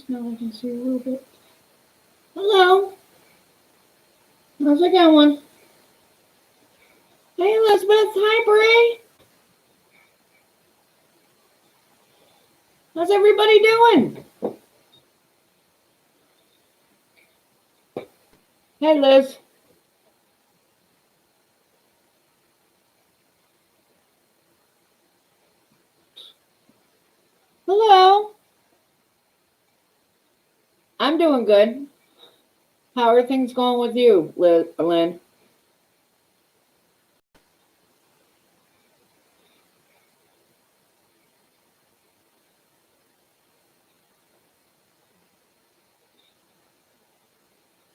Now I can see a little bit. Hello. How's it going? Hey, Elizabeth. Hi, Bray. How's everybody doing? Hey, Liz. Hello. I'm doing good. How are things going with you, Lynn?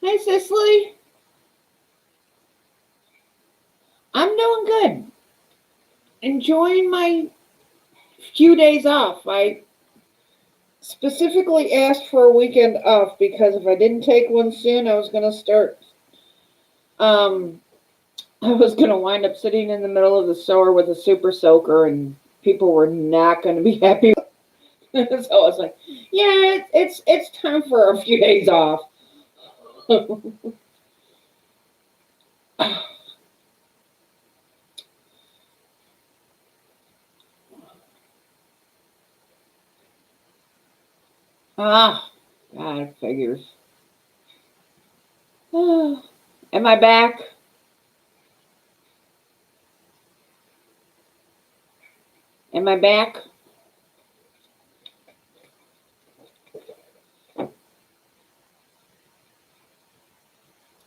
Hey, Cicely. I'm doing good. Enjoying my few days off. I specifically asked for a weekend off because if I didn't take one soon, I was going to start. I was going to wind up sitting in the middle of the store with a super soaker, and people were not going to be happy. So I was like, yeah, it's time for a few days off. God, figures. Am I back? Am I back?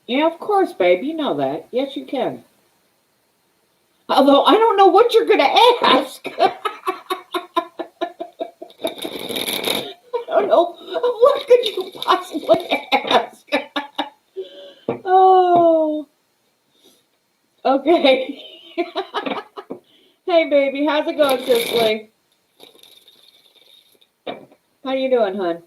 Yeah, of course, babe. You know that. Yes, you can. Although I don't know what you're going to ask. I don't know. What could you possibly ask? Oh. Okay. Hey, baby. How's it going, Cicely? How you doing, hon?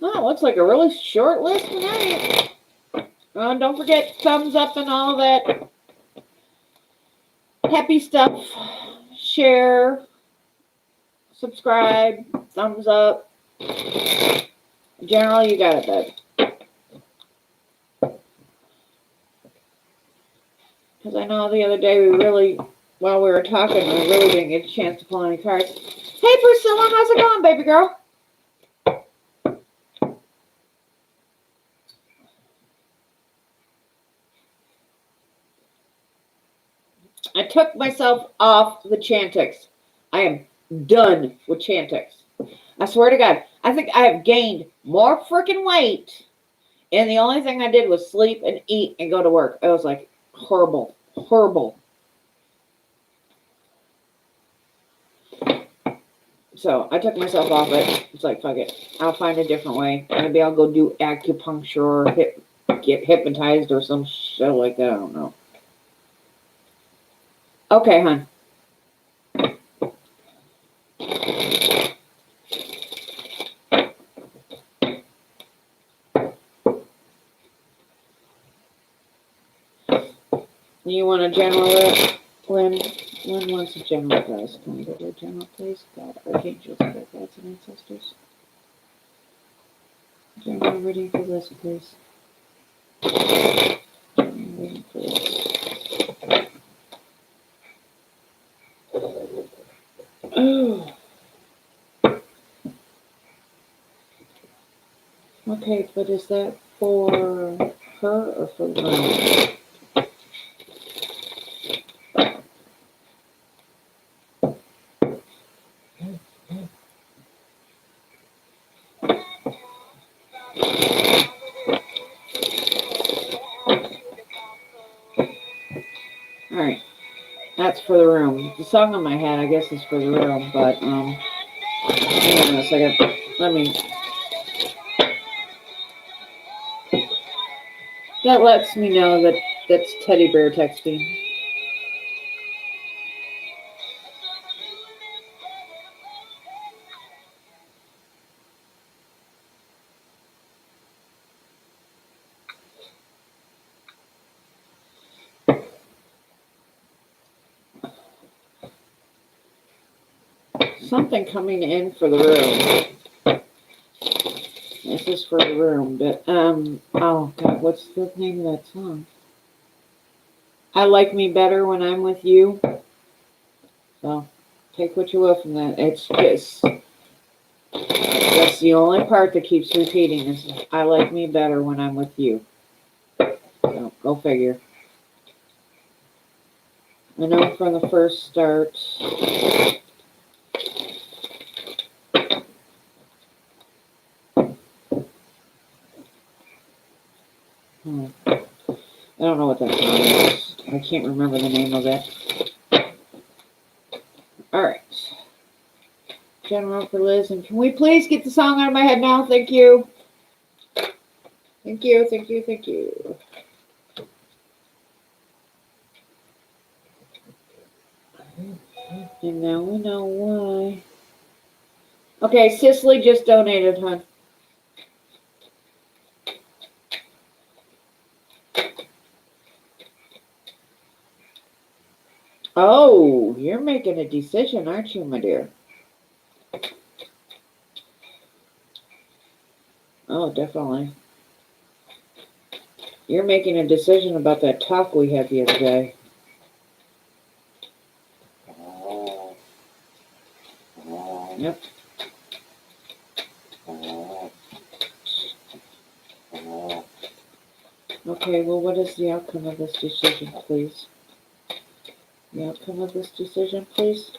Oh, looks like a really short list tonight. Don't forget thumbs up and all that happy stuff. Share, subscribe, thumbs up. General, you got it, babe. Because I know the other day while we were talking, we really didn't get a chance to pull any cards. Hey, Priscilla, how's it going, baby girl? I took myself off the Chantix. I am done with Chantix. I swear to God, I think I have gained more freaking weight. And the only thing I did was sleep and eat and go to work. It was like horrible, horrible. So I took myself off it. It's like, fuck it. I'll find a different way. Maybe I'll go do acupuncture or get hypnotized or some shit like that. I don't know. Okay, hon. You want a general it? Lynn wants a general, guys. Can we go to a general, please? God, archangels, God, gods, and ancestors. General reading for this, please. General reading for this. Oh. Okay, but is that for her or for Lynn? Alright. That's for the room. The song in my head, I guess, is for the room, but, hang on a second. Let me. That lets me know that that's Teddy Bear texting. something coming in for the room. This is for the room, but oh God, what's the name of that song? I Like Me Better When I'm With You. So take what you will from that. It's just that's the only part that keeps repeating is I like me better when I'm with you. So go figure. I know from the first start. I don't know what that song is. I can't remember the name of it. Alright. General for Liz. And can we please get the song out of my head now? Thank you. Thank you, thank you, thank you. And now we know why. Okay, Cicely just donated, hon. Oh, you're making a decision, aren't you, my dear? Oh, definitely. You're making a decision about that talk we had the other day. Yep. Okay, well, what is the outcome of this decision, please? The outcome of this decision, please?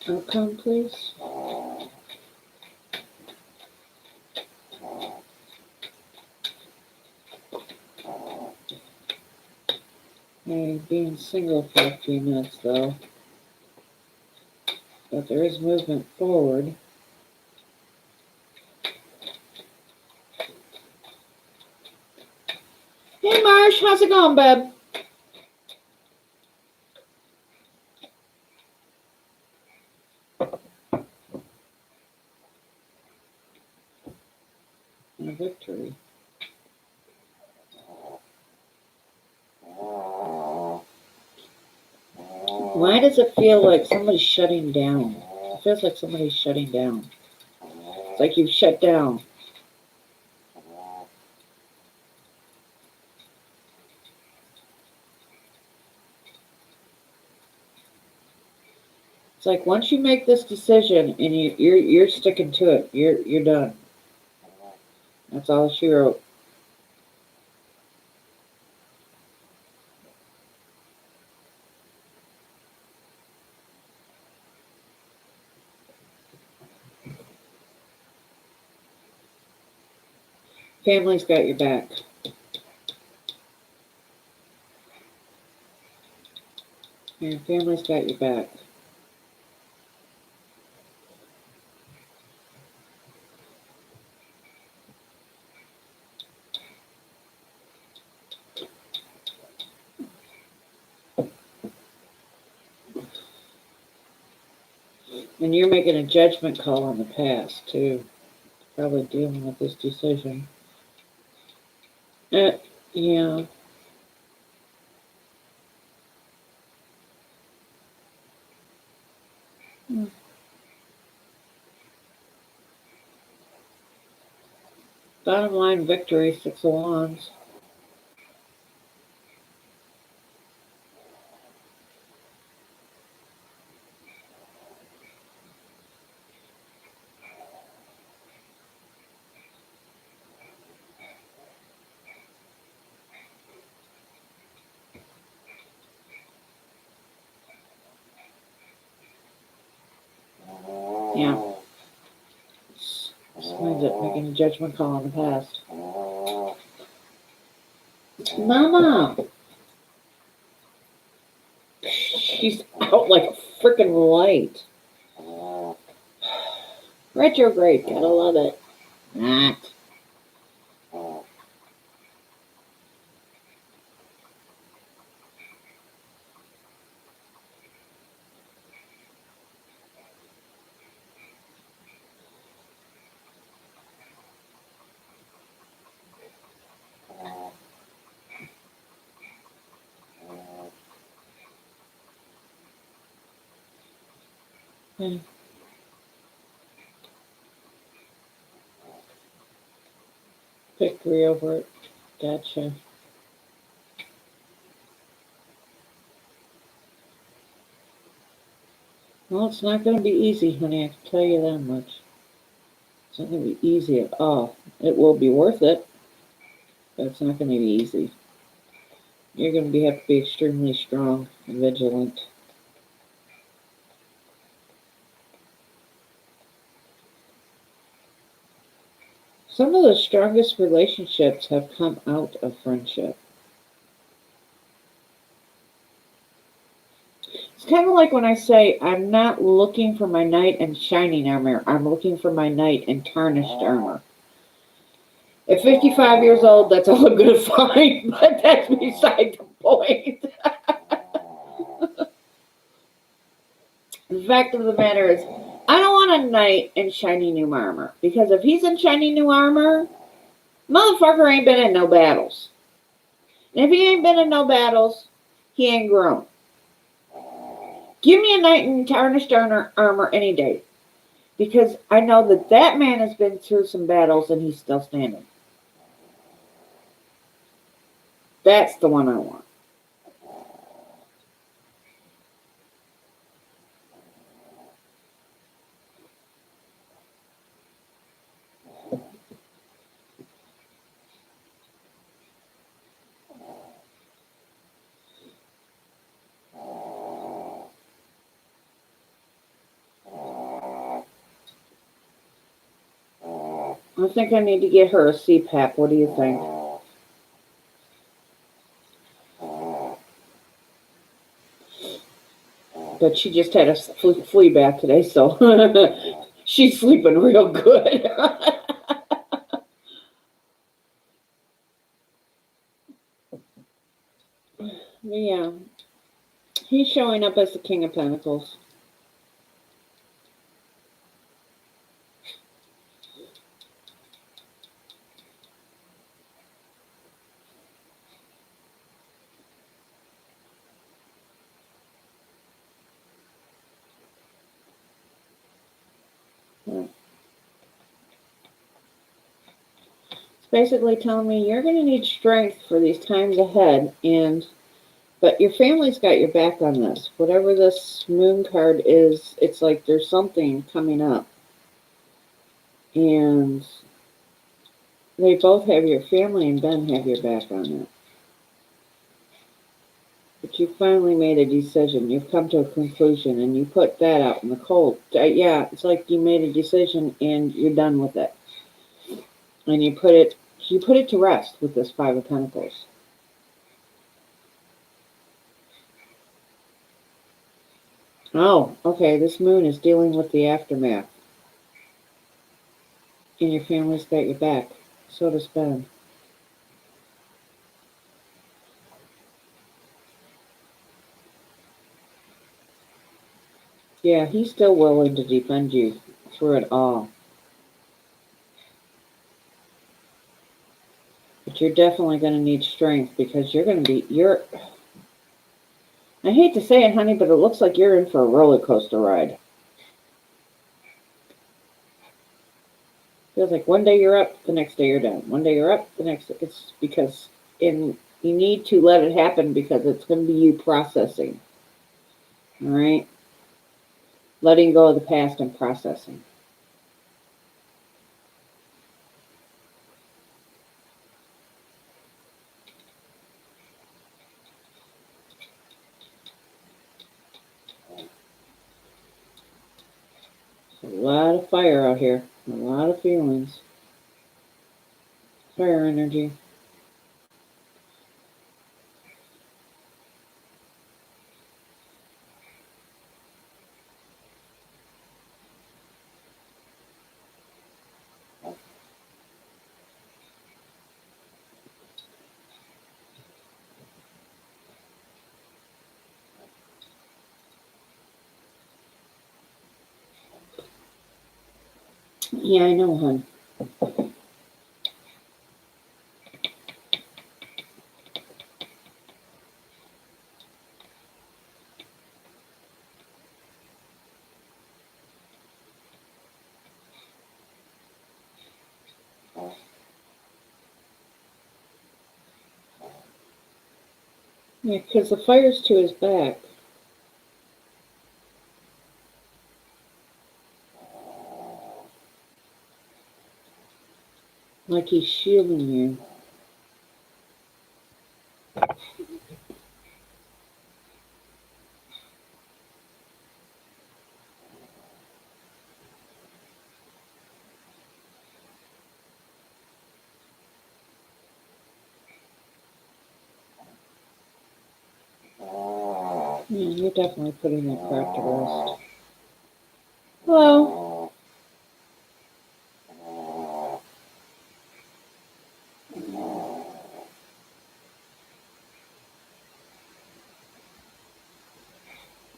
Outcome, please? Hey, being single for a few minutes, though. But there is movement forward. Hey, Marsh, how's it going, bub? And a victory. Why does it feel like somebody's shutting down? It feels like somebody's shutting down. It's like you've shut down. It's like once you make this decision and you're sticking to it, you're done. That's all she wrote. Family's got your back. Your family's got your back. And you're making a judgment call on the past, too. Probably dealing with this decision. Yeah. Bottom line victory, 6 of Wands. Yeah. Explains it, making a judgment call on the past. Mama! She's out like a freaking light. Retrograde, gotta love it. Not. Pick 3 over it. Gotcha. Well, it's not going to be easy, honey. I can tell you that much. It's not going to be easy at all. It will be worth it, but it's not going to be easy. You're going to have to be extremely strong and vigilant. Some of the strongest relationships have come out of friendship. It's kind of like when I say, I'm not looking for my knight in shining armor. I'm looking for my knight in tarnished armor. At 55 years old, that's all I'm going to find, but that's beside the point. The fact of the matter is, I don't want a knight in shiny new armor, because if he's in shiny new armor, motherfucker ain't been in no battles. And if he ain't been in no battles, he ain't grown. Give me a knight in tarnished armor any day, because I know that that man has been through some battles and he's still standing. That's the one I want. I think I need to get her a CPAP. What do you think? But she just had a flea bath today, so she's sleeping real good. Yeah, he's showing up as the King of Pentacles. It's basically telling me you're going to need strength for these times ahead, but your family's got your back on this. Whatever this moon card is, it's like there's something coming up. And they both have your family and Ben have your back on it. But you finally made a decision. You've come to a conclusion, and you put that out in the cold. Yeah, it's like you made a decision and you're done with it. And you put it to rest with this Five of Pentacles. Oh, okay. This moon is dealing with the aftermath. And your family's got your back. So does Ben. Yeah, he's still willing to defend you through it all. But you're definitely going to need strength, because I hate to say it, honey, but it looks like you're in for a roller coaster ride. Feels like one day you're up, the next day you're down. One day you're up, the next day. It's because you need to let it happen, because it's going to be you processing. All right? Letting go of the past and processing. There's a lot of fire out here. A lot of feelings. Fire energy. Yeah, I know, hon. Yeah, because the fire's to his back. Like he's shielding you. Yeah, you're definitely putting that crap to rest. Hello.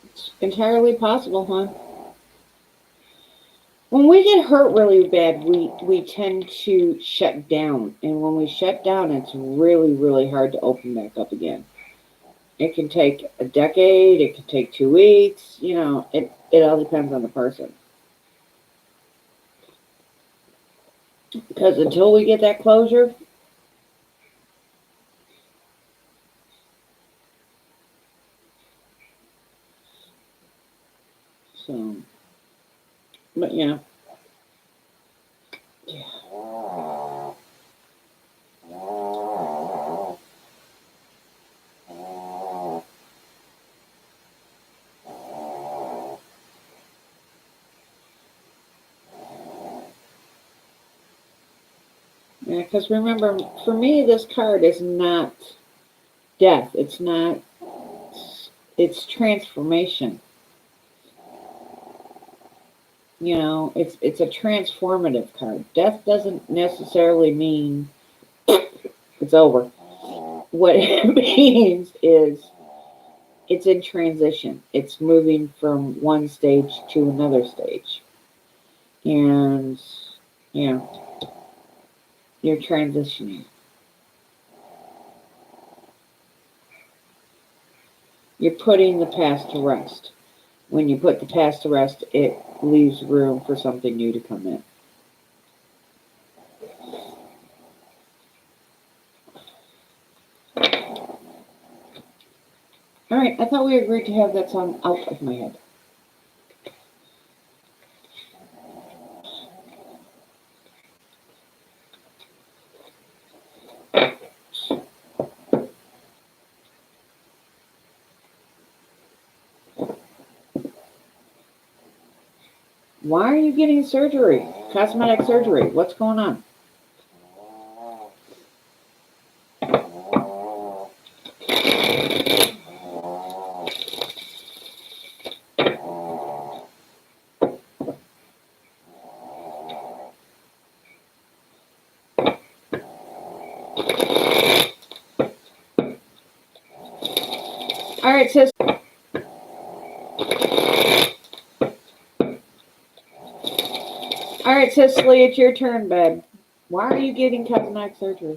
It's entirely possible, hon. When we get hurt really bad, we tend to shut down. And when we shut down, it's really, really hard to open back up again. It can take a decade. It can take 2 weeks. You know, it all depends on the person. Because until we get that closure, so, but yeah. Yeah, because remember, for me, this card is not death. It's not, it's transformation. You know, it's a transformative card. Death doesn't necessarily mean it's over. What it means is it's in transition. It's moving from one stage to another stage. And, you know, you're transitioning. You're putting the past to rest. When you put the past to rest, it leaves room for something new to come in. All right, I thought we agreed to have that song out of my head. Why are you getting surgery? Cosmetic surgery. What's going on? All right, sis. All right, Cicely, it's your turn, babe. Why are you getting cosmetic surgery?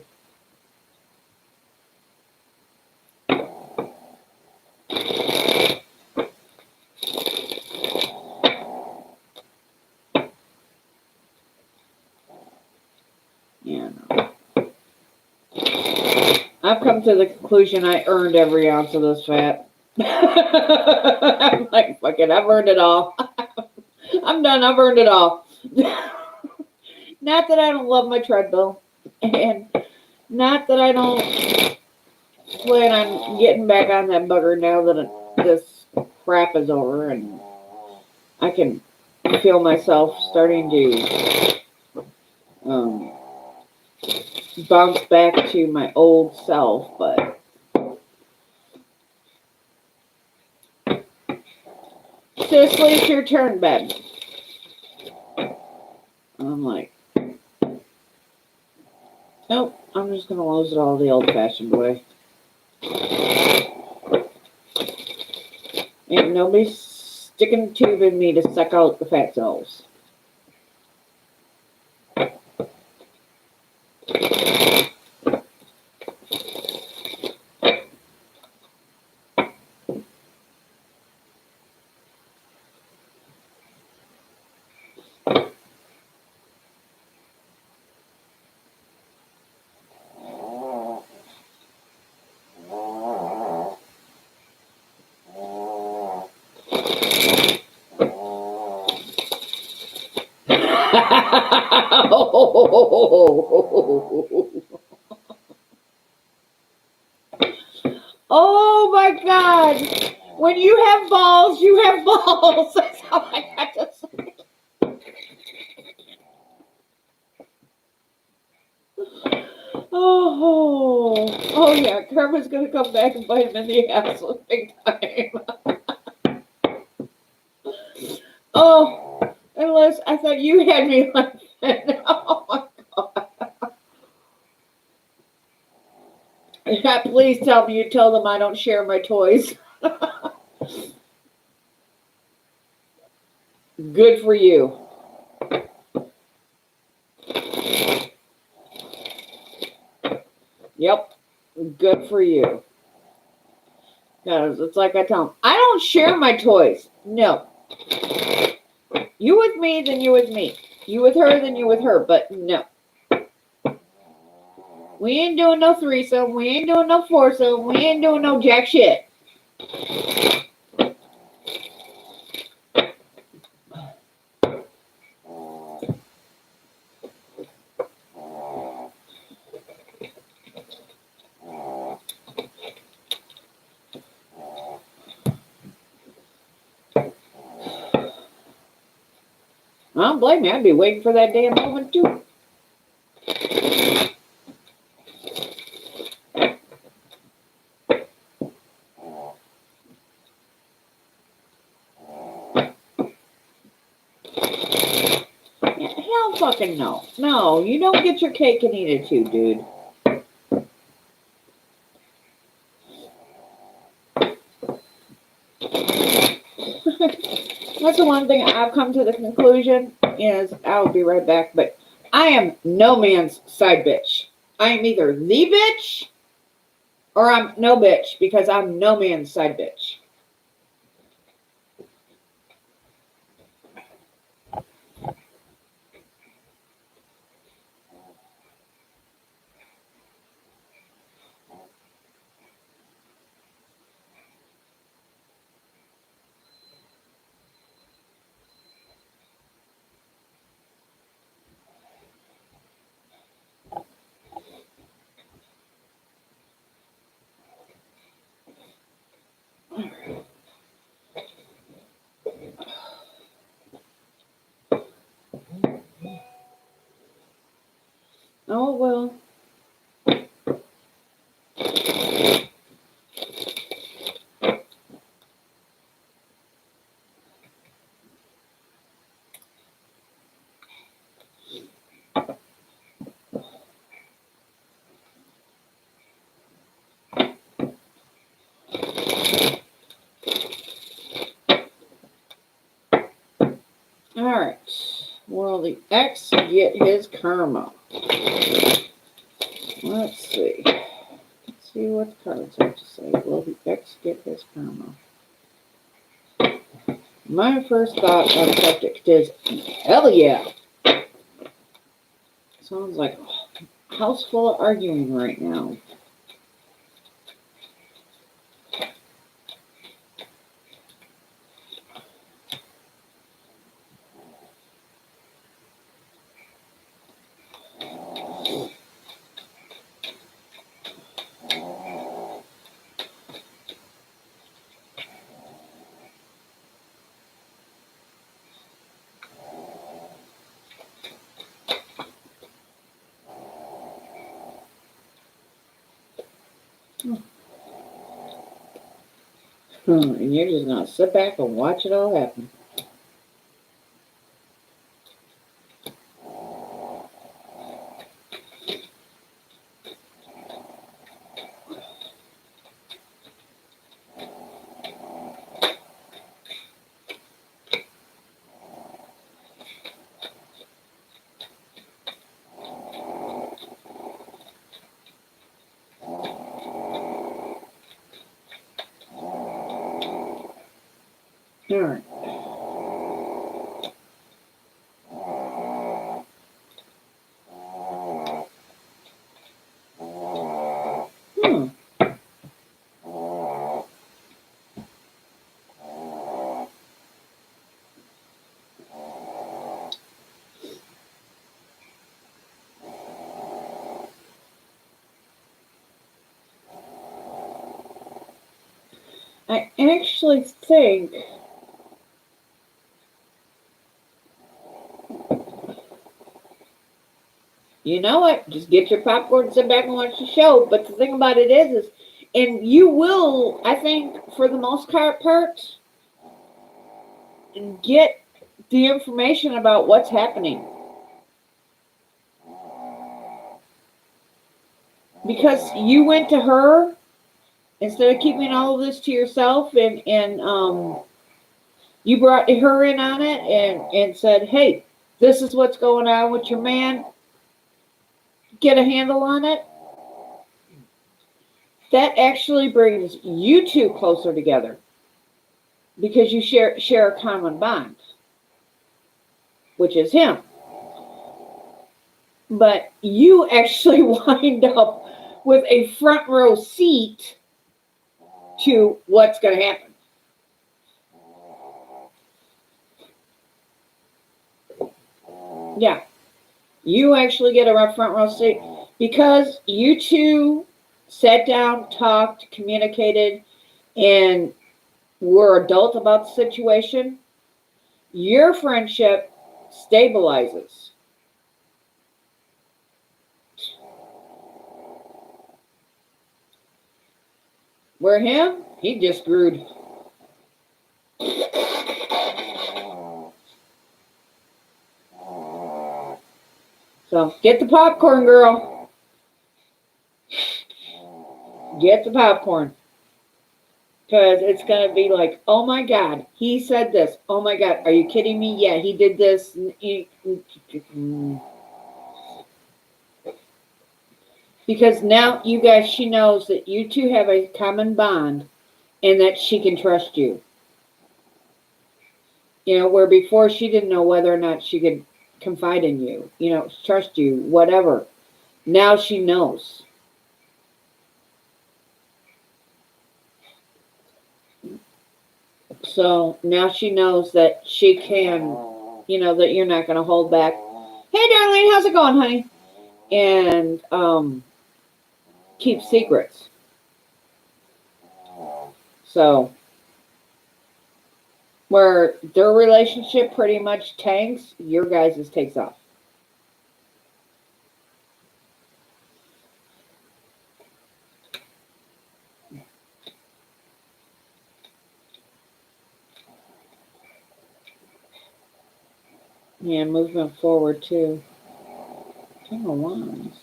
Yeah, no. I've come to the conclusion I earned every ounce of this fat. I'm like, fuck it, I've earned it all. I'm done, I've earned it all. Not that I don't love my treadmill, and not that I don't plan on getting back on that bugger now that this crap is over and I can feel myself starting to bounce back to my old self, but seriously, it's your turn, babe. I'm like, nope, I'm just gonna lose it all the old-fashioned way. Ain't nobody sticking a tube in me to suck out the fat cells. Oh my God. When you have balls, you have balls. That's all I got to say. Oh yeah, Karma's gonna come back and bite him in the ass big time. Oh, unless I thought you had me like that. Oh my God. Yeah, please tell me you tell them I don't share my toys. Good for you. Yep, good for you. Because it's like I tell them, I don't share my toys. No. You with me, then you with me. You with her, then you with her. But no. We ain't doing no threesome. We ain't doing no foursome. We ain't doing no jack shit. I don't blame me. I'd be waiting for that damn moment too. Yeah, hell fucking no. No, you don't get your cake and eat it too, dude. That's the one thing I've come to the conclusion is I'll be right back, but I am no man's side bitch. I am either the bitch or I'm no bitch because I'm no man's side bitch. Oh, well. All right. Will the X get his karma? Let's see. Let's see what the cards have to say. Will the X get his karma? My first thought on subject is, hell yeah. Sounds like a house full of arguing right now. And you're just gonna sit back and watch it all happen. All right. Hmm. I actually think you know what? Just get your popcorn and sit back and watch the show. But the thing about it is, and you will, I think, for the most part, get the information about what's happening. Because you went to her instead of keeping all of this to yourself, and you brought her in on it and said, hey, this is what's going on with your man. Get a handle on it. That actually brings you two closer together because you share a common bond, which is him. But you actually wind up with a front row seat to what's going to happen. Yeah, you actually get a front row seat because you two sat down, talked, communicated, and were adult about the situation. Your friendship stabilizes. Where him, he just screwed. So get the popcorn, girl. Get the popcorn. Because it's going to be like, oh my God, he said this. Oh my God, are you kidding me? Yeah, he did this. Because now you guys, she knows that you two have a common bond and that she can trust you. You know, where before she didn't know whether or not she could confide in you, you know, trust you, whatever. Now she knows. So now she knows that she can, you know, that you're not going to hold back. Hey, darling, how's it going, honey? And keep secrets. So where their relationship pretty much tanks, your guys' takes off. Yeah, movement forward too. King of Wands.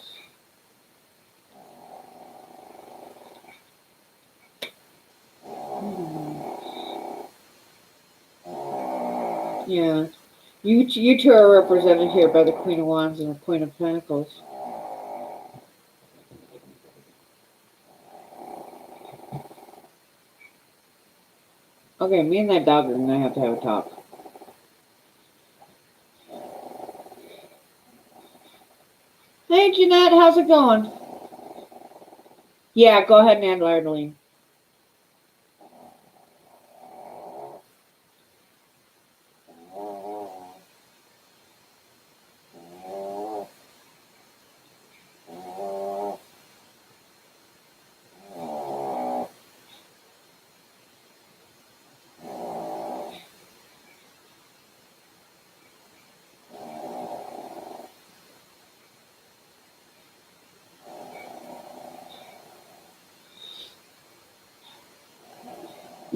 Yeah. You two are represented here by the Queen of Wands and the Queen of Pentacles. Okay, me and that dog are going to have a talk. Hey, Jeanette, how's it going? Yeah, go ahead and add Arlene.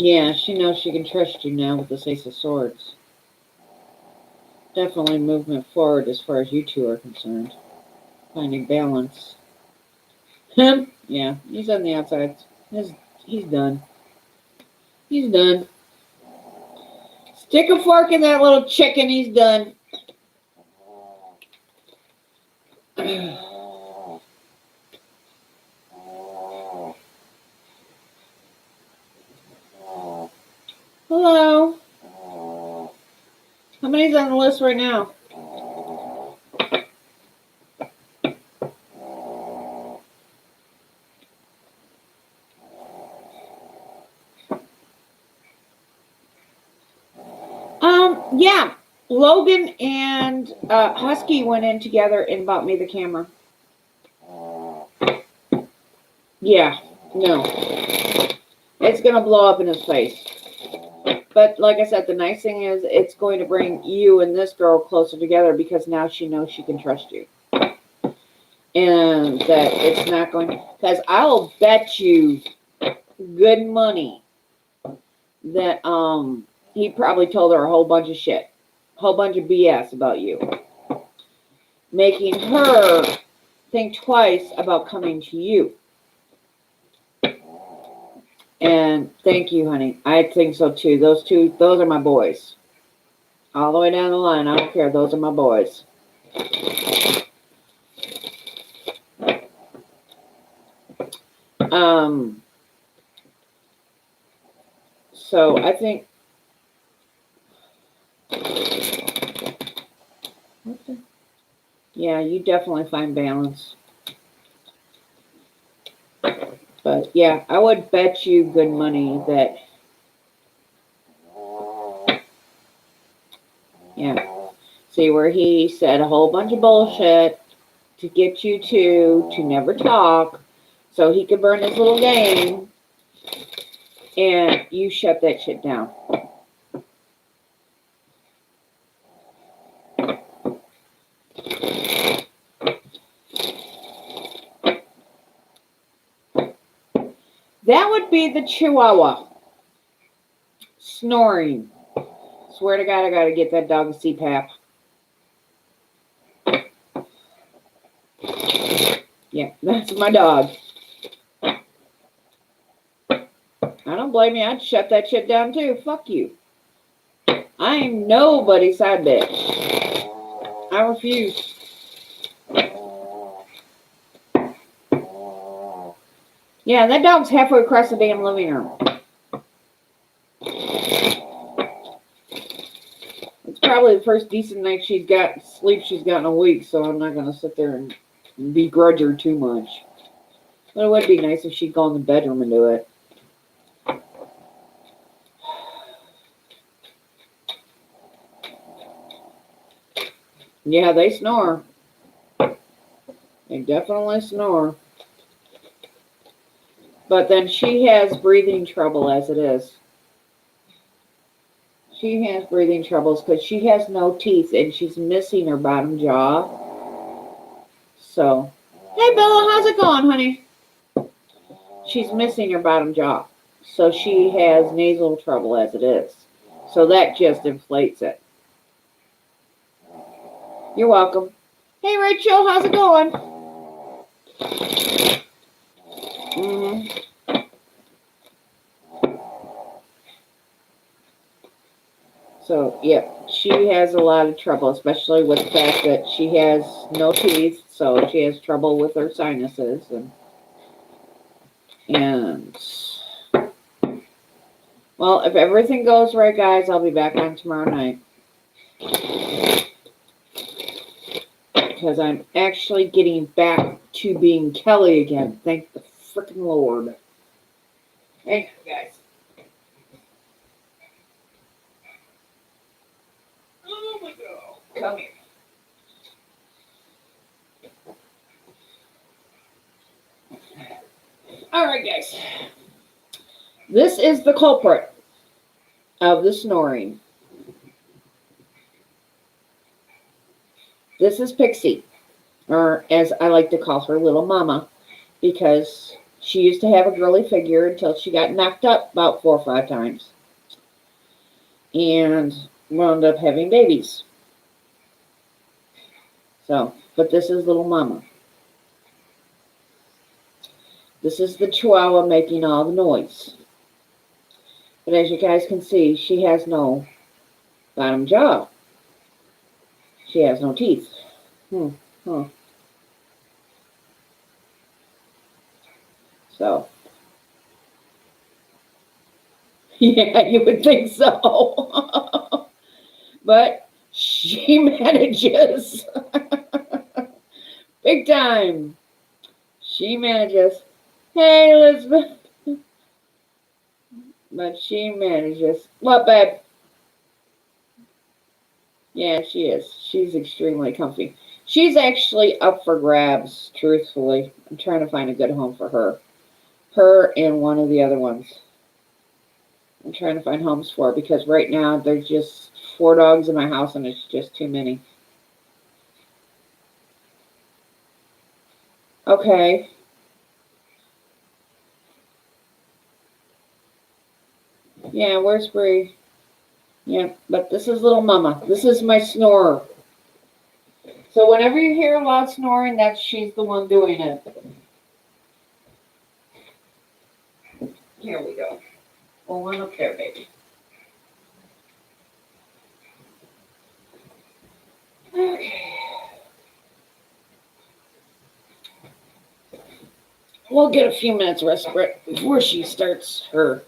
Yeah, she knows she can trust you now with this Ace of Swords. Definitely movement forward as far as you two are concerned. Finding balance. Him? Yeah, he's on the outside. He's done. He's done. Stick a fork in that little chicken. He's done. Hello. How many's on the list right now? Yeah. Logan and Husky went in together and bought me the camera. Yeah. No. It's gonna blow up in his face. But like I said, the nice thing is it's going to bring you and this girl closer together because now she knows she can trust you. And that it's not going to, because I'll bet you good money that he probably told her a whole bunch of shit. A whole bunch of BS about you. Making her think twice about coming to you. And thank you, honey. I think so too. Those are my boys. All the way down the line. I don't care. Those are my boys. So I think. Yeah, you definitely find balance. But yeah, I would bet you good money that. Yeah. See where he said a whole bunch of bullshit to get you to never talk so he could burn his little game, and you shut that shit down. That would be the Chihuahua snoring. Swear to God, I gotta get that dog a CPAP. Yeah, that's my dog. I don't blame you. I'd shut that shit down too. Fuck you. I ain't nobody's side bitch. I refuse. Yeah, that dog's halfway across the damn living room. It's probably the first decent night sleep she's got in a week, so I'm not gonna sit there and begrudge her too much. But it would be nice if she'd go in the bedroom and do it. Yeah, they snore. They definitely snore. But then she has breathing trouble as it is. She has breathing troubles because she has no teeth and she's missing her bottom jaw. So, hey Bella, how's it going, honey? She's missing her bottom jaw. So she has nasal trouble as it is. So that just inflates it. You're welcome. Hey Rachel, how's it going? So, yeah, she has a lot of trouble, especially with the fact that she has no teeth, so she has trouble with her sinuses. And well, if everything goes right, guys, I'll be back on tomorrow night. Because I'm actually getting back to being Kelly again. Thank the freaking Lord. Thank you, guys. Oh my God. Come here. All right, guys. This is the culprit of the snoring. This is Pixie, or as I like to call her, Little Mama, because She used to have a girly figure until she got knocked up about 4 or 5 times and wound up having babies. So, but this is little mama. This is the Chihuahua making all the noise. But as you guys can see, she has no bottom jaw. She has no teeth. So, yeah, you would think so. But she manages. Big time. She manages. Hey, Elizabeth. But she manages. What, babe? Yeah, she is. She's extremely comfy. She's actually up for grabs, truthfully. I'm trying to find a good home for her. Her and one of the other ones. I'm trying to find homes for her because right now there's just 4 dogs in my house and it's just too many. Okay. Yeah, where's Bree? Yeah, but this is little mama. This is my snorer. So whenever you hear a loud snoring, that's she's the one doing it. Here we go. Well, one up there, baby. Okay. We'll get a few minutes respite before she starts her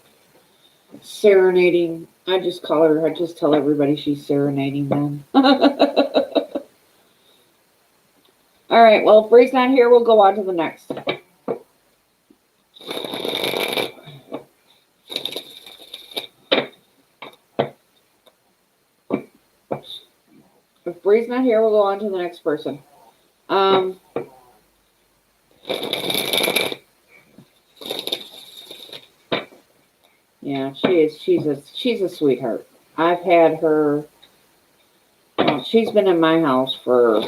serenading. I just tell everybody she's serenading them. All right, well, if Bree's not here, we'll go on to the next. If Bree's not here, we'll go on to the next person. Yeah, she's a sweetheart. I've had her. She's been in my house for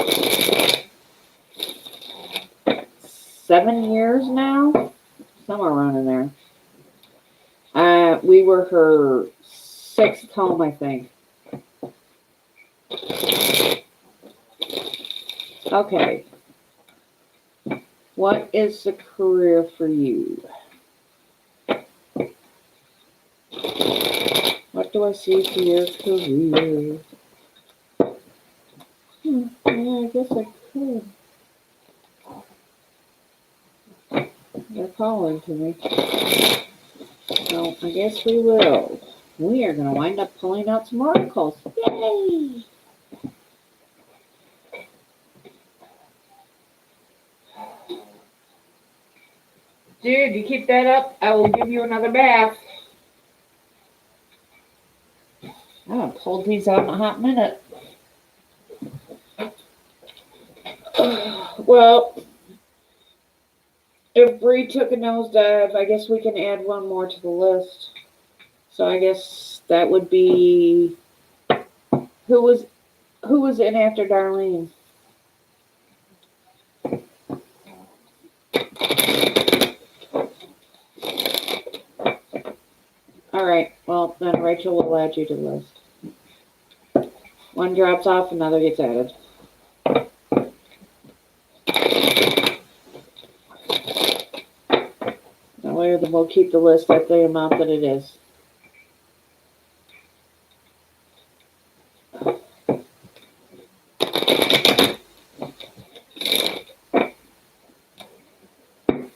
7 years now, somewhere around in there. We were her 6th home, I think. Okay. What is the career for you? What do I see for your career? Yeah, I guess I could. They're calling to me. So I guess we will. We are going to wind up pulling out some articles. Yay! Dude, you keep that up, I will give you another bath. I haven't pulled these out in a hot minute. Well, if Bree took a nosedive, I guess we can add one more to the list. So I guess that would be who was in after Darlene? All right. Well, then Rachel will add you to the list. One drops off, another gets added. That way, then we'll keep the list at the amount that it is.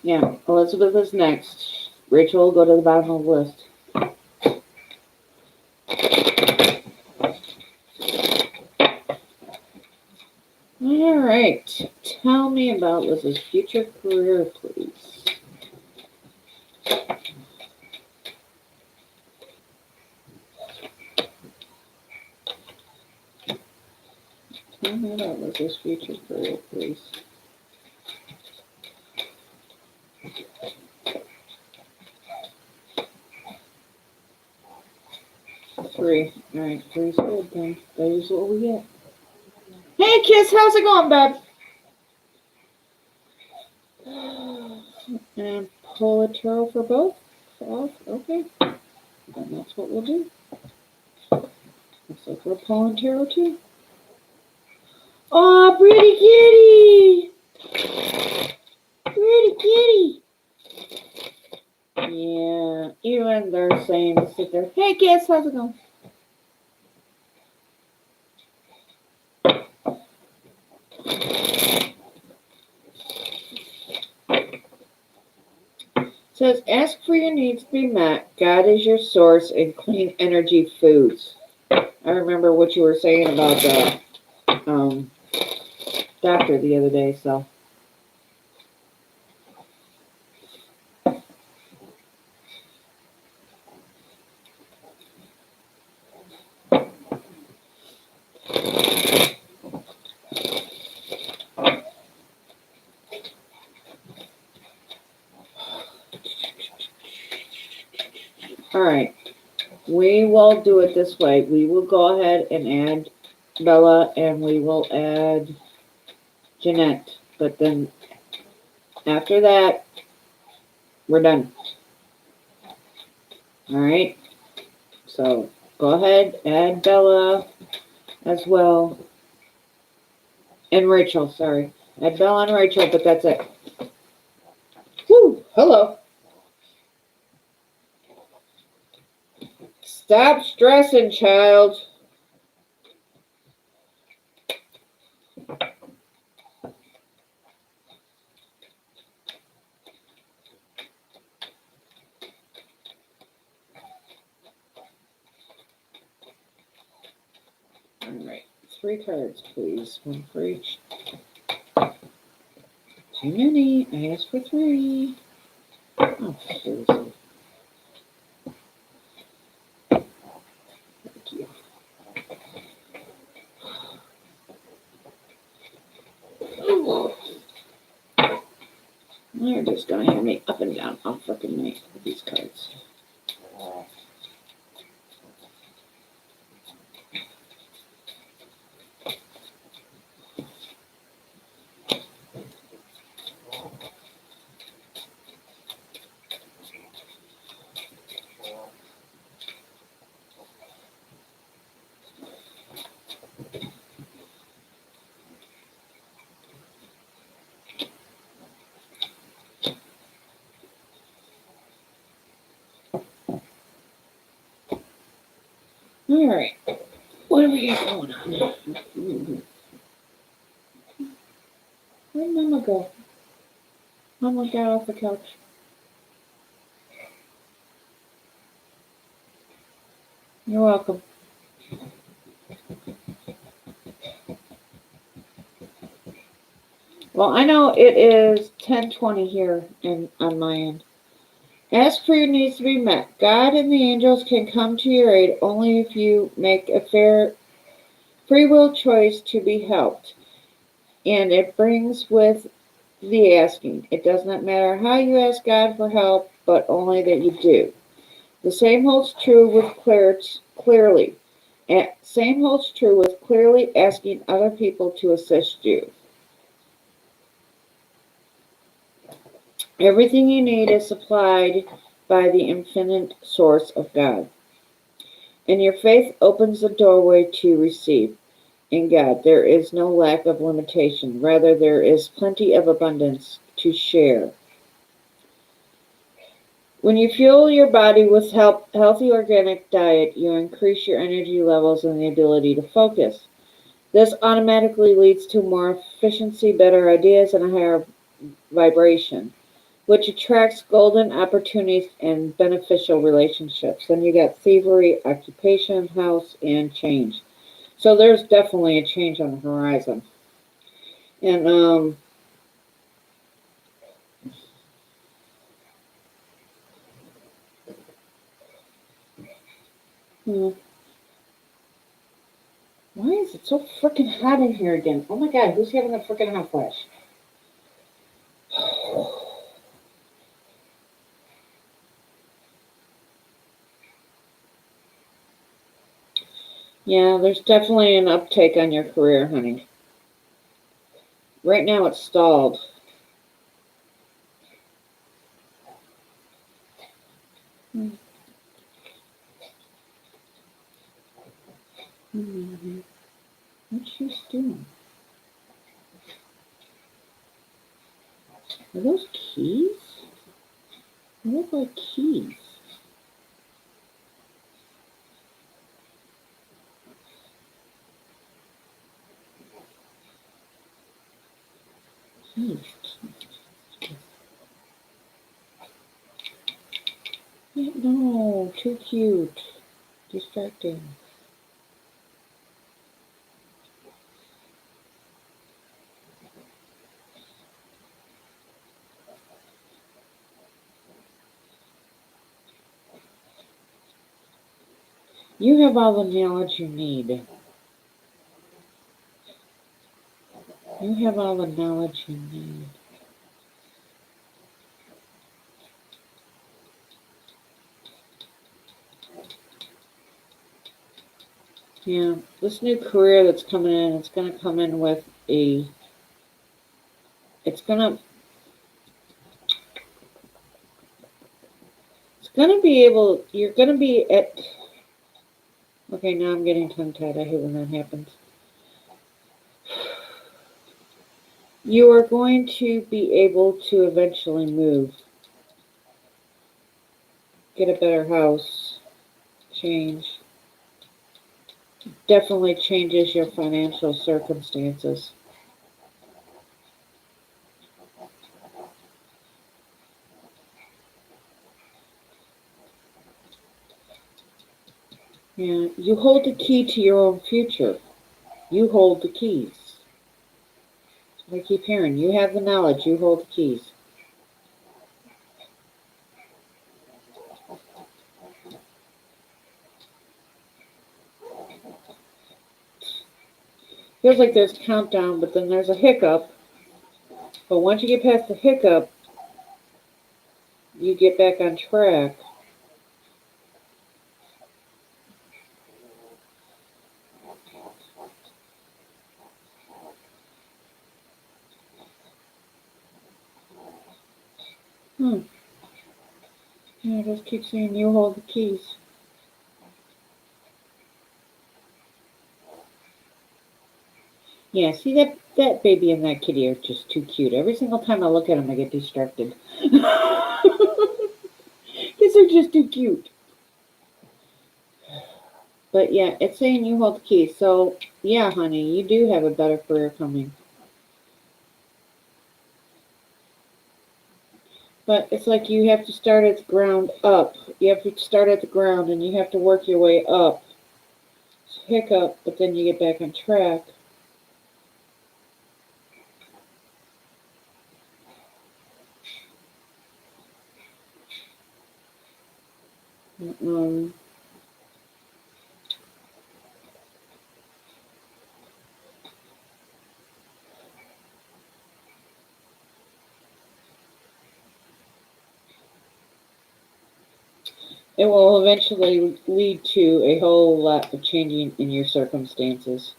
Yeah, Elizabeth is next. Rachel will go to the bottom of the list. All right. Tell me about Liz's future career, please. Tell me about Liz's future career, please. Three. All right, three's good then. That is what we get. Hey, Kiss, how's it going, bud? And pull a tarot for both? Okay. Then that's what we'll do. Looks like we're pulling tarot too. Aw, pretty kitty! Pretty kitty! Yeah, even they're saying to sit there. Hey kids, how's it going? Says, ask for your needs to be met. God is your source and clean energy foods. I remember what you were saying about the doctor the other day, so. All right. We will do it this way. We will go ahead and add Bella, and we will add Jeanette. But then after that, we're done. All right. So go ahead, add Bella as well. And Rachel, sorry. Add Bella and Rachel, but that's it. Woo! Hello. Stop stressing, child. All right. 3 cards, please. 1 for each. Too many. I asked for 3. Oh, seriously. Thank you. They're just gonna have me up and down all fucking night with these cards. All right, what do we got going on? Where'd Mama go? Mama got off the couch. You're welcome. Well, I know it is 10:20 here on my end. Ask for your needs to be met. God and the angels can come to your aid only if you make a fair free will choice to be helped. And it brings with the asking. It does not matter how you ask God for help, but only that you do. The same holds true with clearly. Same holds true with clearly asking other people to assist you. Everything you need is supplied by the infinite source of God. And your faith opens the doorway to receive. In God, there is no lack of limitation. Rather, there is plenty of abundance to share. When you fuel your body with healthy organic diet, you increase your energy levels and the ability to focus. This automatically leads to more efficiency, better ideas, and a higher vibration, which attracts golden opportunities and beneficial relationships. Then you got thievery, occupation, house, and change. So there's definitely a change on the horizon. And why is it so freaking hot in here again? Oh my god, who's having a freaking hot flash? Yeah, there's definitely an uptake on your career, honey. Right now it's stalled. What's she doing? Are those keys? They look like keys. Keys. Yeah, no, too cute. Distracting. You have all the knowledge you need. You have all the knowledge you need. Yeah, this new career that's coming in, it's going to come in with a, it's going to be able, you're going to be at, okay, now I'm getting tongue-tied. I hate when that happens. You are going to be able to eventually move. Get a better house. Change. Definitely changes your financial circumstances. Yeah, you hold the key to your own future. You hold the keys. I keep hearing, you have the knowledge, you hold the keys. Feels like there's a countdown, but then there's a hiccup. But once you get past the hiccup, you get back on track. Yeah, I just keep saying you hold the keys. Yeah, see that baby and that kitty are just too cute. Every single time I look at them, I get distracted. Because they're just too cute. But yeah, it's saying you hold the keys. So yeah, honey, you do have a better career coming. But it's like you have to start at the ground up. You have to start at the ground and you have to work your way up. It's a hiccup, but then you get back on track. Um, it will eventually lead to a whole lot of changing in your circumstances.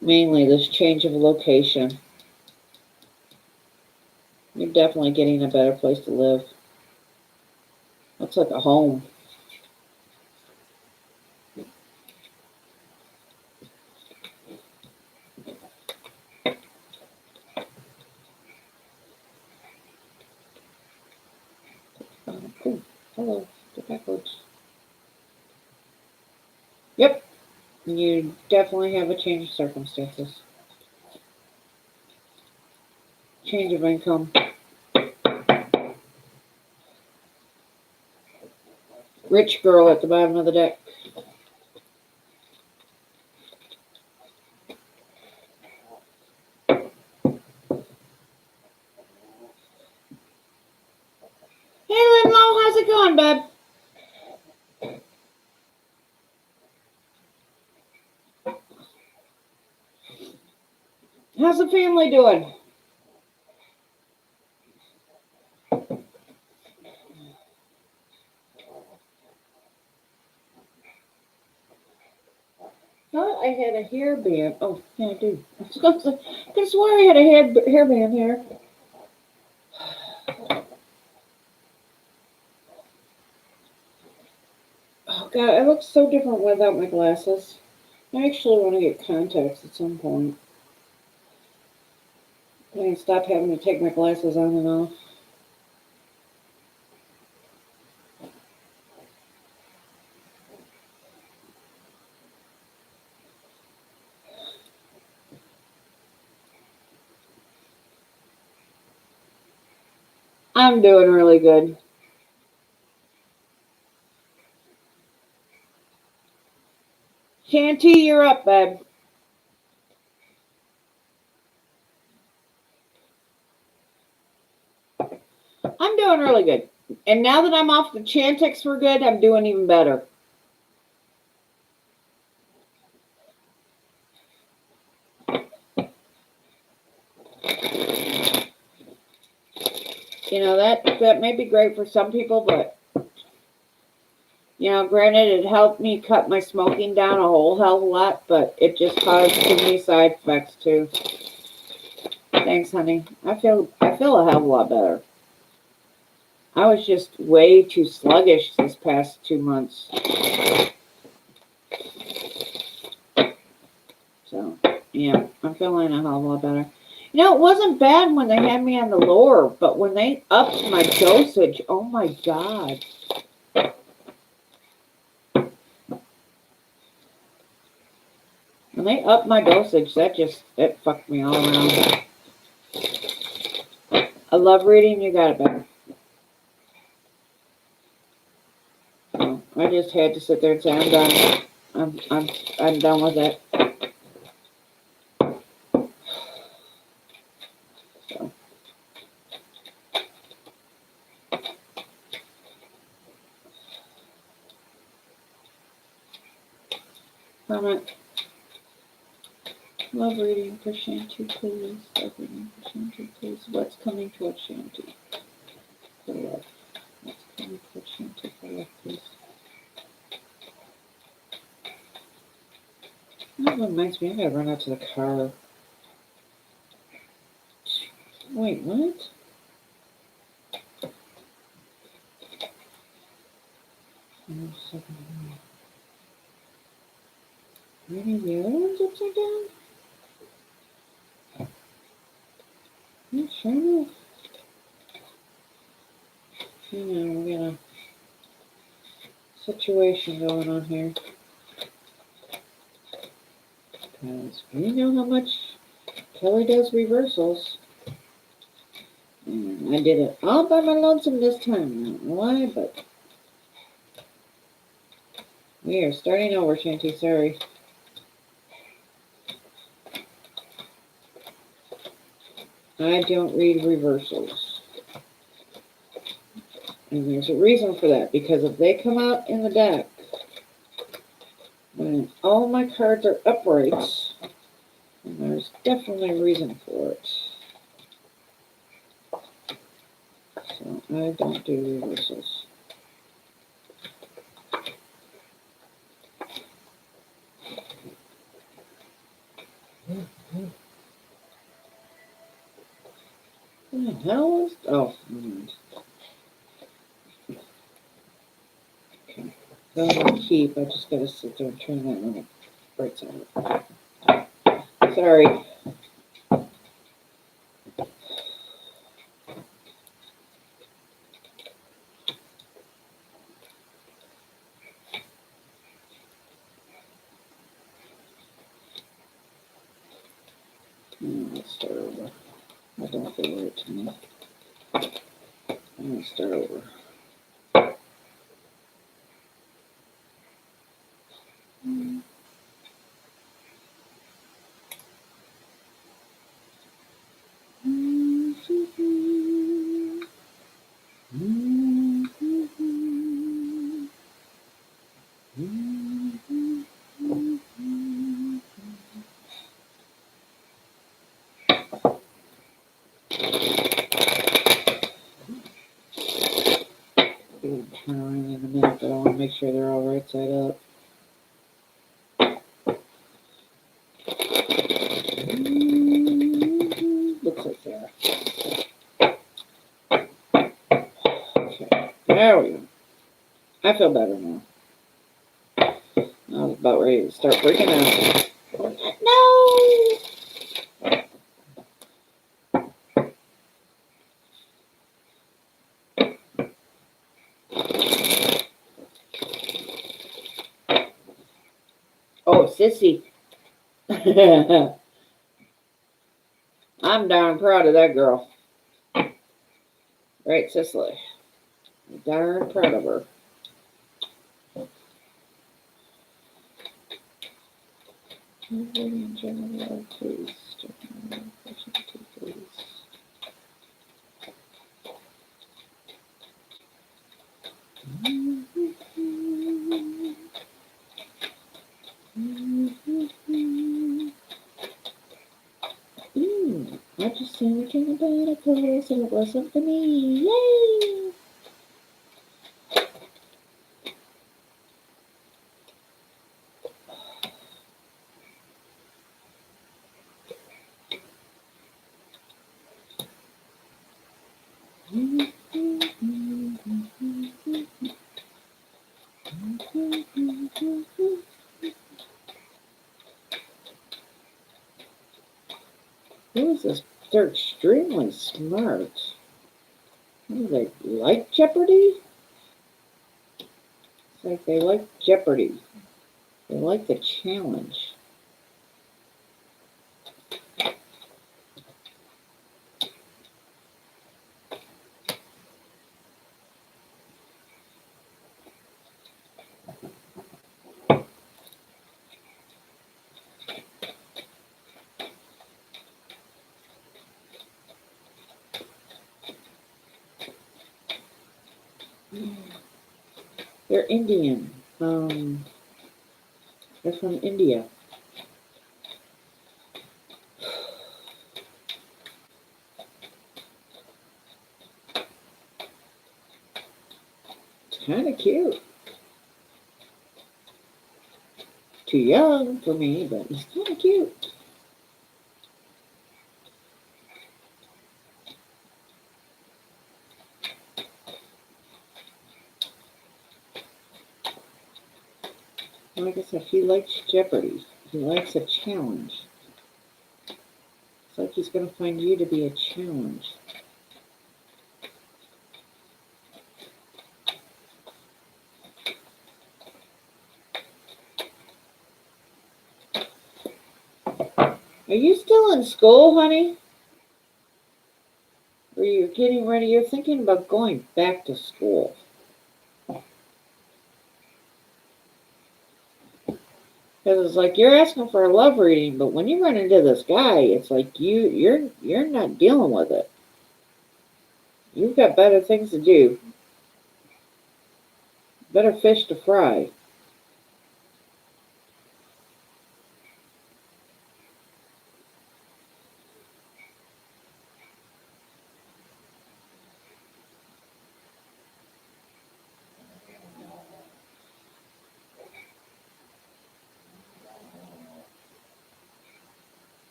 Mainly this change of location. You're definitely getting a better place to live. Looks like a home. Cool. Hello. Get backwards. Yep. You definitely have a change of circumstances. Change of income. Rich girl at the bottom of the deck. Hey, Linlo, how's it going, bud? How's the family doing? Thought I had a hairband. Oh, yeah, I do. I could have sworn I had a hairband here. God, I look so different without my glasses. I actually want to get contacts at some point. I can stop having to take my glasses on and off. I'm doing really good. Shanty, you're up, babe. I'm doing really good. And now that I'm off the Chantix for good, I'm doing even better. You know, that may be great for some people, but, you know, granted, it helped me cut my smoking down a whole hell of a lot, but it just caused too many side effects, too. Thanks, honey. I feel a hell of a lot better. I was just way too sluggish this past 2 months. So, yeah, I'm feeling a hell of a lot better. You know, it wasn't bad when they had me on the lower, but when they upped my dosage, oh my God. When they upped my dosage, it fucked me all around. I love reading, you got it back. So, I just had to sit there and say, I'm done. I'm done with it. So. Comment. Love reading for Shanty, please. Love reading for Shanty, please. What's coming towards Shanty? For love. What's coming towards Shanty for love, please? That reminds me, I gotta run out to the car. Wait, what? Reading the other ones upside down? Yeah, sure enough. You know, we got a situation going on here. Because we know how much Kelly does reversals. And I did it all by my lonesome this time. I don't know why, but we are starting over, Shanty. Sorry. I don't read reversals. And there's a reason for that, because if they come out in the deck, when all my cards are uprights, and there's definitely a reason for it. So I don't do reversals. What the hell is... Oh, okay. Those will keep. I just gotta sit there and turn that on the right side. Sorry. Let's start over. I don't feel right to me. I'm gonna start over. Turn around in a minute, but I want to make sure they're all right side up. Looks like they are. Okay, there we go. I feel better now. I was about ready to start freaking out. No! Oh, sissy. I'm darn proud of that girl. Right, Cicely? I'm darn proud of her. I just seen the king of pentacles and it wasn't for me. Yay! Who is this? They're extremely smart. What do they like Jeopardy? It's like they like Jeopardy. They like the challenge. They're Indian. They're from India. It's kind of cute. Too young for me, but it's kind of cute. Like I said, he likes Jeopardy. He likes a challenge. It's like he's going to find you to be a challenge. Are you still in school, honey? Or you're getting ready? You're thinking about going back to school. Because it's like you're asking for a love reading, but when you run into this guy, it's like you're not dealing with it. You've got better things to do. Better fish to fry.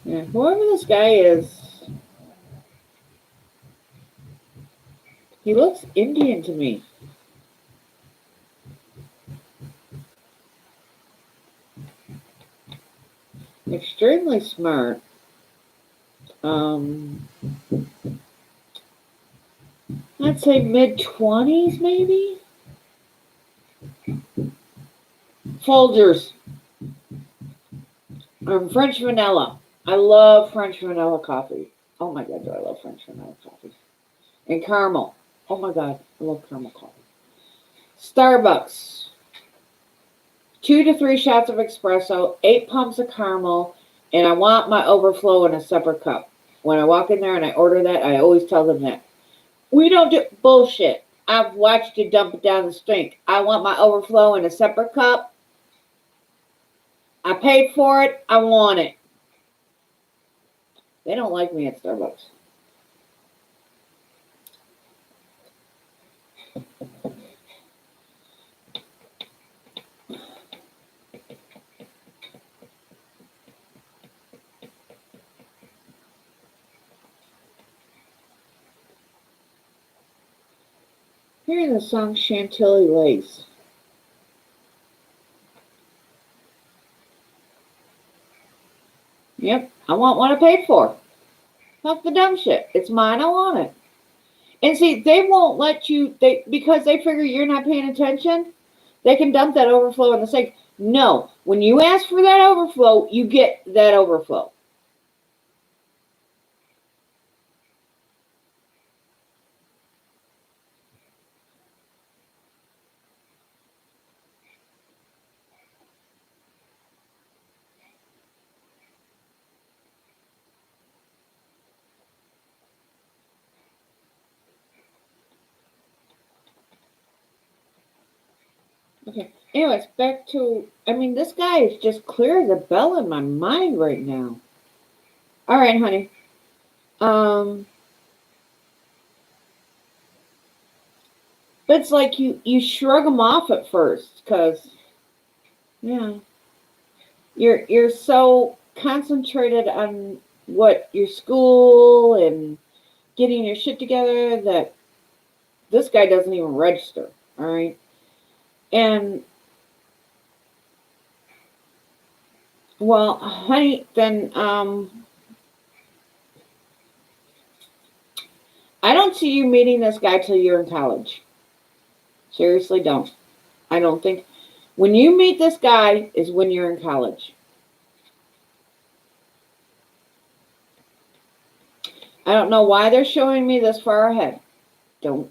Yeah, whoever this guy is, he looks Indian to me. Extremely smart. I'd say mid-20s, maybe? Folgers. French vanilla. I love French vanilla coffee. Oh my God, do I love French vanilla coffee. And caramel. Oh my God, I love caramel coffee. Starbucks. 2 to 3 shots of espresso, 8 pumps of caramel, and I want my overflow in a separate cup. When I walk in there and I order that, I always tell them that. We don't do bullshit. I've watched you dump it down the sink. I want my overflow in a separate cup. I paid for it. I want it. They don't like me at Starbucks. Here's the song Chantilly Lace. Yep, I want what I paid for. Fuck the dumb shit. It's mine, I want it. And see, they won't let you, because they figure you're not paying attention, they can dump that overflow in the sink. No, when you ask for that overflow, you get that overflow. Okay. Anyways, back to, this guy is just clear as a bell in my mind right now. All right, honey. But it's like you shrug them off at first, because, yeah, you're so concentrated on what your school and getting your shit together that this guy doesn't even register. All right. And, well, honey, then I don't see you meeting this guy till you're in college. Seriously, don't. I don't think. When you meet this guy is when you're in college. I don't know why they're showing me this far ahead. Don't.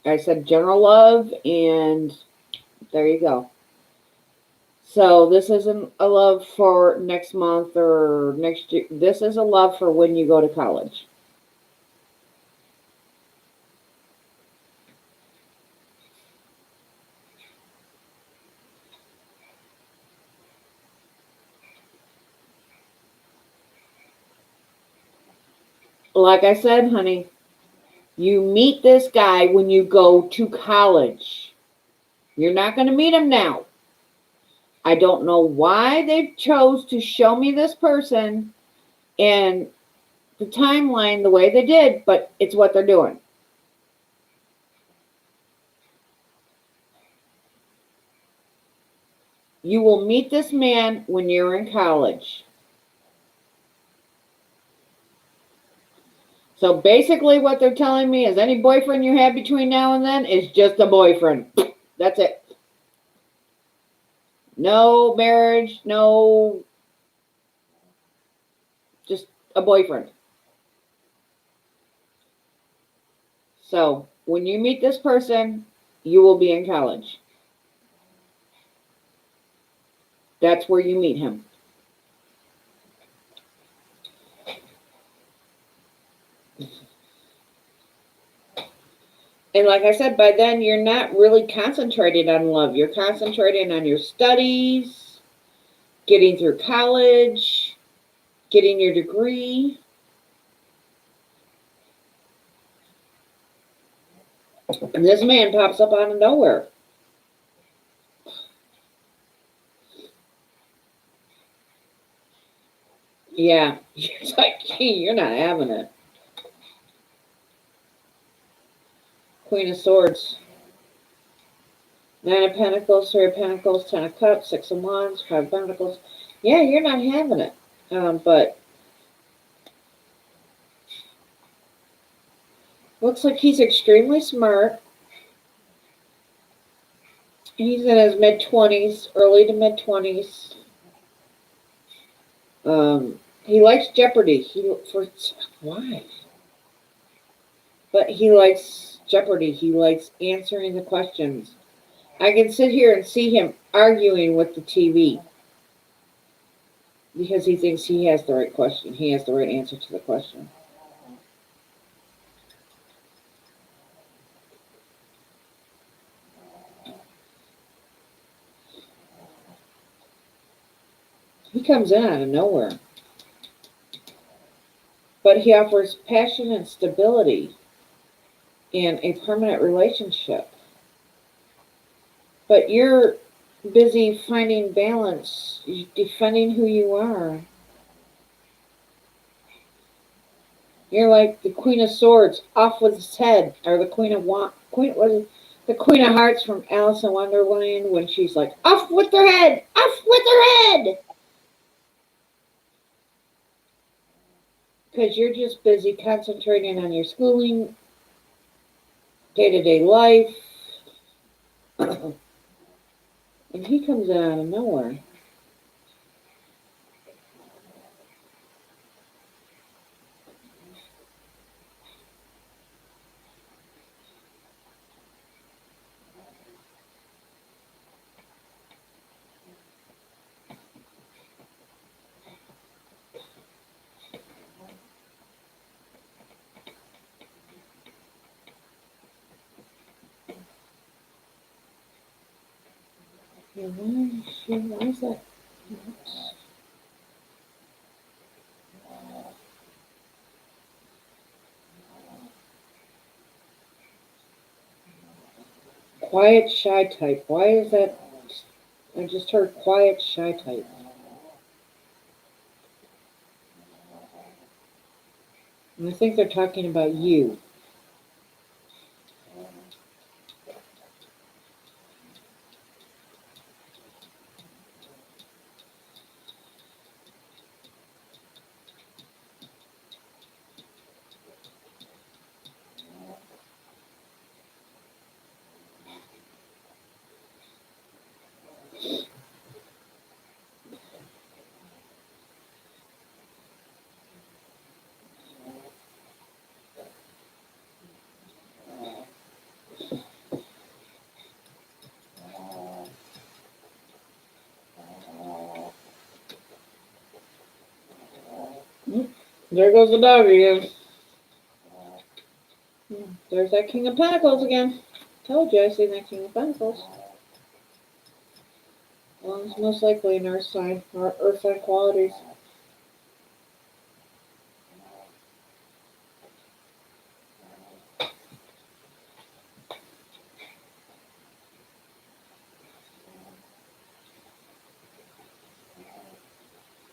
I said general love, and there you go. So this isn't a love for next month or next year. This is a love for when you go to college. Like I said, honey, you meet this guy when you go to college. You're not going to meet him now. I don't know why they chose to show me this person and the timeline the way they did, but it's what they're doing. You will meet this man when you're in college. So basically what they're telling me is any boyfriend you have between now and then is just a boyfriend. That's it. No marriage, no, just a boyfriend. So when you meet this person, you will be in college. That's where you meet him. And like I said, by then you're not really concentrating on love. You're concentrating on your studies, getting through college, getting your degree. And this man pops up out of nowhere. Yeah, it's like, you're not having it. Queen of Swords. Nine of Pentacles, Three of Pentacles, Ten of Cups, Six of Wands, Five of Pentacles. Yeah, you're not having it. But looks like he's extremely smart. He's in his mid-20s, early to mid-20s. He likes Jeopardy. Why? But he likes Jeopardy. He likes answering the questions. I can sit here and see him arguing with the TV because he thinks he has the right question. He has the right answer to the question. He comes in out of nowhere. But he offers passion and stability in a permanent relationship. But you're busy finding balance, defending who you are. You're like the Queen of Swords, off with his head, or the Queen Queen was it the Queen of Hearts from Alice in Wonderland when she's like, off with their head! Off with their head! Because you're just busy concentrating on your schooling, day-to-day life. And he comes out of nowhere. Yeah, why is that? Quiet, shy type. Why is that? I just heard quiet, shy type. And I think they're talking about you. There goes the dog again. There's that King of Pentacles again. Told you I seen that King of Pentacles. Well, it's most likely an earth sign or earth sign qualities.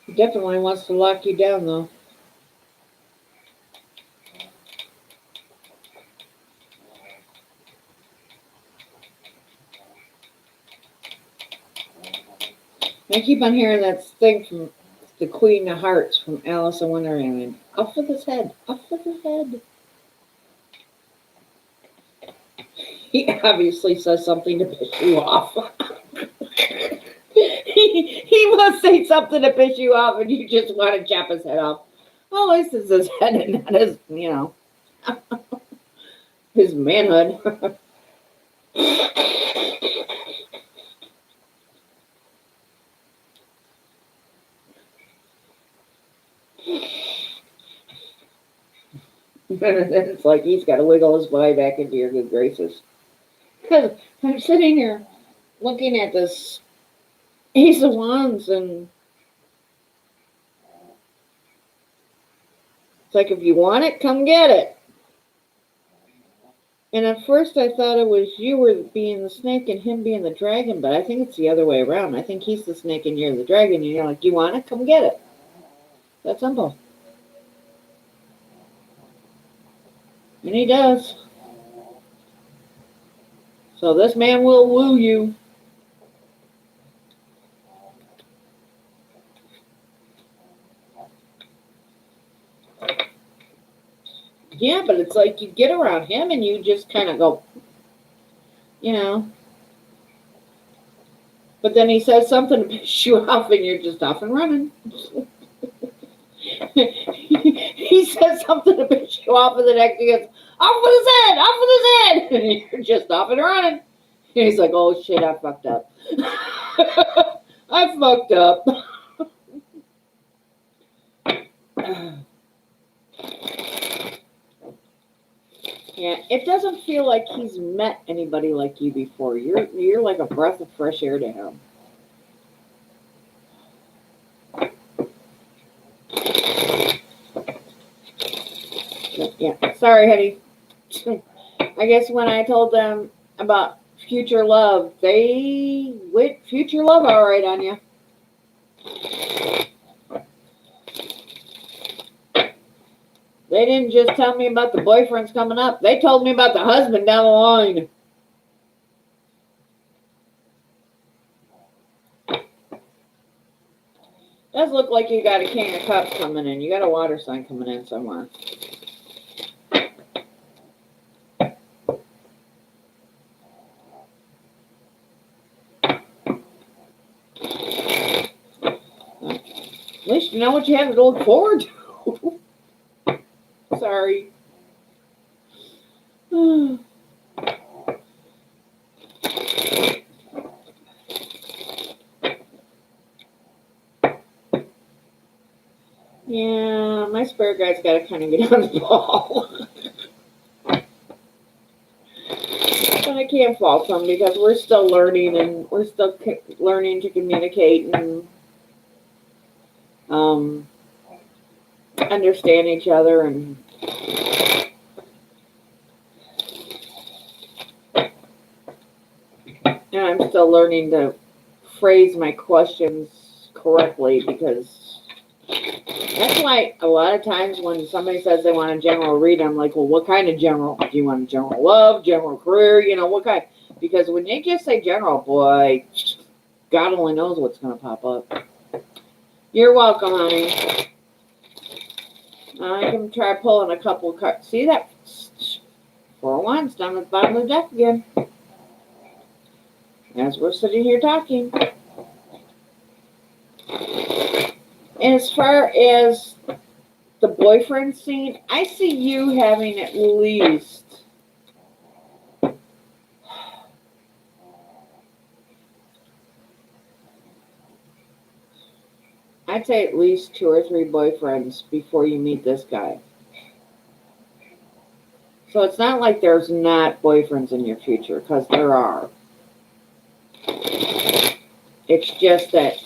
He definitely wants to lock you down, though. I keep on hearing that thing from the Queen of Hearts from Alice in Wonderland. Off with his head. Off with his head. He obviously says something to piss you off. he must say something to piss you off and you just want to chop his head off. Well, at least it's his head and not his, his manhood. It's like he's got to wiggle his way back into your good graces. Because I'm sitting here looking at this Ace of Wands, and it's like, if you want it, come get it. And at first I thought it was you were being the snake and him being the dragon, but I think it's the other way around. I think he's the snake and you're the dragon, and you're like, you want it? Come get it. That's simple. And he does. So this man will woo you. Yeah, but it's like you get around him and you just kind of go, But then he says something to piss you off and you're just off and running. He says something to piss you off and the next he goes, off with his head, off with his head. And you're just off and running. And he's like, oh shit, I fucked up. I fucked up. Yeah, it doesn't feel like he's met anybody like you before. You're like a breath of fresh air to him. Yeah, sorry, honey. I guess when I told them about future love, they went future love all right on you. They didn't just tell me about the boyfriends coming up. They told me about the husband down the line. Does look like you got a king of cups coming in. You got a water sign coming in somewhere. At least you know what you have to look forward to. Sorry. Yeah, my spirit guide's got to kind of get on the ball. But I can't fault them because we're still learning and we're still learning to communicate and understand each other and I'm still learning to phrase my questions correctly because that's why a lot of times when somebody says they want a general read, I'm like, well, what kind of general? Do you want a general love, general career? You know, what kind? Because when they just say general, boy, God only knows what's going to pop up. You're welcome, honey. I can try pulling a couple of cards. See that? 4 of Wands down at the bottom of the deck again. As we're sitting here talking. And as far as the boyfriend scene, I see you having at least I'd say at least 2 or 3 boyfriends before you meet this guy. So it's not like there's not boyfriends in your future, because there are. It's just that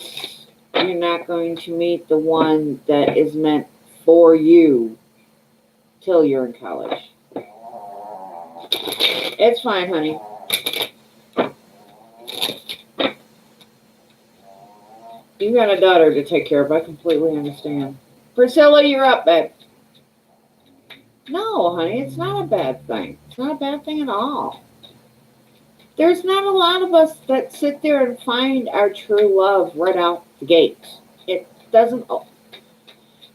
you're not going to meet the one that is meant for you till you're in college. It's fine, honey. You got a daughter to take care of. I completely understand. Priscilla, you're up, babe. No, honey, it's not a bad thing. It's not a bad thing at all. There's not a lot of us that sit there and find our true love right out the gate. It doesn't.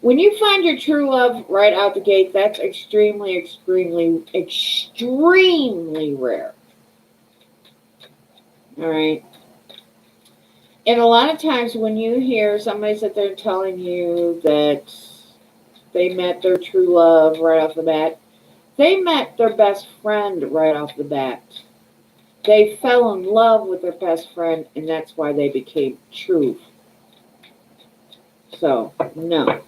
When you find your true love right out the gate, that's extremely, extremely, extremely rare. All right. And a lot of times when you hear somebody sit there telling you that they met their true love right off the bat, they met their best friend right off the bat. They fell in love with their best friend, and that's why they became true. So, no.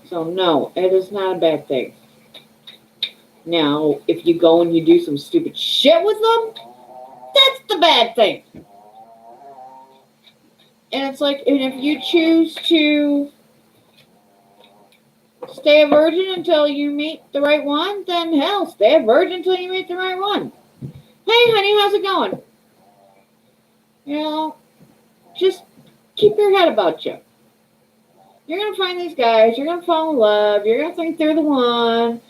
So, no, it is not a bad thing. Now, if you go and you do some stupid shit with them, that's the bad thing. And it's like, and if you choose to stay a virgin until you meet the right one, then hell, stay a virgin until you meet the right one. Hey, honey, how's it going? You know, just keep your head about you. You're going to find these guys, you're going to fall in love, you're going to think they're the one,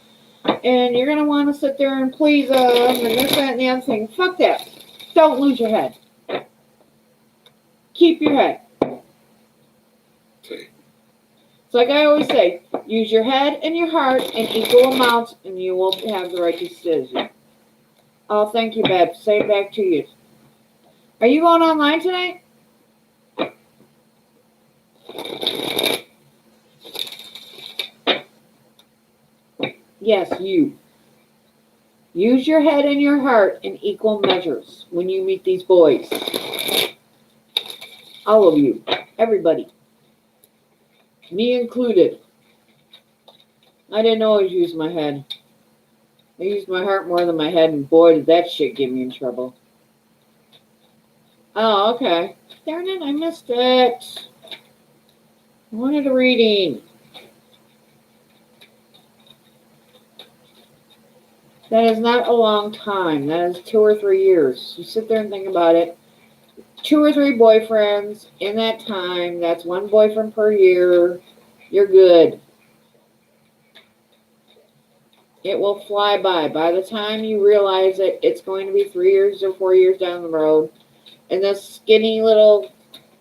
and you're going to want to sit there and please them, and this, that, and the other thing. Fuck that. Don't lose your head. Keep your head. It's like I always say, use your head and your heart in equal amounts, and you will have the right decision. Oh, thank you, babe. Same back to you. Are you going online tonight? Yes, you. Use your head and your heart in equal measures when you meet these boys. All of you. Everybody. Me included. I didn't always use my head. I used my heart more than my head, and boy, did that shit get me in trouble. Oh, okay. Darn it, I missed it. I wanted a reading. That is not a long time. That is 2 or 3 years. You sit there and think about it. 2 or 3 boyfriends in that time. That's 1 boyfriend per year. You're good. It will fly by. By the time you realize it, it's going to be 3 years or 4 years down the road. And this skinny little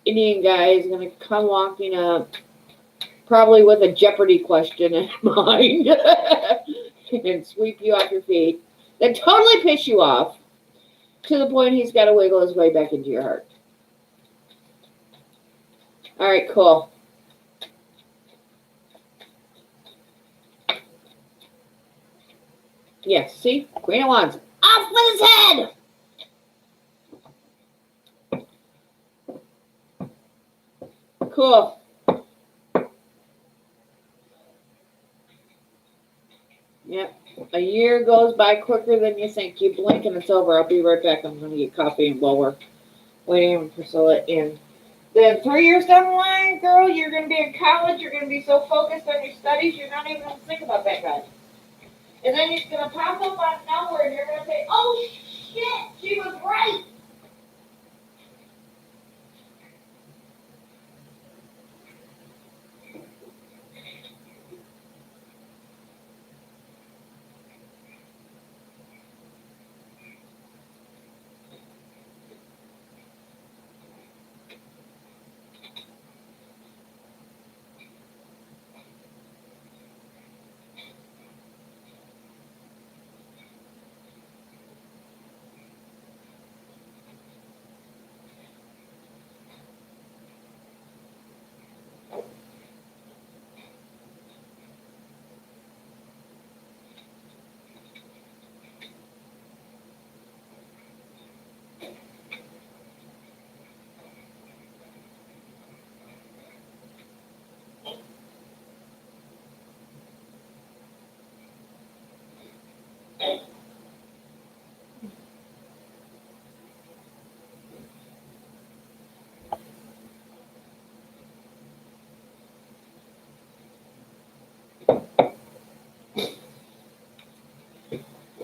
Indian guy is going to come walking up, probably with a Jeopardy question in mind, and sweep you off your feet. Then totally piss you off to the point he's got to wiggle his way back into your heart. All right, cool. Yes, see? Queen of Wands. Off with his head! Cool. Yep. A year goes by quicker than you think. You blink and it's over. I'll be right back. I'm going to get coffee and while we're waiting for Priscilla in. Then 3 years down the line, girl, you're going to be in college. You're going to be so focused on your studies, you're not even going to think about that guy. And then he's going to pop up out of nowhere and you're going to say, oh, shit, she was right.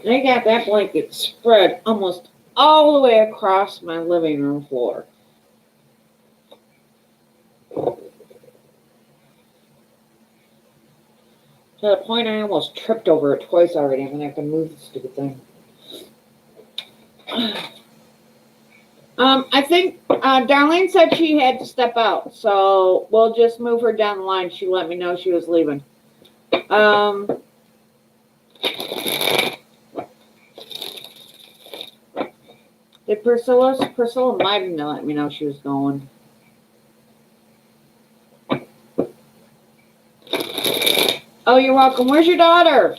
I got that blanket spread almost all the way across my living room floor. To the point I almost tripped over it twice already. I'm going to have to move the stupid thing. I think Darlene said she had to step out, so we'll just move her down the line. She let me know she was leaving. Did Priscilla might have let me know she was going. Oh, you're welcome. Where's your daughter?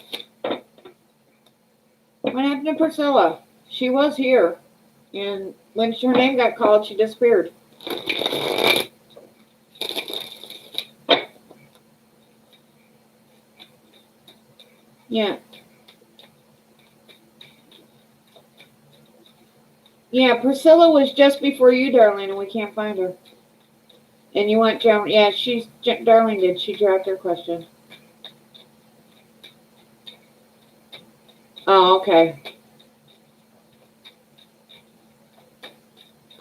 What happened to Priscilla? She was here, and when her name got called, she disappeared. Yeah. Yeah, Priscilla was just before you, Darlene, and we can't find her. And you want Joan? Yeah, Darlene did. She dropped her question. Oh, okay.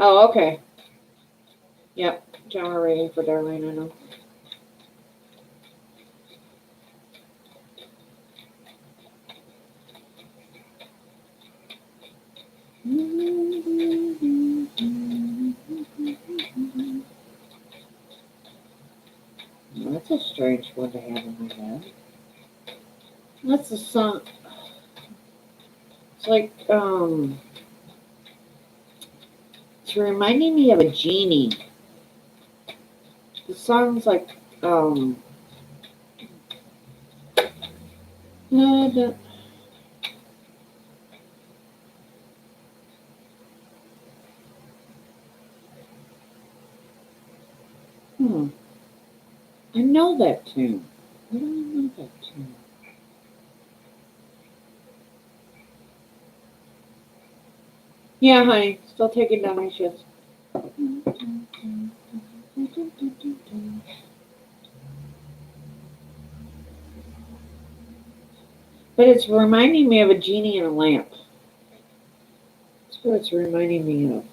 Oh, okay. Yep, Joan, we're waiting for Darlene, I know. That's a strange one to have in my head. That's the song. It's like, it's reminding me of a genie. The song's like, I know that tune. I don't know that tune. Yeah, honey. Still taking down my shifts. But it's reminding me of a genie in a lamp. That's what it's reminding me of.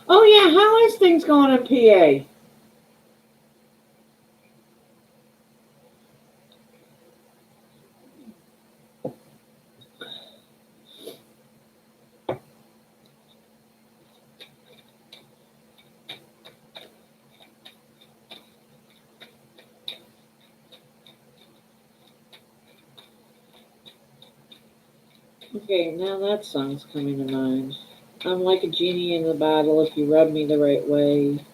Oh yeah, how is things going in PA? Okay, now that song's coming to mind. I'm like a genie in the bottle if you rub me the right way.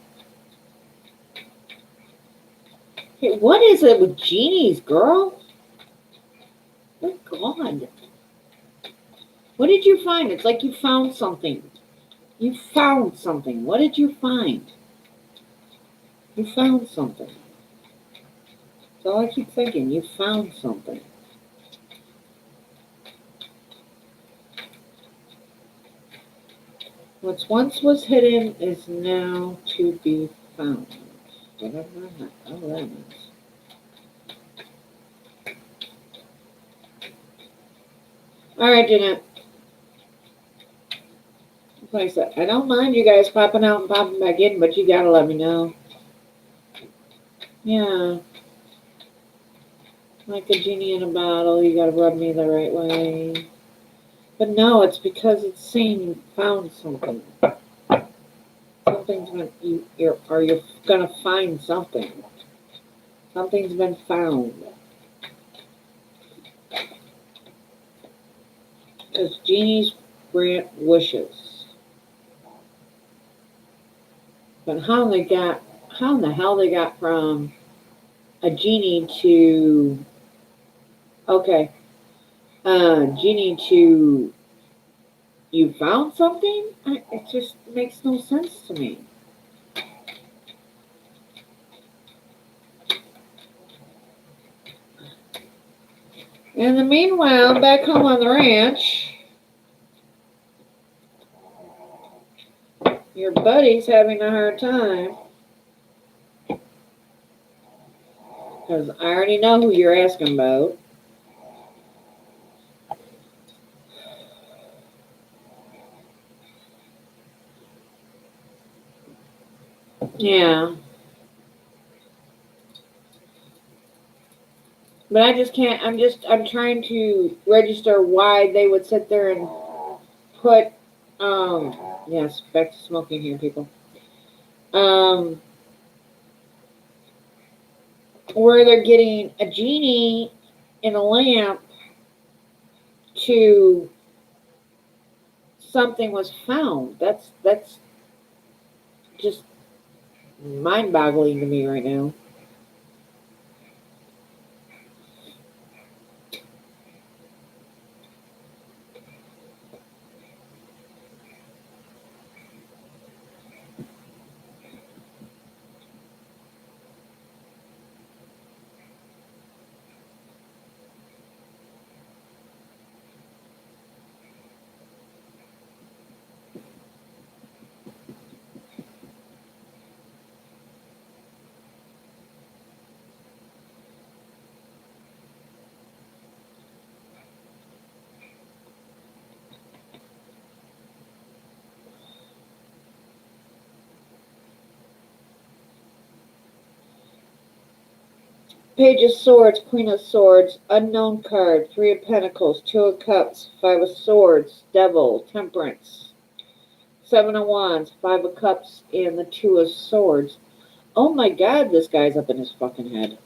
Hey, what is it with genies, girl? Good God. What did you find? It's like you found something. You found something. What did you find? You found something. That's all I keep thinking. You found something. What once was hidden is now to be found. Whatever that means. All right, Jeanette. Like I said, I don't mind you guys popping out and popping back in, but you gotta let me know. Yeah. Like a genie in a bottle, you gotta rub me the right way. But no, it's because it's saying you found something. Something's been you're gonna find something. Something's been found. Because genies grant wishes. But how in the hell they got from a genie to okay, genie to you found something? It just makes no sense to me. In the meanwhile, back home on the ranch, your buddy's having a hard time. Because I already know who you're asking about. Yeah. But I just can't, I'm trying to register why they would sit there and put, yes, back to smoking here, people. Um, where they're getting a genie in a lamp to something was found. That's just mind-boggling to me right now. Page of Swords, Queen of Swords, Unknown card, Three of Pentacles, Two of Cups, Five of Swords, Devil, Temperance, Seven of Wands, Five of Cups, and the Two of Swords. Oh my God, this guy's up in his fucking head.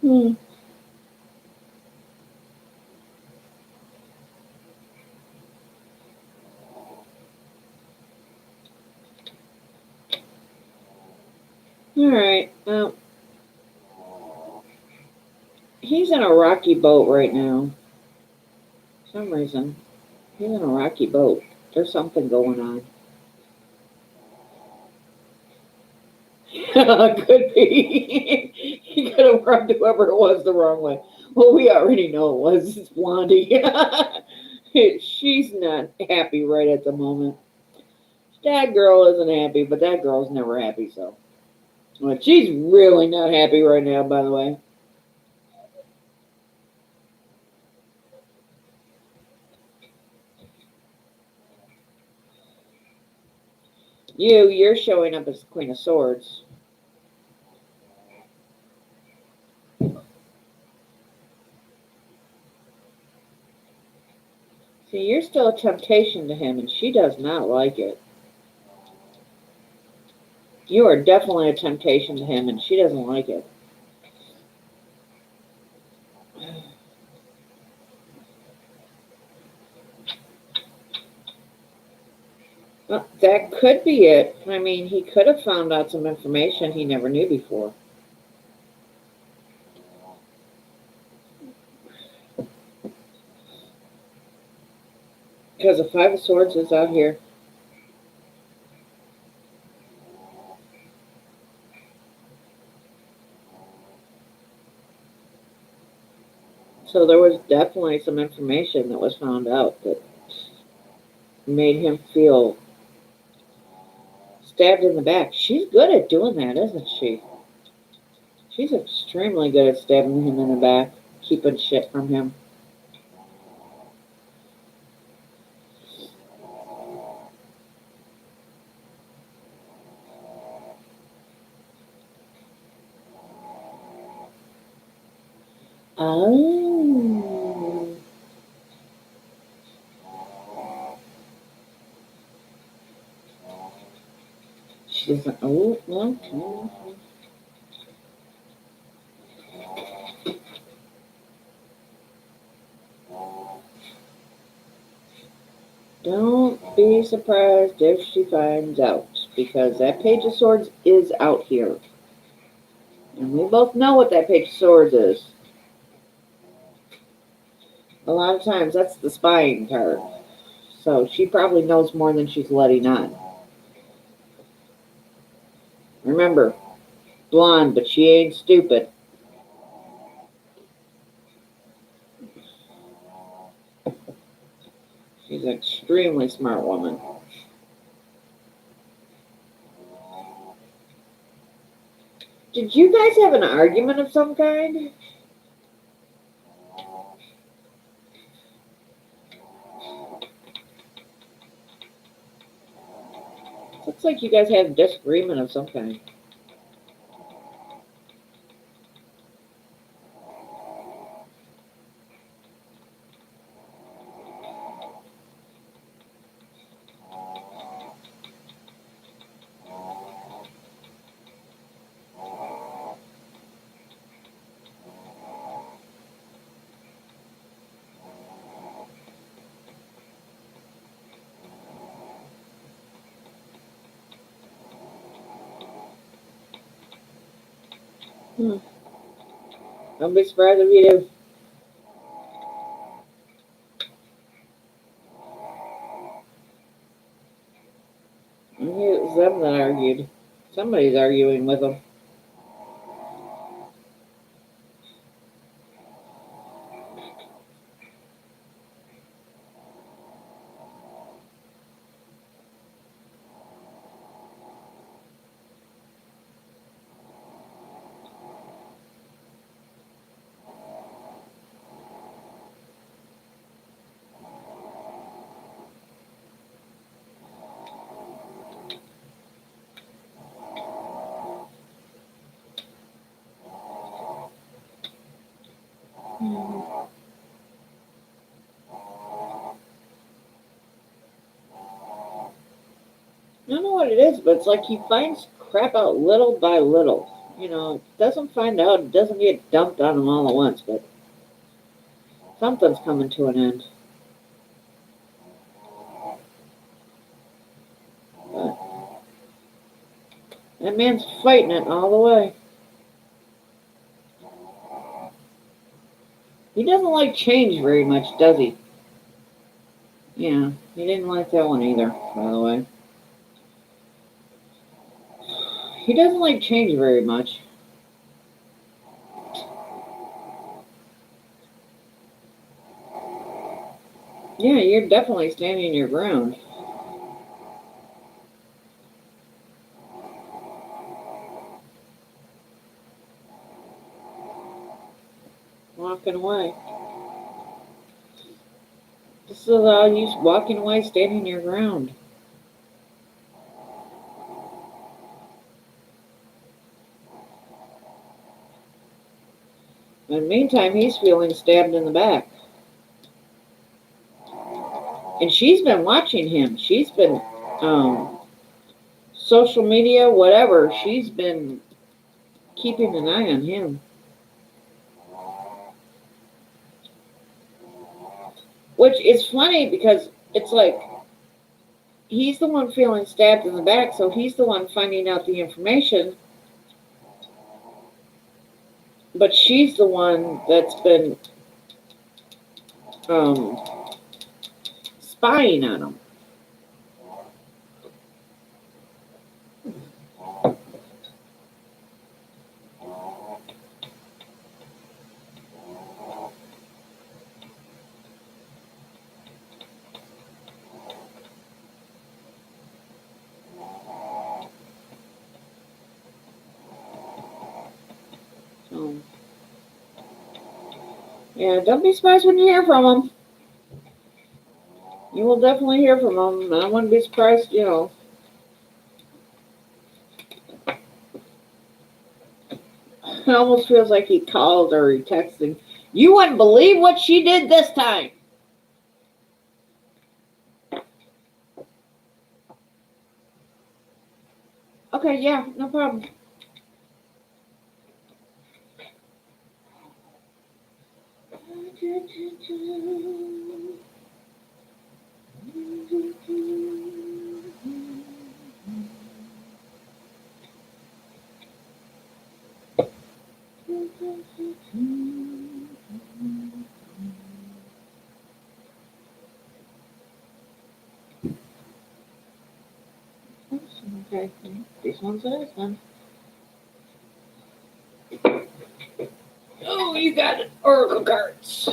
Hmm. All right. He's in a rocky boat right now. For some reason. He's in a rocky boat. There's something going on. Could be. He could have rubbed whoever it was the wrong way. Well, we already know it was. It's Blondie. She's not happy right at the moment. That girl isn't happy, but that girl's never happy, so. Well, she's really not happy right now, by the way. You're showing up as the Queen of Swords. See, you're still a temptation to him, and she does not like it. You are definitely a temptation to him, and she doesn't like it. Well, that could be it. I mean, he could have found out some information he never knew before. Because the Five of Swords is out here. So there was definitely some information that was found out that made him feel stabbed in the back. She's good at doing that, isn't she? She's extremely good at stabbing him in the back, keeping shit from him. Oh. She doesn't. Oh, well. Don't be surprised if she finds out, because that Page of Swords is out here. And we both know what that Page of Swords is. A lot of times that's the spying card. So she probably knows more than she's letting on. Remember, blonde, but she ain't stupid. She's an extremely smart woman. Did you guys have an argument of some kind? Looks like you guys had a disagreement of some kind. Don't be surprised if you do. It was them that argued. Somebody's arguing with them. I don't know what it is, but it's like he finds crap out little by little. You know, doesn't find out, it doesn't get dumped on him all at once, but something's coming to an end. But that man's fighting it all the way. He doesn't like change very much, does he? Yeah, he didn't like that one either, by the way. He doesn't like change very much. Yeah, you're definitely standing your ground. Walking away. This is all you walking away, standing your ground. In the meantime, he's feeling stabbed in the back. And she's been watching him. She's been, social media, whatever, she's been keeping an eye on him. Which is funny because it's like he's the one feeling stabbed in the back, so he's the one finding out the information. But she's the one that's been um, spying on him. So, yeah, don't be surprised when you hear from him. You will definitely hear from him. I wouldn't be surprised, It almost feels like he called or he texted. You wouldn't believe what she did this time. Okay, yeah, no problem. Okay, these ones are this one. Oh, you got it. Oracle cards.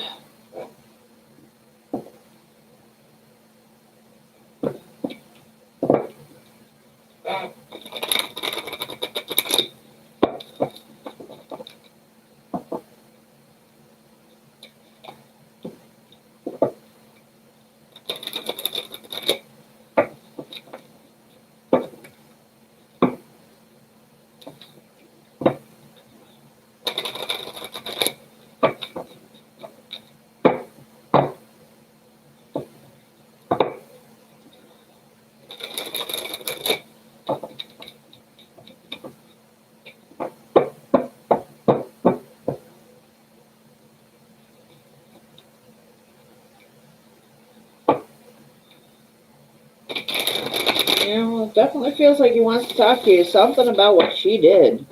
Yeah, well, it definitely feels like he wants to talk to you. Something about what she did.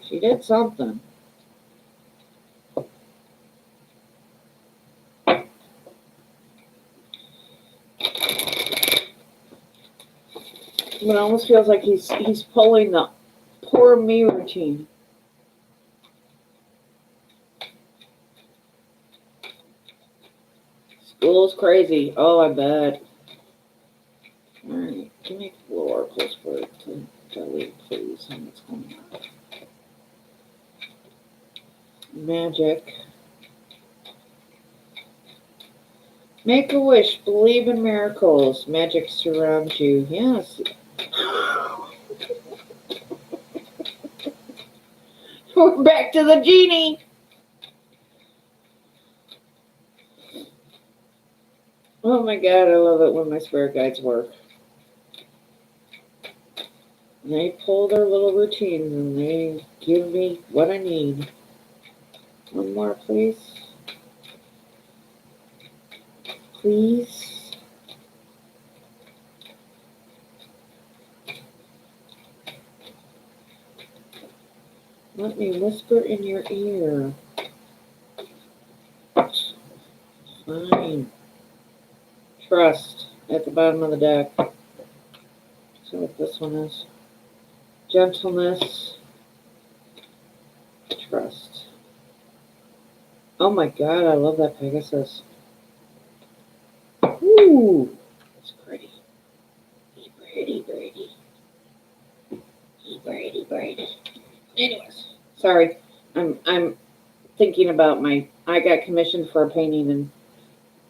She did something. It almost feels like he's pulling the poor me routine. School's crazy. Oh, I bet. Alright, give me a couple of oracles for it to delete, please, and what's going on. Magic. Make a wish. Believe in miracles. Magic surrounds you. Yes. We're back to the genie. Oh my god, I love it when my spirit guides work. They pull their little routines and they give me what I need. One more, please. Please. Let me whisper in your ear. Fine. Trust at the bottom of the deck. See what this one is. Gentleness. Trust. Oh my god, I love that Pegasus. Ooh, it's pretty. Pretty. Pretty. Anyways, sorry. I'm thinking about I got commissioned for a painting, and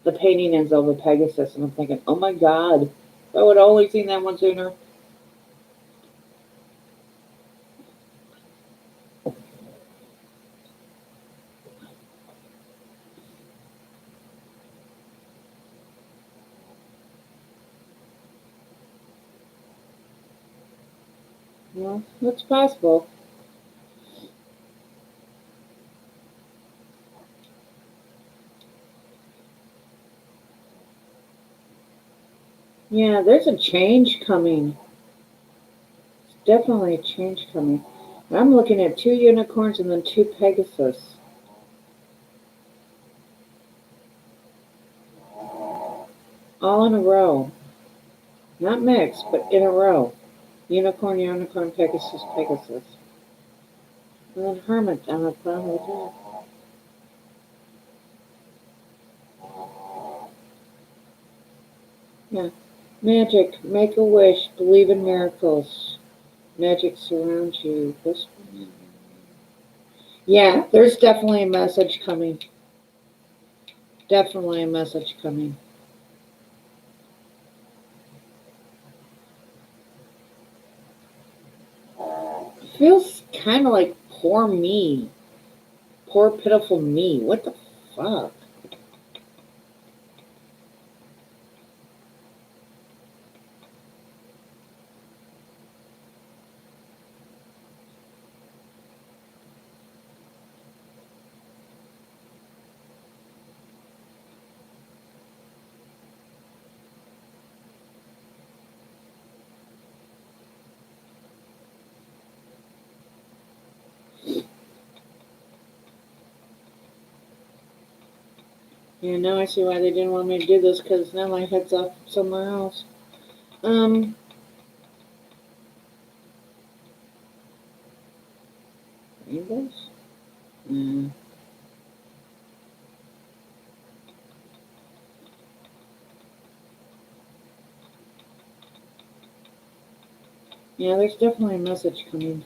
the painting is of a Pegasus, and I'm thinking, oh my god, I would only seen that one sooner. Well, it's possible. Yeah, there's a change coming. Definitely a change coming. I'm looking at 2 unicorns and then 2 Pegasus. All in a row. Not mixed, but in a row. Unicorn, Pegasus. And then Hermit on the bottom of the deck. Yeah. Magic, make a wish, believe in miracles. Magic surrounds you. This one. Yeah, there's definitely a message coming. Definitely a message coming. Feels kind of like poor me. Poor pitiful me. What the fuck? Yeah, now I see why they didn't want me to do this, because now my head's off somewhere else. Rainbows? Yeah, there's definitely a message coming.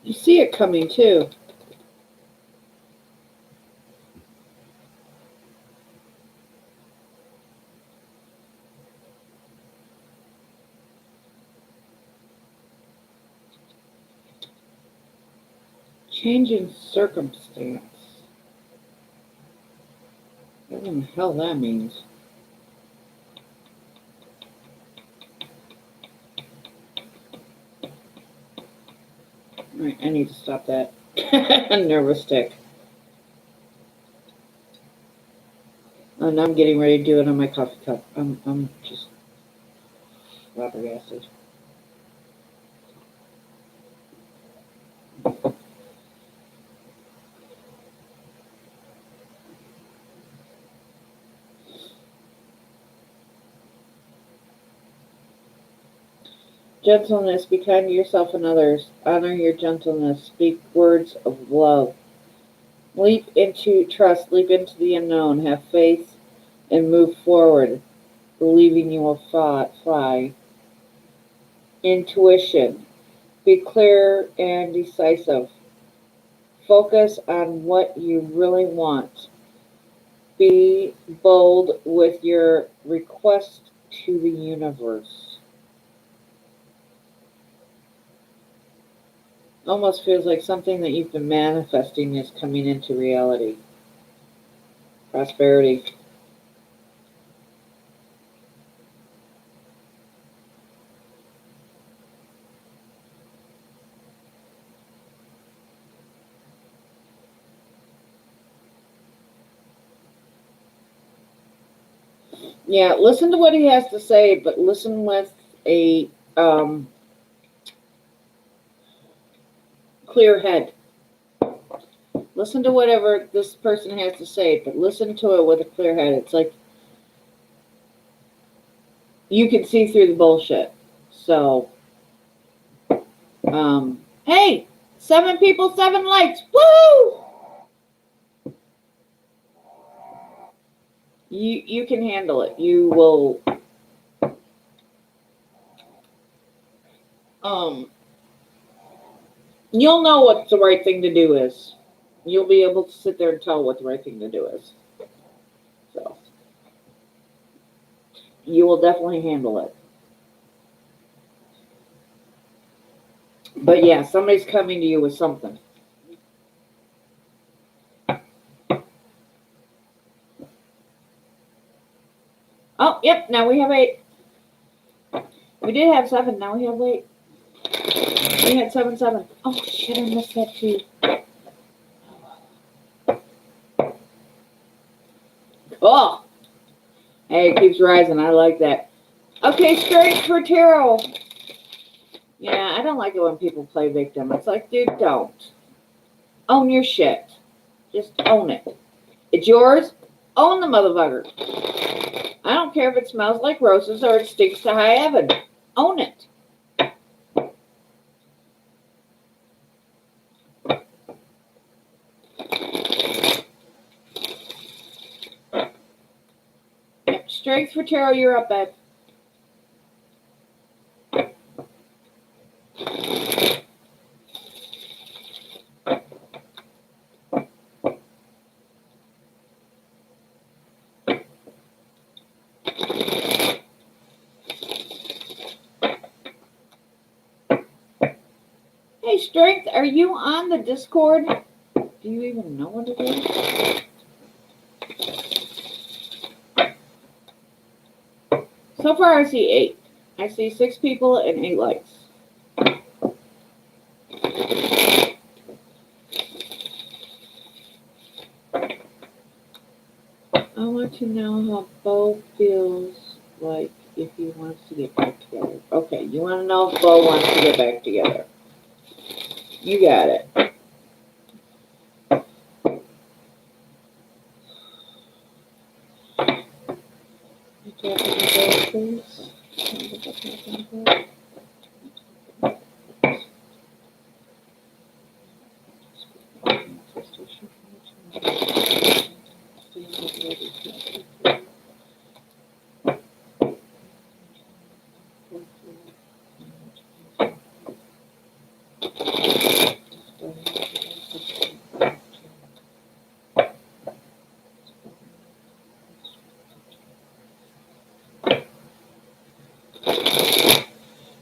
You see it coming, too. Change in circumstance. What in the hell that means? Alright, I need to stop that. Nervous tick. And I'm getting ready to do it on my coffee cup. I'm just flabbergasted. Gentleness, be kind to yourself and others. Honor your gentleness. Speak words of love. Leap into trust. Leap into the unknown. Have faith and move forward, believing you will fly. Intuition. Be clear and decisive. Focus on what you really want. Be bold with your request to the universe. Almost feels like something that you've been manifesting is coming into reality. Prosperity. Yeah, listen to what he has to say, but listen with a clear head. Listen to whatever this person has to say, but listen to it with a clear head. It's like you can see through the bullshit. So, hey, 7 people, 7 likes. Woo! You can handle it. You will, you'll know what the right thing to do is. You'll be able to sit there and tell what the right thing to do is. So, you will definitely handle it. But yeah, somebody's coming to you with something. Oh, yep, now we have 8. We did have 7, now we have 8. We had 7, 7. Oh, shit, I missed that too. Oh! Hey, it keeps rising. I like that. Okay, straight for tarot. Yeah, I don't like it when people play victim. It's like, dude, don't. Own your shit. Just own it. It's yours. Own the motherfucker. I don't care if it smells like roses or it stinks to high heaven. Own it. Yep, strength for tarot, you're up, babe. Hey, Strength, are you on the Discord? Do you even know what it is? So far, I see 8. I see 6 people and 8 likes. I want to know how Bo feels like if he wants to get back together. Okay, you want to know if Bo wants to get back together. You got it. Please.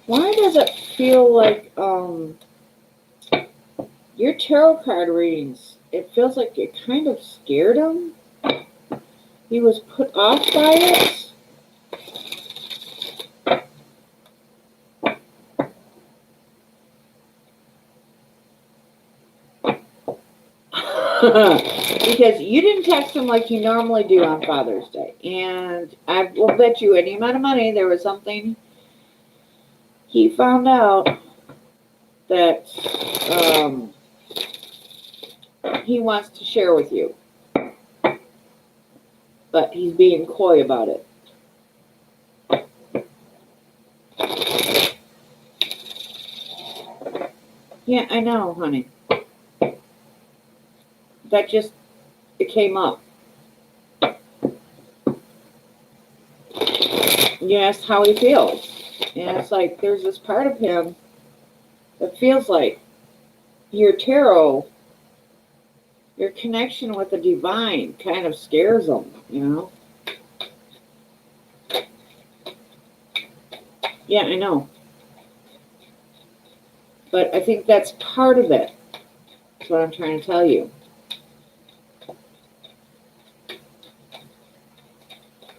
Why does it feel like your tarot card readings, it feels like it kind of scared him? He was put off by it? Because you didn't text him like you normally do on Father's Day. And I will bet you any amount of money there was something he found out that he wants to share with you. But he's being coy about it. Yeah, I know, honey. That just, it came up. You asked how he feels. And it's like, there's this part of him that feels like your tarot, your connection with the divine kind of scares him, you know? Yeah, I know. But I think that's part of it. That's what I'm trying to tell you.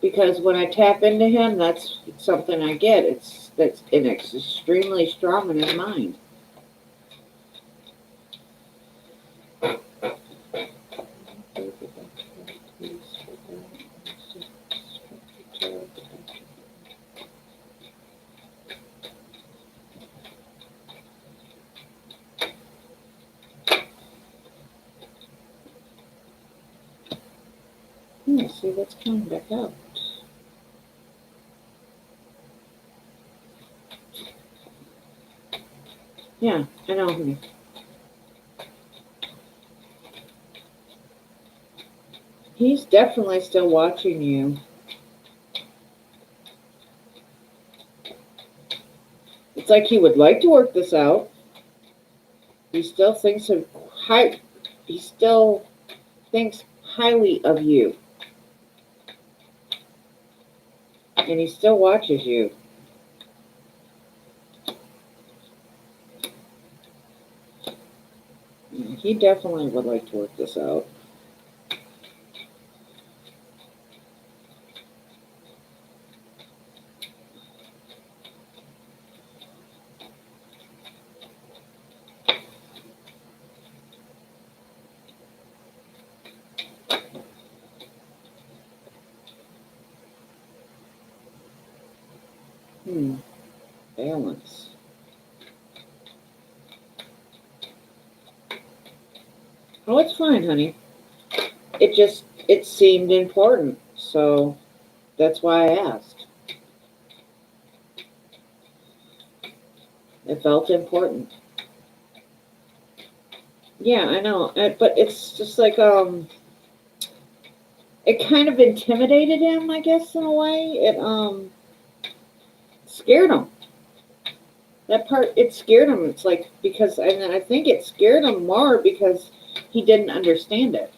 Because when I tap into him, that's something I get. It's extremely strong in his mind. see what's coming back out. Yeah, I know, honey. He's definitely still watching you. It's like he would like to work this out. He still thinks of high. He still thinks highly of you, and he still watches you. He definitely would like to work this out. Balance. Oh, it's fine, honey. It seemed important, so that's why I asked. It felt important. Yeah, I know, but it's just like it kind of intimidated him, I guess, in a way. It scared him. That part, it scared him. It's like because, and I think it scared him more because he didn't understand it.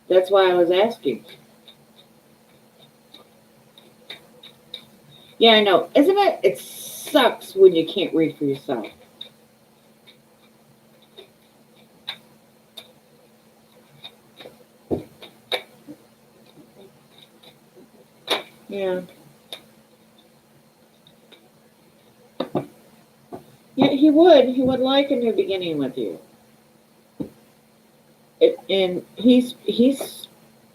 That's why I was asking. Yeah, I know. Isn't it? It sucks when you can't read for yourself. Yeah. Yeah, he would. He would like a new beginning with you. And he's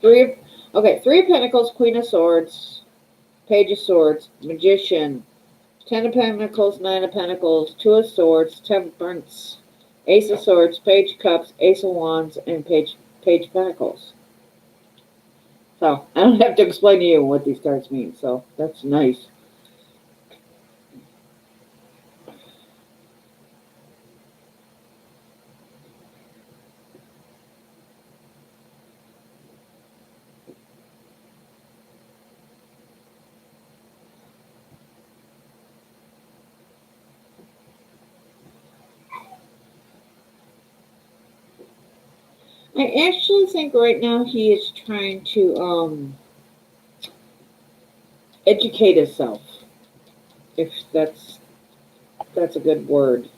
three of okay, three of Pentacles, Queen of Swords, Page of Swords, Magician, Ten of Pentacles, Nine of Pentacles, Two of Swords, Temperance, Ace of Swords, Page of Cups, Ace of Wands, and Page of Pentacles. So I don't have to explain to you what these cards mean. So that's nice. I actually think right now he is trying to educate himself, if that's a good word.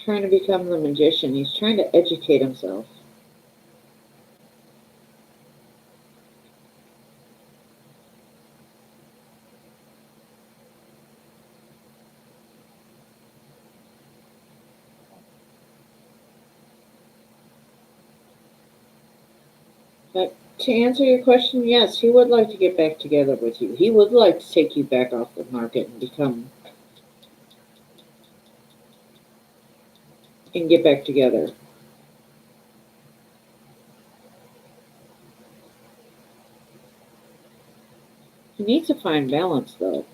Trying to become the magician. He's trying to educate himself. But to answer your question, yes, he would like to get back together with you. He would like to take you back off the market and get back together. He needs to find balance though.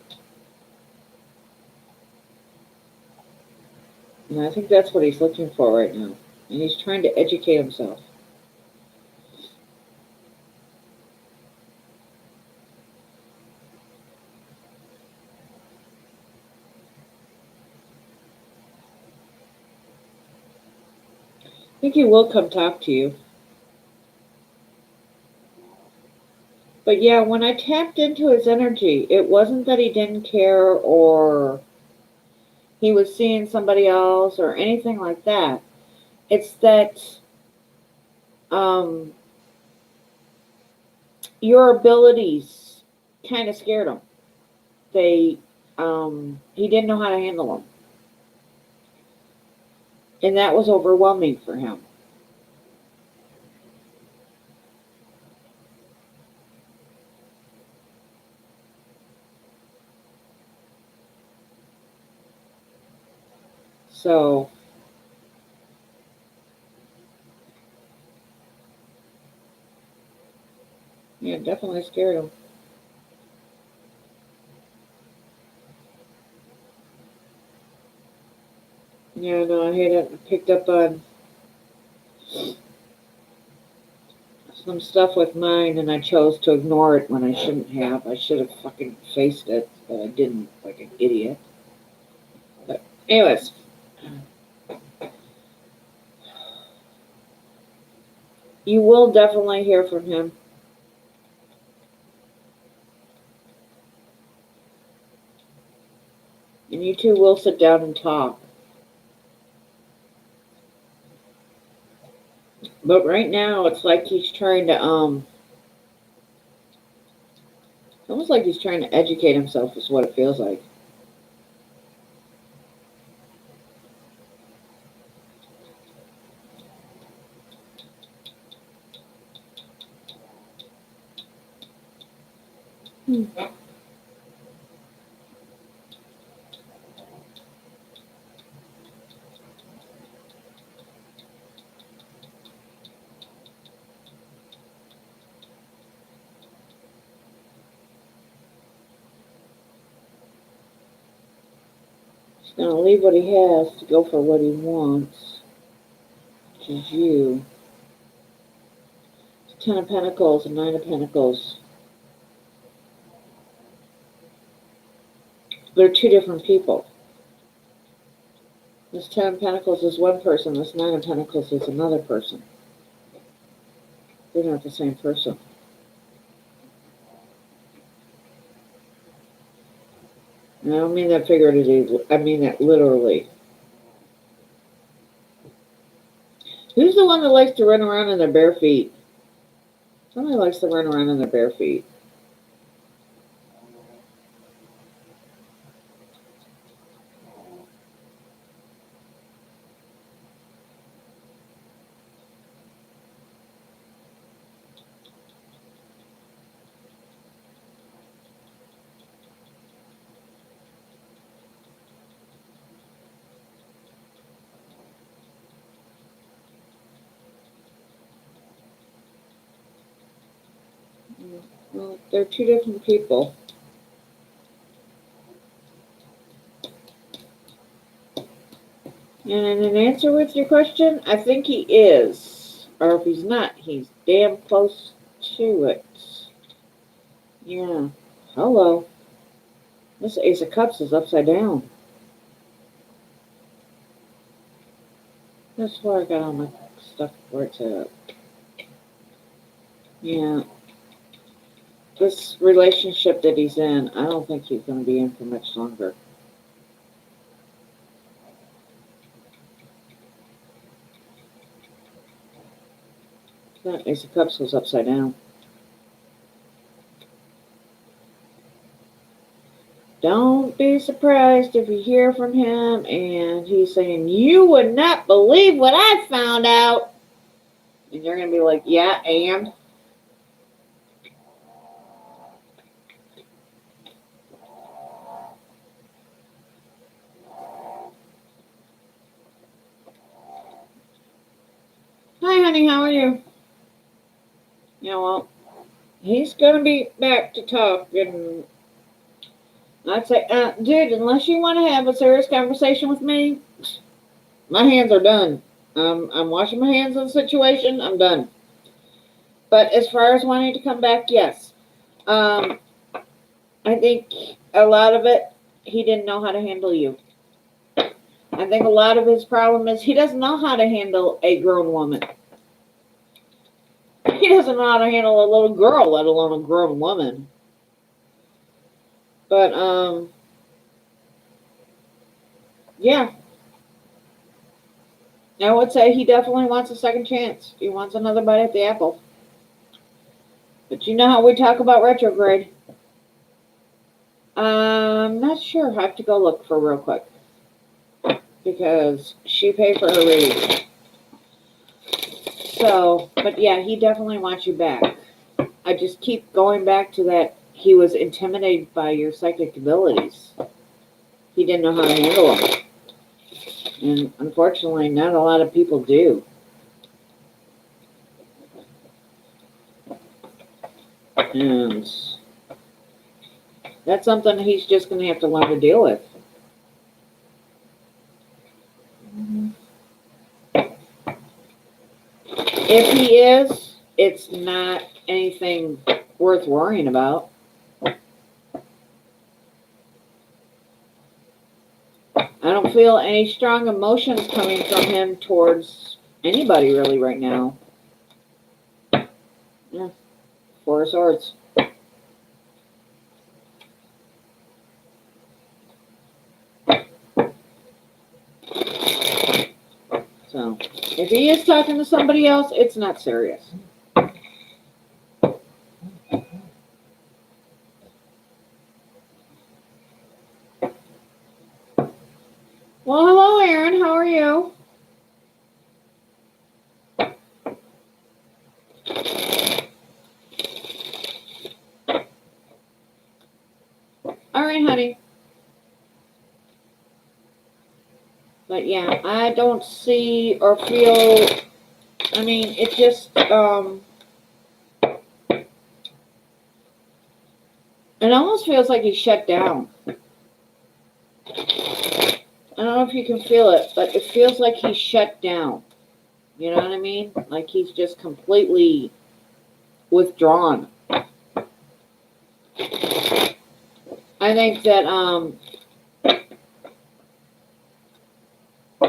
And I think that's what he's looking for right now. And he's trying to educate himself. I think he will come talk to you. But yeah, when I tapped into his energy, it wasn't that he didn't care or he was seeing somebody else or anything like that. It's that um, your abilities kind of scared him. They he didn't know how to handle them, and that was overwhelming for him. So, yeah, definitely scared him. Yeah, no, I hate it. I picked up on some stuff with mine and I chose to ignore it when I shouldn't have. I should have fucking faced it, but I didn't, like an idiot. But, anyways, you will definitely hear from him. And you two will sit down and talk. But right now, it's like he's trying to, it's almost like he's trying to educate himself, is what it feels like. Hmm. He's going to leave what he has to go for what he wants, which is you. Ten of Pentacles and Nine of Pentacles. They're two different people. This Ten of Pentacles is one person. This Nine of Pentacles is another person. They're not the same person. And I don't mean that figuratively. I mean that literally. Who's the one that likes to run around in their bare feet? Somebody likes to run around in their bare feet. Well, they're two different people. And in answer with your question, I think he is. Or if he's not, he's damn close to it. Yeah. Hello. This Ace of Cups is upside down. That's where I got all my stuff where it's at. Yeah. This relationship that he's in, I don't think he's going to be in for much longer. That Ace of Cups was upside down. Don't be surprised if you hear from him and he's saying, "You would not believe what I found out." And you're going to be like, "Yeah, and?" Hi, honey, how are you? Yeah, well, he's going to be back to talk. And I'd say, dude, unless you want to have a serious conversation with me, my hands are done. I'm washing my hands of the situation. I'm done. But as far as wanting to come back, yes. I think a lot of it, he didn't know how to handle you. I think a lot of his problem is he doesn't know how to handle a grown woman. He doesn't know how to handle a little girl, let alone a grown woman. But, yeah. I would say he definitely wants a second chance. He wants another bite at the apple. But you know how we talk about retrograde. I'm not sure. I have to go look for real quick. Because she paid for her reading. So, but yeah, he definitely wants you back. I just keep going back to that he was intimidated by your psychic abilities. He didn't know how to handle them. And unfortunately, not a lot of people do. And that's something he's just going to have to learn to deal with. If he is, it's not anything worth worrying about. I don't feel any strong emotions coming from him towards anybody really right now. Yeah, Four of Swords. So, if he is talking to somebody else, it's not serious. Well, hello, Aaron. How are you? All right, honey. But yeah, I don't see or feel. I mean, it just it almost feels like he's shut down. I don't know if you can feel it, but it feels like he's shut down. You know what I mean? Like he's just completely withdrawn. I think that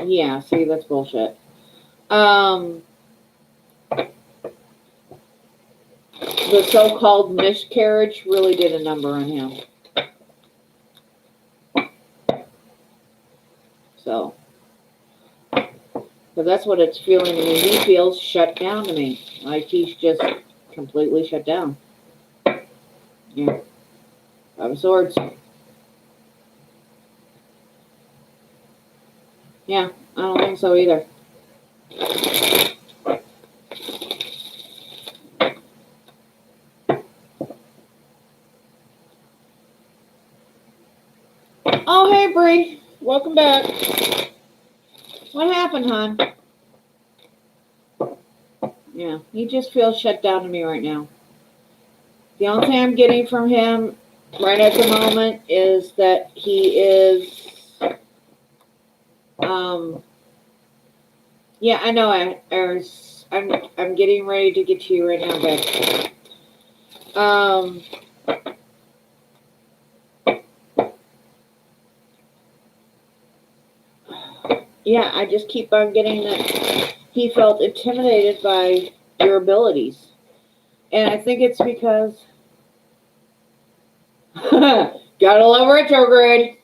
yeah, see, that's bullshit. The so-called miscarriage really did a number on him. So, but that's what it's feeling to me. He feels shut down to me. Like he's just completely shut down. Yeah. Five of Swords. Yeah, I don't think so either. Oh, hey, Bree. Welcome back. What happened, hon? Yeah, he just feels shut down to me right now. The only thing I'm getting from him right at the moment is that he is, yeah, I know, I'm getting ready to get to you right now, guys. Yeah, I just keep on getting that he felt intimidated by your abilities. And I think it's because, gotta love retrograde.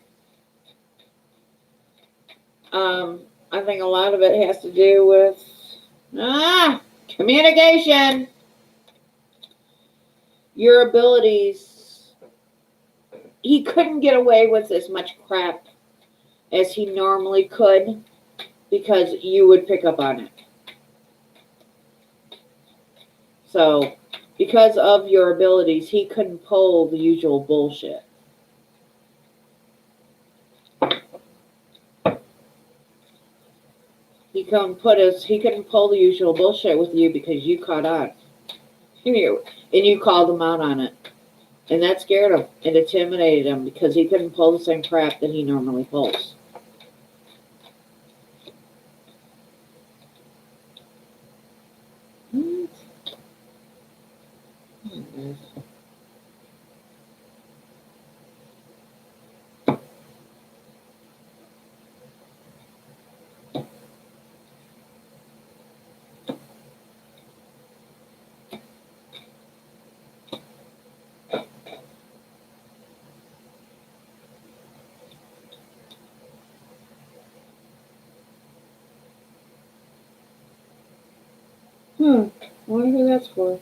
I think a lot of it has to do with communication. Your abilities. He couldn't get away with as much crap as he normally could because you would pick up on it. So, because of your abilities, he couldn't pull the usual bullshit. He couldn't pull the usual bullshit with you because you caught on. And you called him out on it. And that scared him and intimidated him because he couldn't pull the same crap that he normally pulls. I wonder who that's for.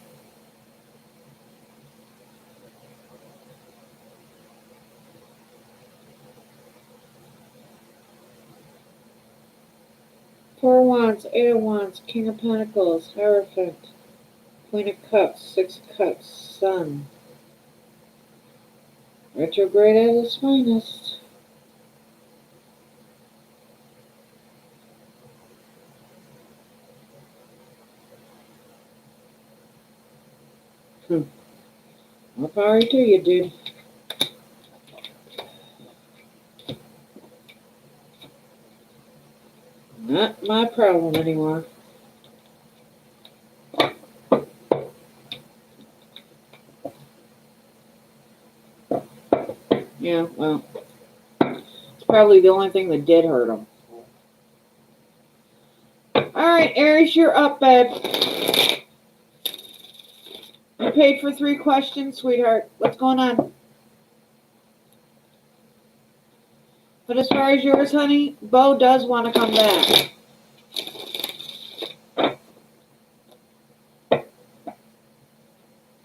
Four of Wands, Eight of Wands, King of Pentacles, Hierophant, Queen of Cups, Six of Cups, Sun. Retrograde at its finest. More power to you, dude. Not my problem anymore. Yeah, well, it's probably the only thing that did hurt him. Alright, Aries, you're up, babe. You paid for 3 questions, sweetheart. What's going on? But as far as yours, honey, Bo does want to come back.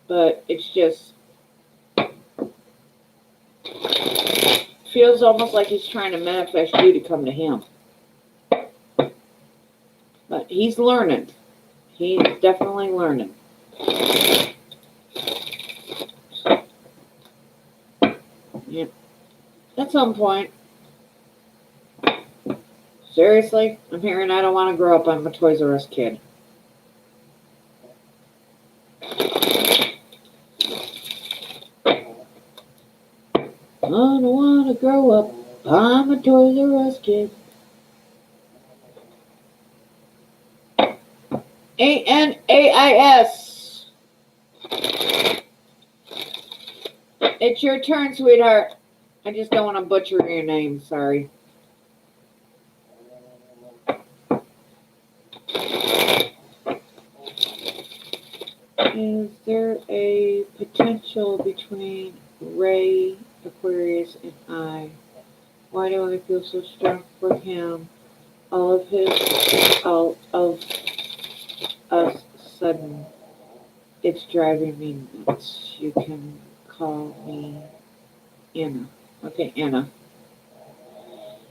But it's just feels almost like he's trying to manifest you to come to him. But he's learning. He's definitely learning. Yeah. At some point. Seriously, I'm hearing I don't want to grow up. I'm a Toys R Us kid. I don't want to grow up. I'm a Toys R Us kid. ANAIS. It's your turn, sweetheart. I just don't want to butcher your name. Sorry. Is there a potential between Ray, Aquarius, and I? Why do I feel so strong for him? All of a sudden, it's driving me nuts. You can call me Anna. Okay, Anna.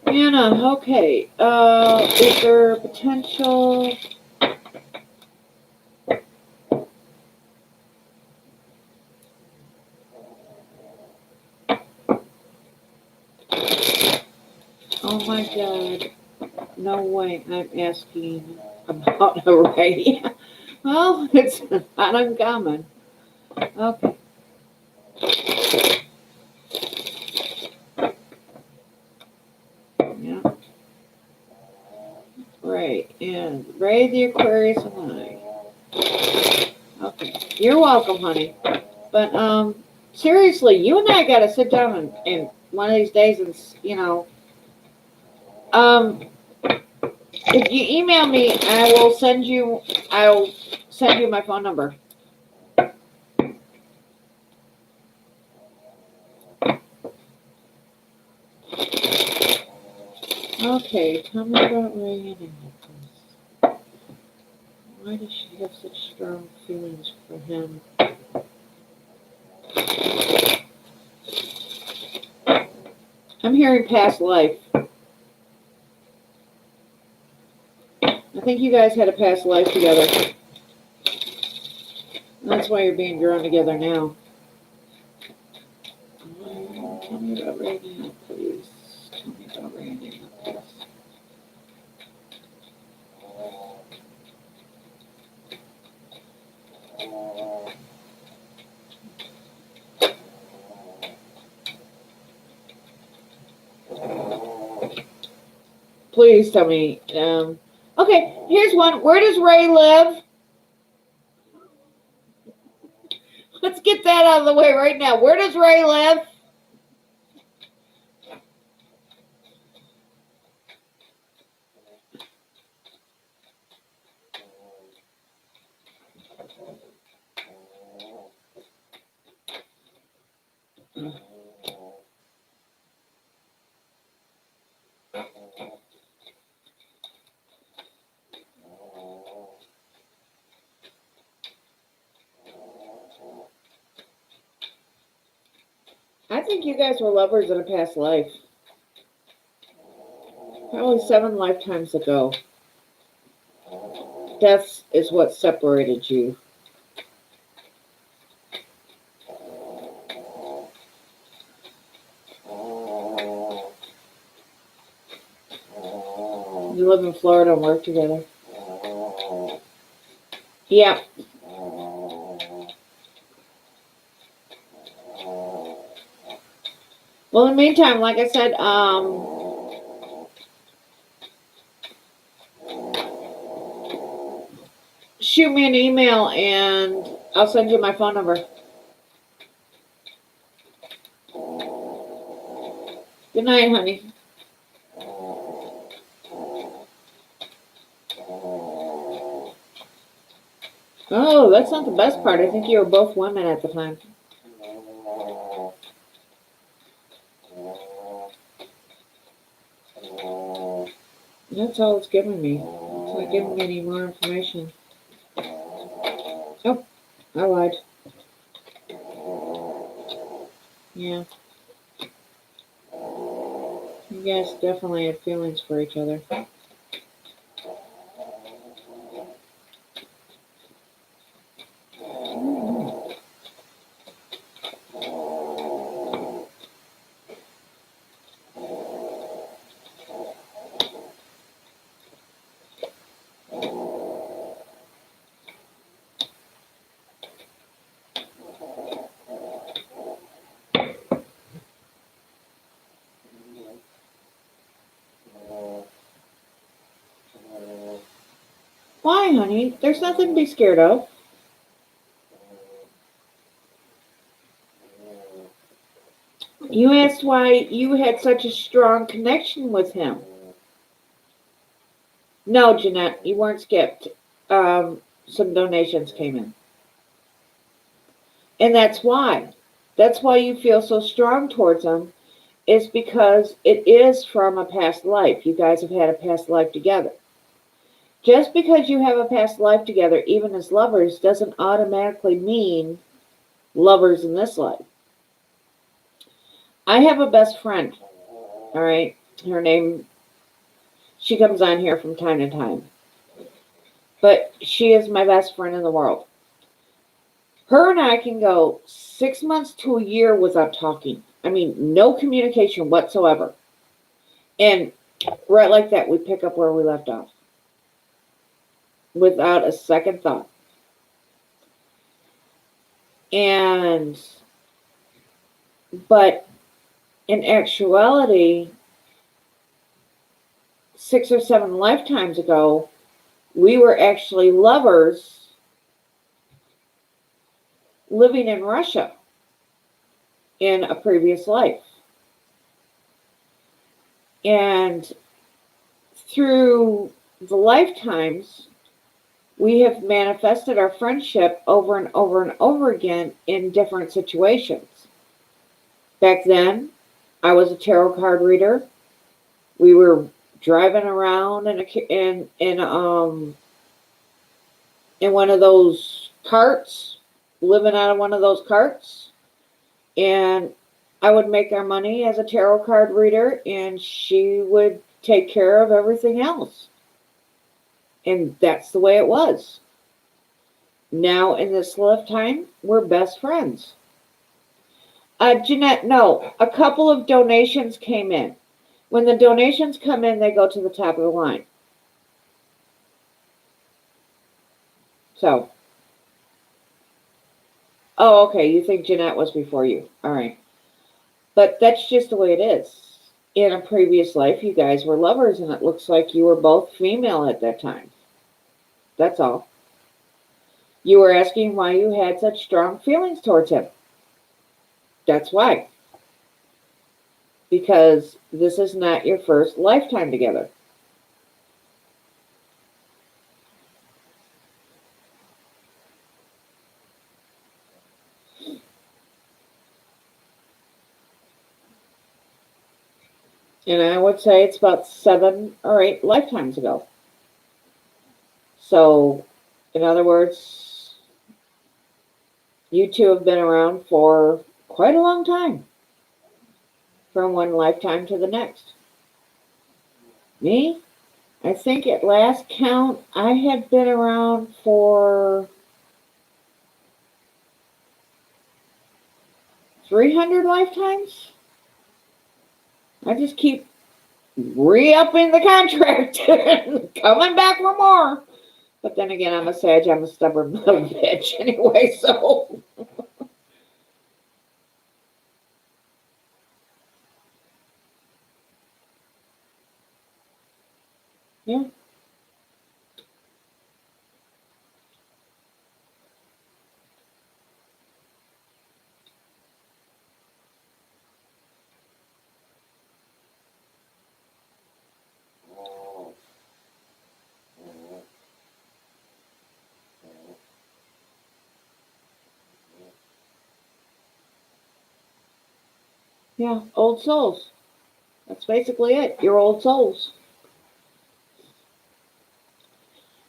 Anna, okay. Is there potential? Oh my God. No way I'm asking about a Ray. Well, it's not uncommon. Okay. Yeah. Ray. And Ray the Aquarius and I. Okay. You're welcome, honey. But seriously, you and I gotta sit down and one of these days and if you email me, I'll send you my phone number. Okay, tell me about Ray and Nicholas. Why does she have such strong feelings for him? I'm hearing past life. I think you guys had a past life together. That's why you're being drawn together now. Tell me about Ray and Nicholas, please. Tell me about Ray and Nicholas. Please tell me. Okay, here's one. Where does Ray live? Let's get that out of the way right now. Where does Ray live? I think you guys were lovers in a past life. Probably 7 lifetimes ago. Death is what separated you. You live in Florida and work together. Yeah. Well, in the meantime, like I said, shoot me an email and I'll send you my phone number. Good night, honey. Oh, that's not the best part. I think you were both women at the time. That's all it's giving me. It's not giving me any more information. Oh, I lied. Yeah. You guys definitely had feelings for each other. Why, honey? There's nothing to be scared of. You asked why you had such a strong connection with him. No, Jeanette, you weren't skipped. Some donations came in. And that's why. That's why you feel so strong towards him, is because it is from a past life. You guys have had a past life together. Just because you have a past life together, even as lovers, doesn't automatically mean lovers in this life. I have a best friend, all right? Her name, she comes on here from time to time. But she is my best friend in the world. Her and I can go 6 months to a year without talking. I mean, no communication whatsoever. And right like that, we pick up where we left off. Without a second thought. But in actuality, 6 or 7 lifetimes ago, we were actually lovers living in Russia in a previous life. And through the lifetimes, we have manifested our friendship over and over and over again in different situations. Back then, I was a tarot card reader. We were driving around in one of those carts, living out of one of those carts, and I would make our money as a tarot card reader, and she would take care of everything else. And that's the way it was. Now, in this lifetime, we're best friends. Jeanette, no, a couple of donations came in. When the donations come in, they go to the top of the line. So, oh, okay, you think Jeanette was before you. All right. But that's just the way it is. In a previous life, you guys were lovers, and it looks like you were both female at that time. That's all. You were asking why you had such strong feelings towards him. That's why. Because this is not your first lifetime together. And I would say it's about 7 or 8 lifetimes ago. So, in other words, you two have been around for quite a long time. From one lifetime to the next. Me? I think at last count, I had been around for 300 lifetimes. I just keep re-upping the contract and coming back for more. But then again, I'm a Sag, I'm a stubborn little bitch anyway, so. Yeah. Yeah. Old souls. That's basically it. You're old souls.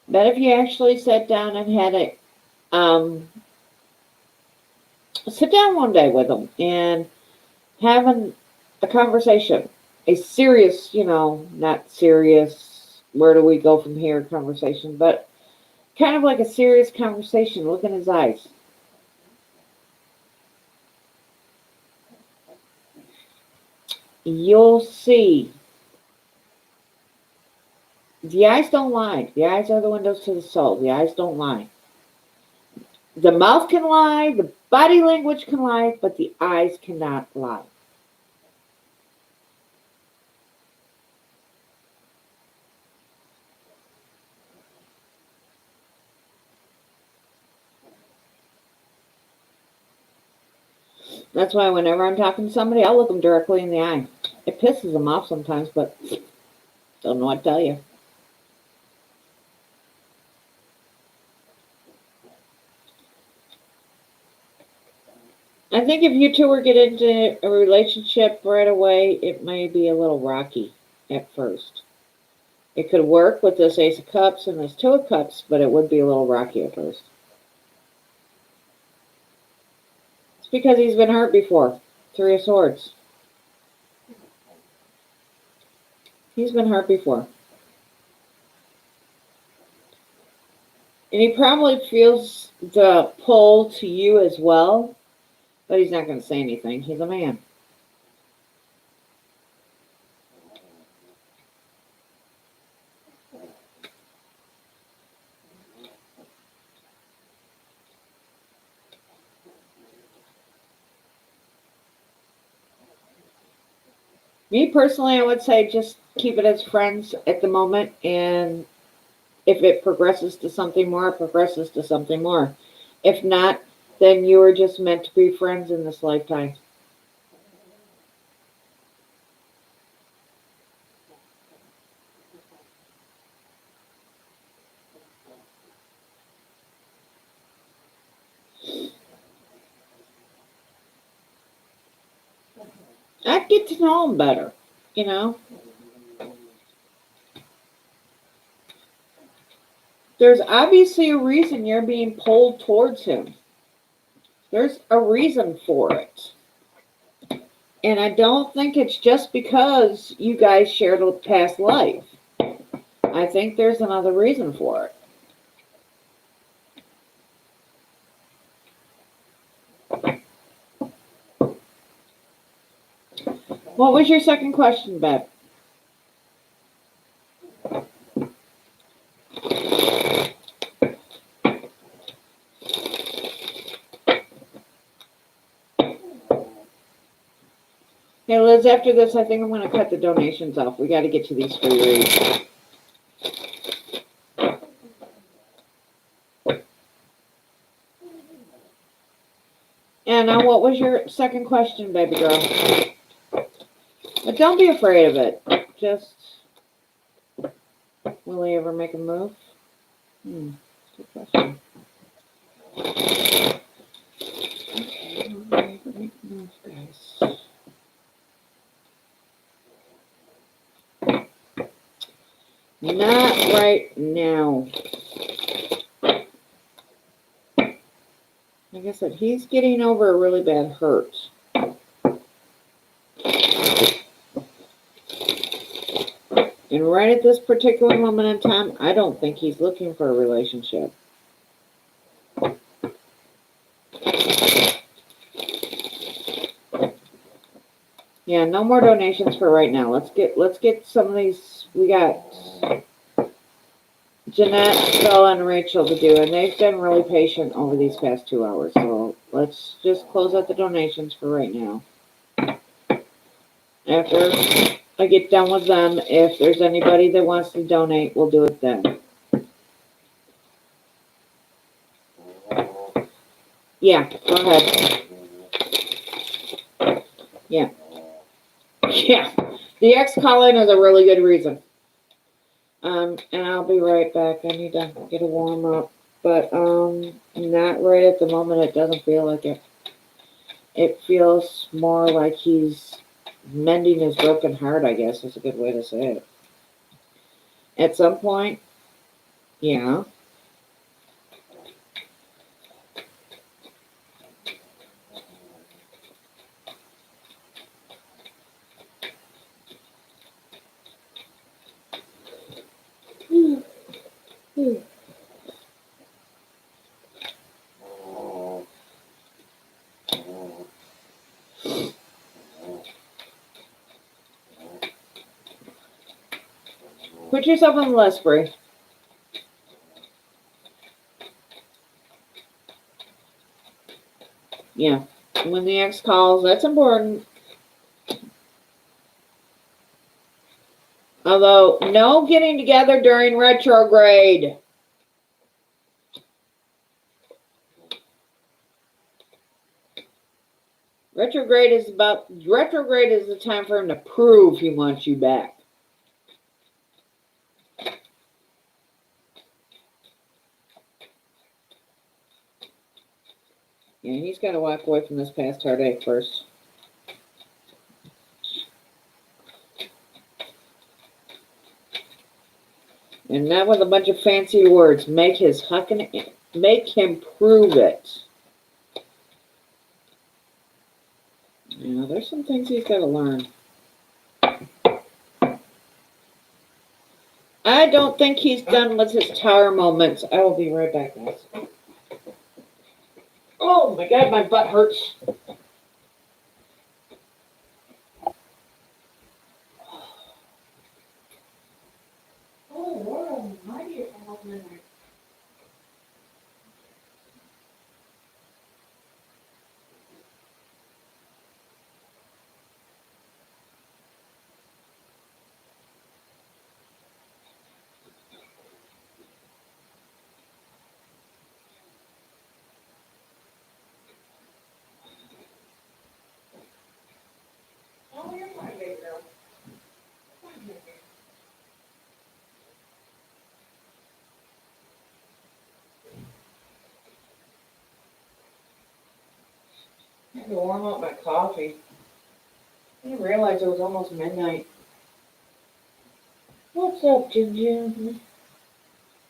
But if you actually sat down and had a sit down one day with them and having a conversation, a serious, not serious, where do we go from here conversation, but kind of like a serious conversation. Look in his eyes. You'll see. The eyes don't lie. The eyes are the windows to the soul. The eyes don't lie. The mouth can lie, the body language can lie, but the eyes cannot lie. That's why whenever I'm talking to somebody, I'll look them directly in the eye. It pisses them off sometimes, but don't know what to tell you. I think if you two were get into a relationship right away, it may be a little rocky at first. It could work with this Ace of Cups and this Two of Cups, but it would be a little rocky at first. It's because he's been hurt before. Three of Swords. He's been hurt before. And he probably feels the pull to you as well, but he's not going to say anything. He's a man. Me personally, I would say just keep it as friends at the moment, and if it progresses to something more, it progresses to something more. If not, then you are just meant to be friends in this lifetime. I'd get to know him better, you know? There's obviously a reason you're being pulled towards him. There's a reason for it. And I don't think it's just because you guys shared a past life. I think there's another reason for it. What was your second question, Beth? Hey, Liz, after this, I think I'm going to cut the donations off. We got to get to these free reads. And now, what was your second question, baby girl? But don't be afraid of it. Just, will he ever make a move? Good question. Okay, make a move, guys. Not right now. Like I said, he's getting over a really bad hurt. And right at this particular moment in time, I don't think he's looking for a relationship. Yeah, no more donations for right now. Let's get some of these. We got Jeanette, Bella, and Rachel to do, and they've been really patient over these past 2 hours. So let's just close out the donations for right now. After I get done with them. If there's anybody that wants to donate, we'll do it then. Yeah, go ahead. Yeah. Yeah. The X call-in is a really good reason. And I'll be right back. I need to get a warm up. But not right at the moment. It doesn't feel like it. It feels more like he's mending his broken heart, I guess is a good way to say it. At some point, yeah. Put yourself on the list, Bree. Yeah. When the ex calls, that's important. Although, no getting together during retrograde. Retrograde is the time for him to prove he wants you back. Yeah, he's got to walk away from this past heartache first. And not with a bunch of fancy words. Make him prove it. Yeah, there's some things he's got to learn. I don't think he's done with his tower moments. I will be right back, guys. Oh my God, my butt hurts. Oh, Lord almighty, it's almost midnight. Oh, you're fine, baby girl. I had to warm up my coffee. I didn't realize it was almost midnight. What's up, Jin Jin?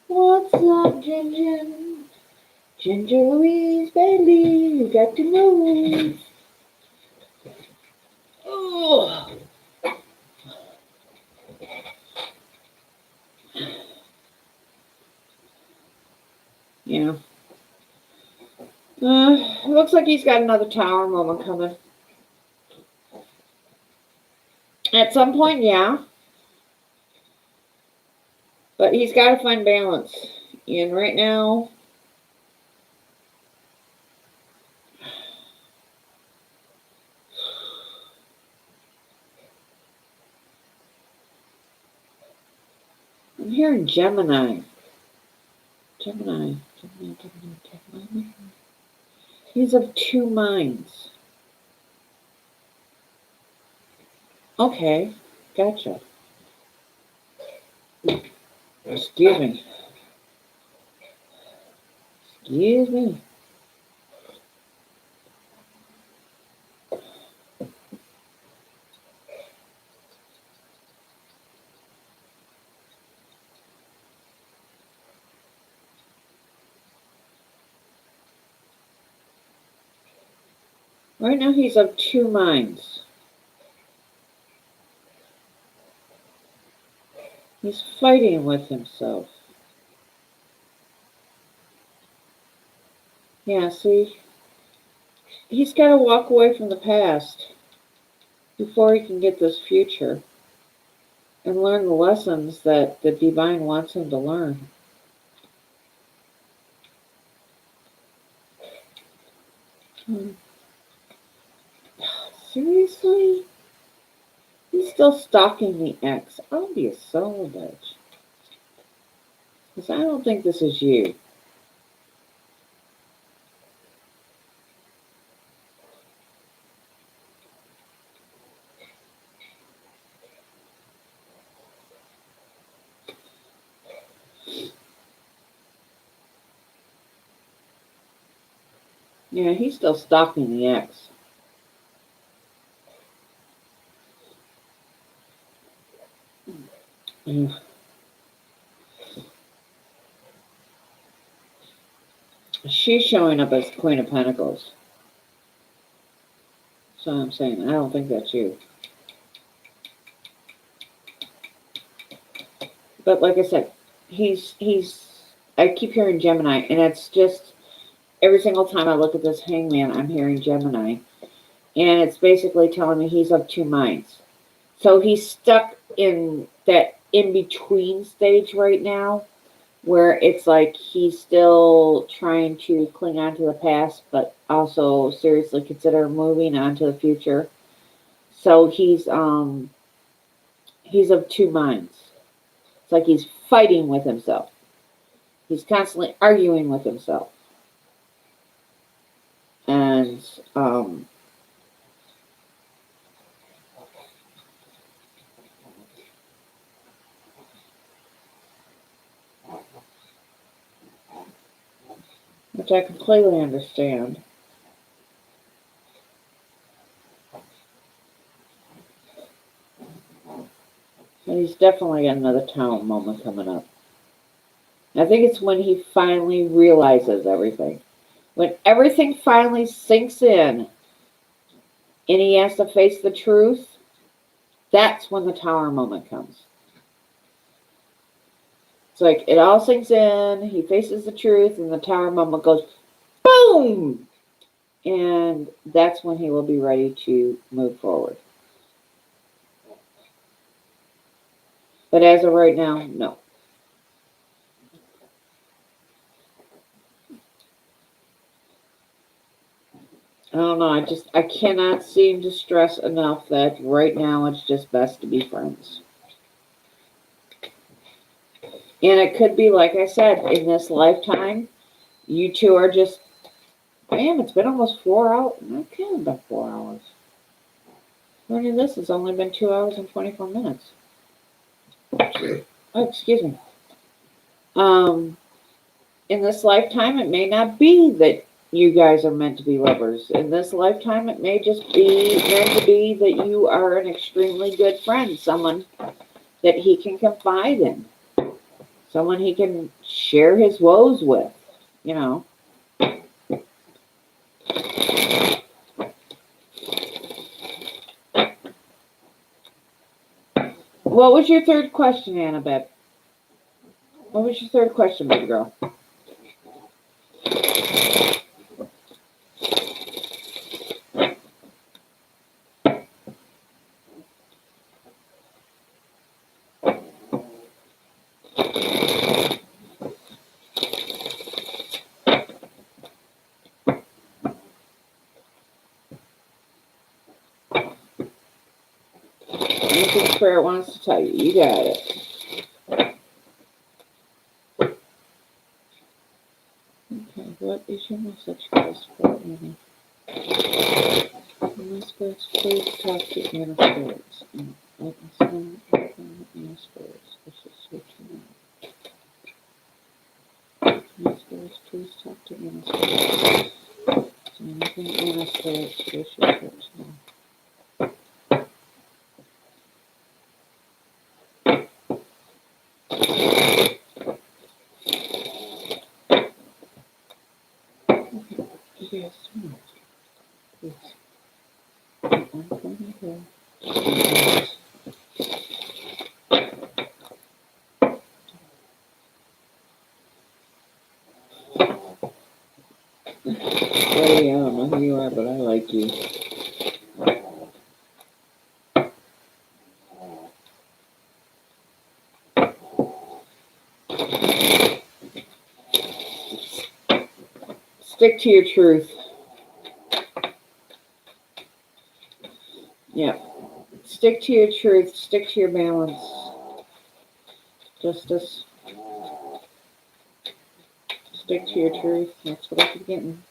What's up, Jin Jin? Ginger Louise, baby, you got to move. Oh. Yeah. Looks like he's got another tower moment coming. At some point, yeah. But he's got to find balance. And right now, I'm hearing Gemini. Gemini. He's of two minds. Okay, gotcha. Excuse me. Excuse me. Right now he's of two minds. He's fighting with himself. Yeah, see? He's got to walk away from the past before he can get this future and learn the lessons that the divine wants him to learn. Seriously? He's still stalking the ex. I'll be a soul bitch. Because I don't think this is you. Yeah, he's still stalking the ex. Mm. She's showing up as Queen of Pentacles. So I'm saying, I don't think that's you. But like I said, I keep hearing Gemini, and it's just, every single time I look at this hangman, I'm hearing Gemini. And it's basically telling me he's of two minds. So he's stuck in that in-between stage right now, where it's like he's still trying to cling on to the past, but also seriously consider moving on to the future. So he's of two minds. It's like he's fighting with himself. He's constantly arguing with himself. And which I completely understand. And he's definitely got another tower moment coming up. I think it's when he finally realizes everything. When everything finally sinks in and he has to face the truth, that's when the tower moment comes. It's like it all sinks in, he faces the truth, and the tower moment goes boom! And that's when he will be ready to move forward. But as of right now, no. I don't know. I cannot seem to stress enough that right now it's just best to be friends. And it could be, like I said, in this lifetime, you two are just, damn, it's been almost 4 hours. Not kidding, about 4 hours. Learning this has only been 2 hours and 24 minutes. Oh, excuse me. In this lifetime, it may not be that you guys are meant to be lovers. In this lifetime, it may just be meant to be that you are an extremely good friend, someone that he can confide in, someone he can share his woes with, you know. What was your third question, Annabeth? What was your third question, baby girl? Anything Spirit wants to tell you, you got it. Okay, what is your message for us for Annie? Inner spirits, please talk to inner spirits. Let us know anything inner spirits. This is switching out. Inner spirits, please talk to inner spirits. Anything inner spirits, this is switching out. Yes, please. I'm going to go. Buddy, I don't know who you are, but I like you. Stick to your truth. Yeah. Stick to your truth. Stick to your balance. Justice. Stick to your truth. That's what I keep getting.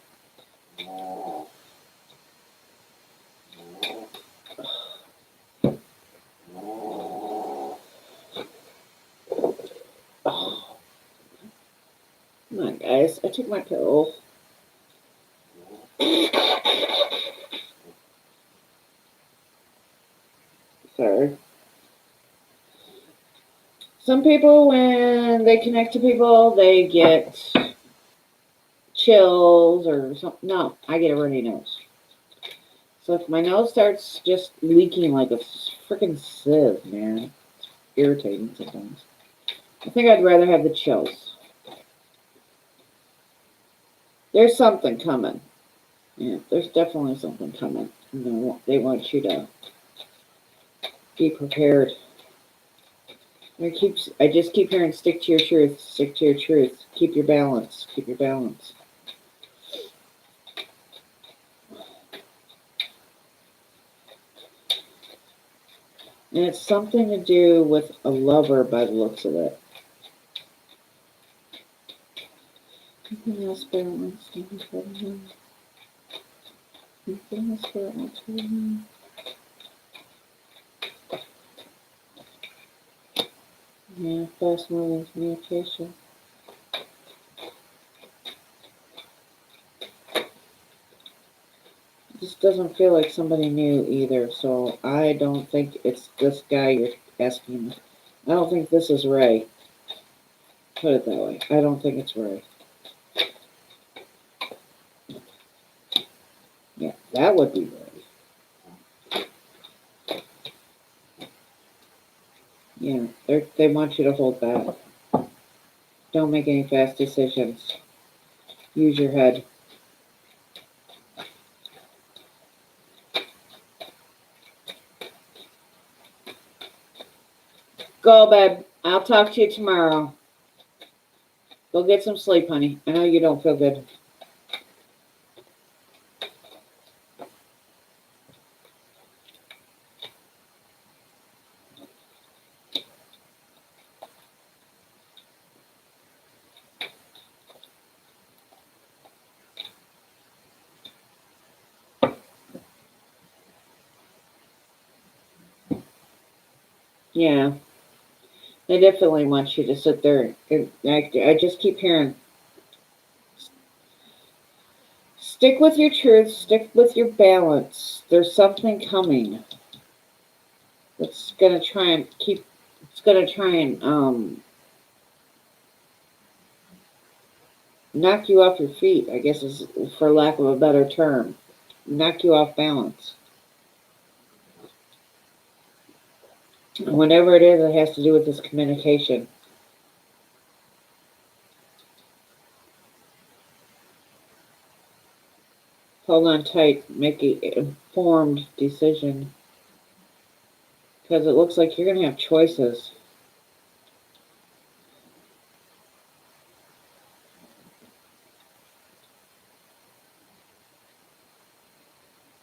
Oh. Come on, guys. I took my pill. Sorry. Some people, when they connect to people, they get chills or something. No, I get a runny nose. So if my nose starts just leaking like a freaking sieve, man, it's irritating sometimes. I think I'd rather have the chills. There's something coming. Yeah, there's definitely something coming. They want you to be prepared. I just keep hearing stick to your truth, stick to your truth. Keep your balance, keep your balance. And it's something to do with a lover by the looks of it. Keeping us balanced. Keeping us balanced. Yeah, fast moving communication. This doesn't feel like somebody new either, so I don't think it's this guy you're asking. I don't think this is Ray. Put it that way. I don't think it's Ray. Yeah, that would be Ray. Yeah, they want you to hold back. Don't make any fast decisions. Use your head. Go, babe. I'll talk to you tomorrow. Go get some sleep, honey. I know you don't feel good. Yeah. They definitely want you to sit there. I just keep hearing, stick with your truth, stick with your balance. There's something coming that's going to try and knock you off your feet, I guess is for lack of a better term. Knock you off balance. Whatever it is, it has to do with this communication. Hold on tight. Make an informed decision. Because it looks like you're going to have choices.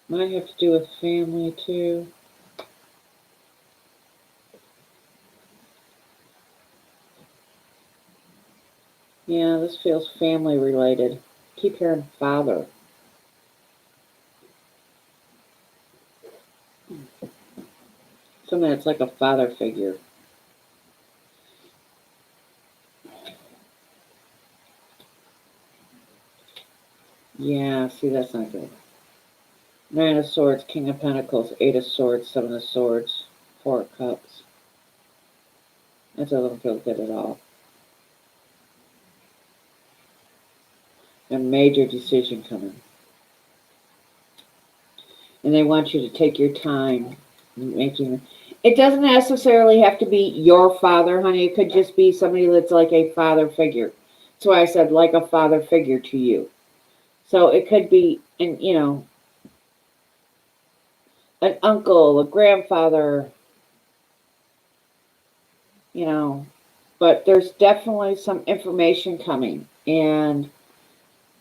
Might have to do with family, too. Yeah, this feels family related. Keep hearing father. Something that's like a father figure. Yeah, see, that's not good. Nine of Swords, King of Pentacles, Eight of Swords, Seven of Swords, Four of Cups. That doesn't feel good at all. A major decision coming. And they want you to take your time making it. Doesn't necessarily have to be your father, honey. It could just be somebody that's like a father figure. That's why I said like a father figure to you. So it could be, an uncle, a grandfather, but there's definitely some information coming. And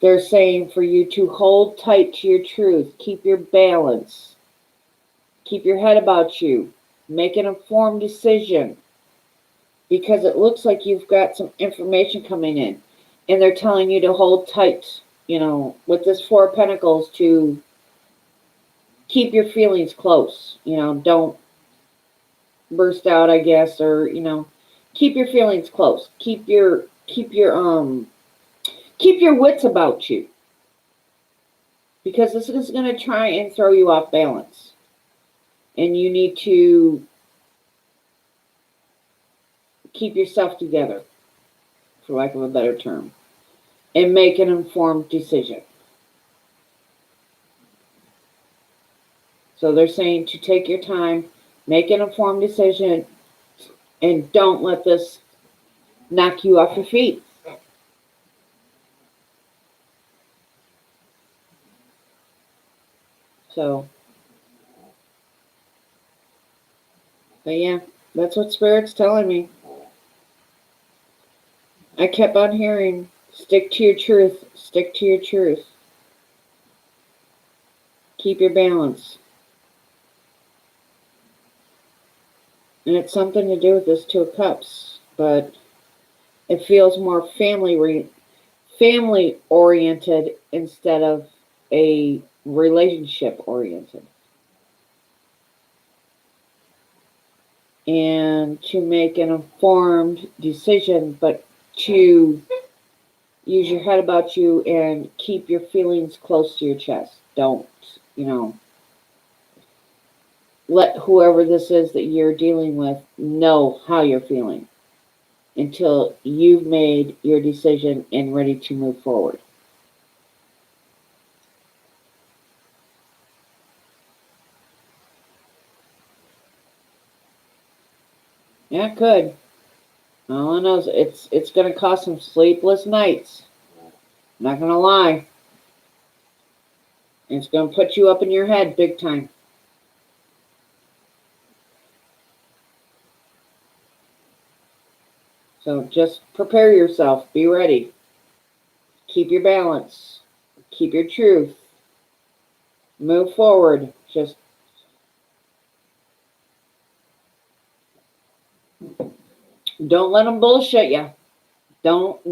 they're saying for you to hold tight to your truth, keep your balance, Keep your head about you. Make an informed decision. Because it looks like you've got some information coming in. And they're telling you to hold tight, with this Four of Pentacles, to keep your feelings close. Don't burst out, I guess, or, keep your feelings close. Keep your wits about you. Because this is going to try and throw you off balance. And you need to keep yourself together, for lack of a better term, and make an informed decision. So they're saying to take your time, make an informed decision, and don't let this knock you off your feet. So, but yeah, that's what Spirit's telling me. I kept on hearing, stick to your truth, stick to your truth. Keep your balance. And it's something to do with this Two of Cups, but it feels more family oriented instead of a relationship oriented. And to make an informed decision, but to use your head about you and keep your feelings close to your chest. Don't, let whoever this is that you're dealing with know how you're feeling until you've made your decision and ready to move forward. Yeah, it could. All I know is it's going to cause some sleepless nights. I'm not going to lie. It's going to put you up in your head big time. So just prepare yourself. Be ready. Keep your balance. Keep your truth. Move forward. Just don't let them bullshit you. Don't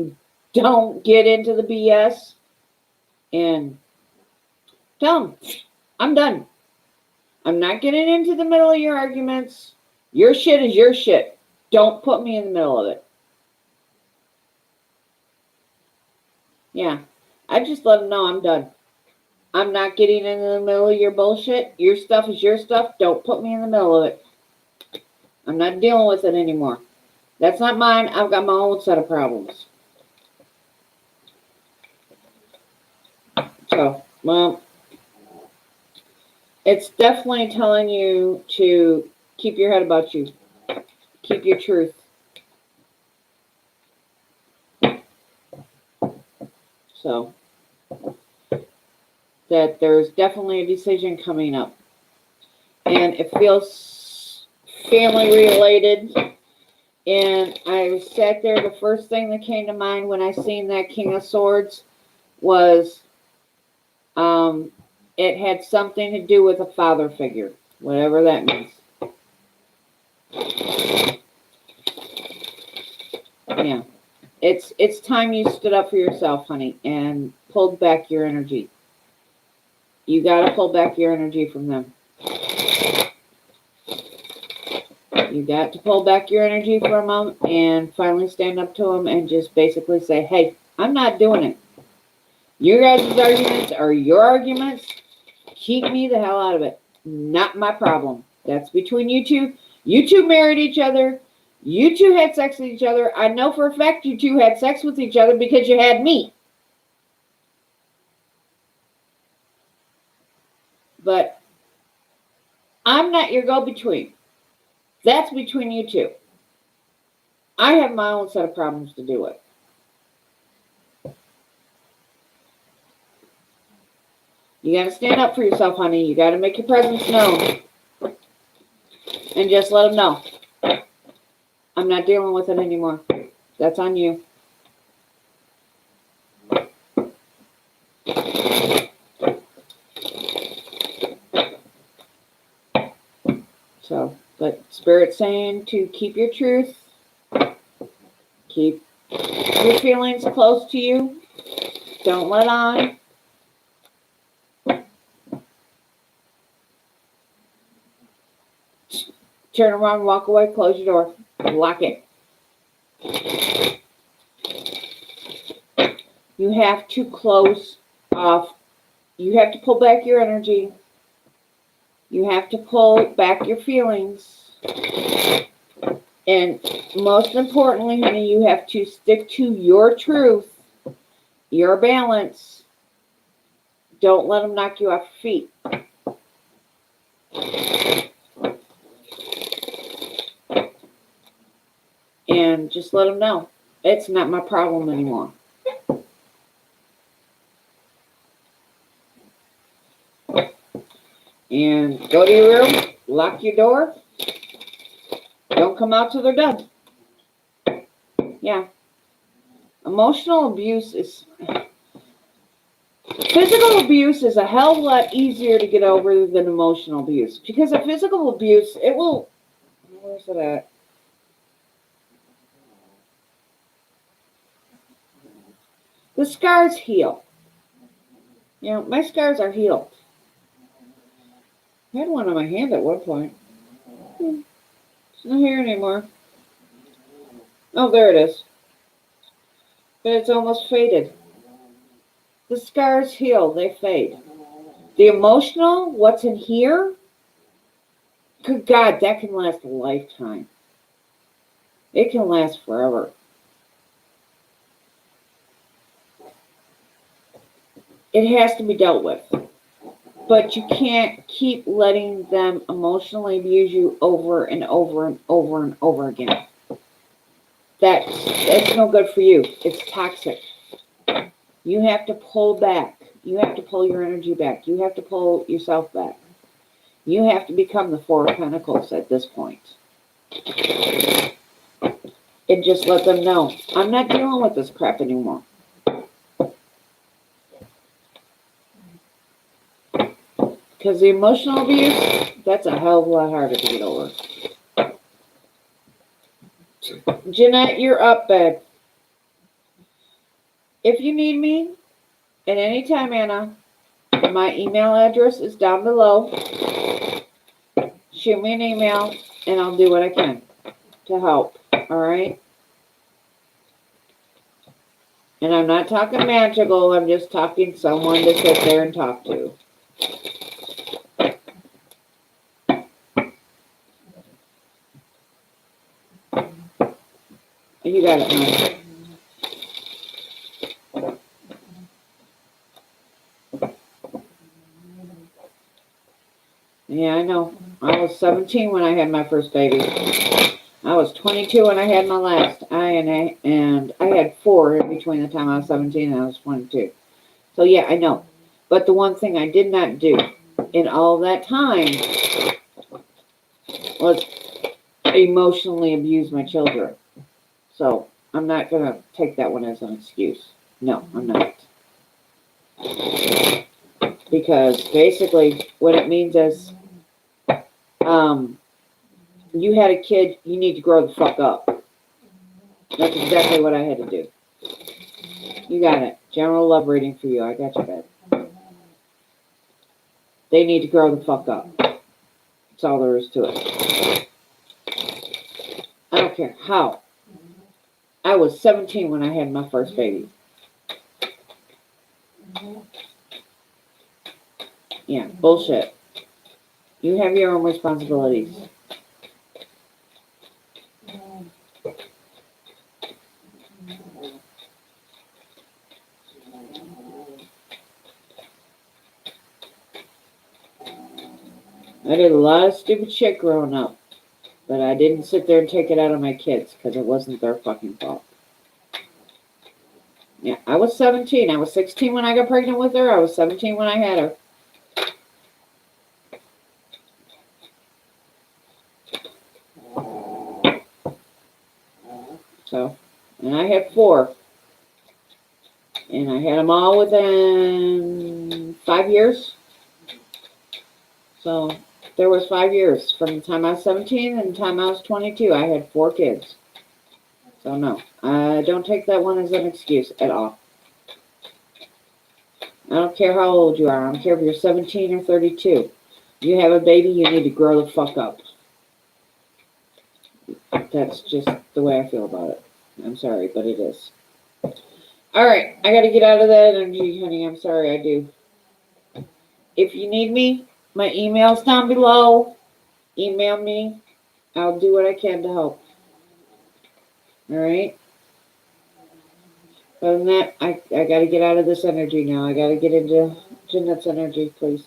get into the BS and tell them, I'm done. I'm not getting into the middle of your arguments. Your shit is your shit. Don't put me in the middle of it. Yeah, I just let them know I'm done. I'm not getting into the middle of your bullshit. Your stuff is your stuff. Don't put me in the middle of it. I'm not dealing with it anymore. That's not mine. I've got my own set of problems. So, well, it's definitely telling you to keep your head about you. Keep your truth. So, that there's definitely a decision coming up. And it feels family related. And I sat there, the first thing that came to mind when I seen that King of Swords was it had something to do with a father figure, whatever that means. Yeah. It's time you stood up for yourself, honey, and pulled back your energy. You got to pull back your energy from them. You got to pull back your energy from them and finally stand up to them and just basically say, hey, I'm not doing it. Your guys' arguments are your arguments. Keep me the hell out of it. Not my problem. That's between you two. You two married each other. You two had sex with each other. I know for a fact you two had sex with each other because you had me. But I'm not your go-between. That's between you two. I have my own set of problems to deal with. You got to stand up for yourself, honey. You got to make your presence known. And just let them know. I'm not dealing with it anymore. That's on you. So, but Spirit's saying to keep your truth, keep your feelings close to you, don't let on. Turn around, walk away, close your door, lock it. You have to close off. You have to pull back your energy. You have to pull back your feelings. And most importantly, honey, you have to stick to your truth, your balance. Don't let them knock you off your feet. And just let them know it's not my problem anymore. And go to your room, lock your door. Don't come out till they're done. Yeah. Emotional abuse is... Physical abuse is a hell of a lot easier to get over than emotional abuse. Because of physical abuse, it will... Where's it at? The scars heal. You know, my scars are healed. I had one on my hand at one point. It's not here anymore. Oh, there it is. But it's almost faded. The scars heal, they fade. The emotional, what's in here, good God, that can last a lifetime. It can last forever. It has to be dealt with. But you can't keep letting them emotionally abuse you over and over and over and over again. That's no good for you. It's toxic. You have to pull back. You have to pull your energy back. You have to pull yourself back. You have to become the Four of Pentacles at this point. And just let them know, I'm not dealing with this crap anymore. Because the emotional abuse, that's a hell of a lot harder to get over. Jeanette, you're up, babe. If you need me at any time, Anna, my email address is down below. Shoot me an email, and I'll do what I can to help. All right? And I'm not talking magical. I'm just talking someone to sit there and talk to. You got it, man. Yeah, I know. I was 17 when I had my first baby. I was 22 when I had my last. And I had 4 in between the time I was 17 and I was 22. So yeah, I know. But the one thing I did not do in all that time was emotionally abuse my children. So I'm not going to take that one as an excuse. No, I'm not. Because basically what it means is you had a kid, you need to grow the fuck up. That's exactly what I had to do. You got it. General love reading for you. I got you, babe. They need to grow the fuck up. That's all there is to it. I don't care how. I was 17 when I had my first baby. Yeah, bullshit. You have your own responsibilities. I did a lot of stupid shit growing up. But I didn't sit there and take it out on my kids because it wasn't their fucking fault. Yeah, I was 17. I was 16 when I got pregnant with her. I was 17 when I had her. So, and I had 4. And I had them all within 5 years. So, There was 5 years from the time I was 17 and the time I was 22. I had 4 kids. So no, I don't take that one as an excuse at all. I don't care how old you are. I don't care if you're 17 or 32. You have a baby, you need to grow the fuck up. That's just the way I feel about it. I'm sorry, but it is. Alright, I gotta get out of that energy, honey. I'm sorry, I do. If you need me, my email's down below. Email me. I'll do what I can to help. Alright? Other than that, I gotta get out of this energy now. I gotta get into Jeanette's energy, please.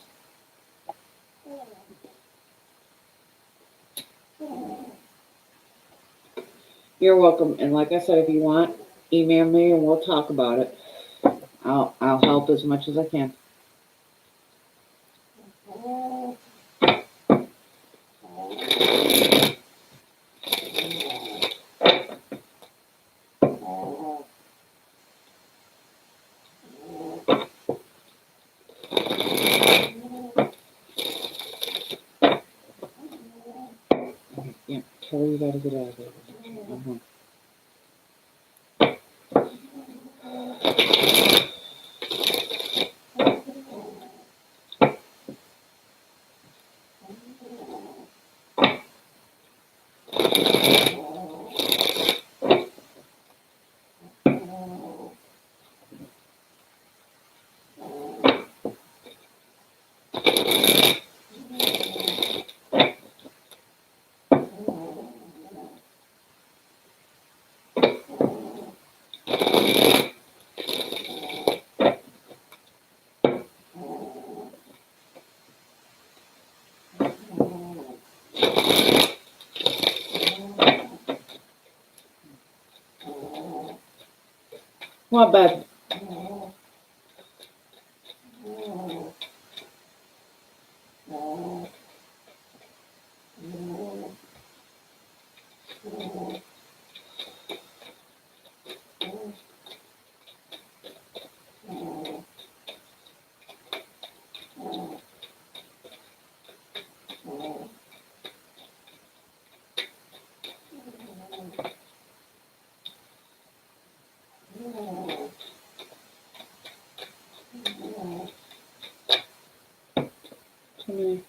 You're welcome. And like I said, if you want, email me and we'll talk about it. I'll help as much as I can. Yeah, Kelly, you gotta get out of there. Uh-huh. What, bud? Come here.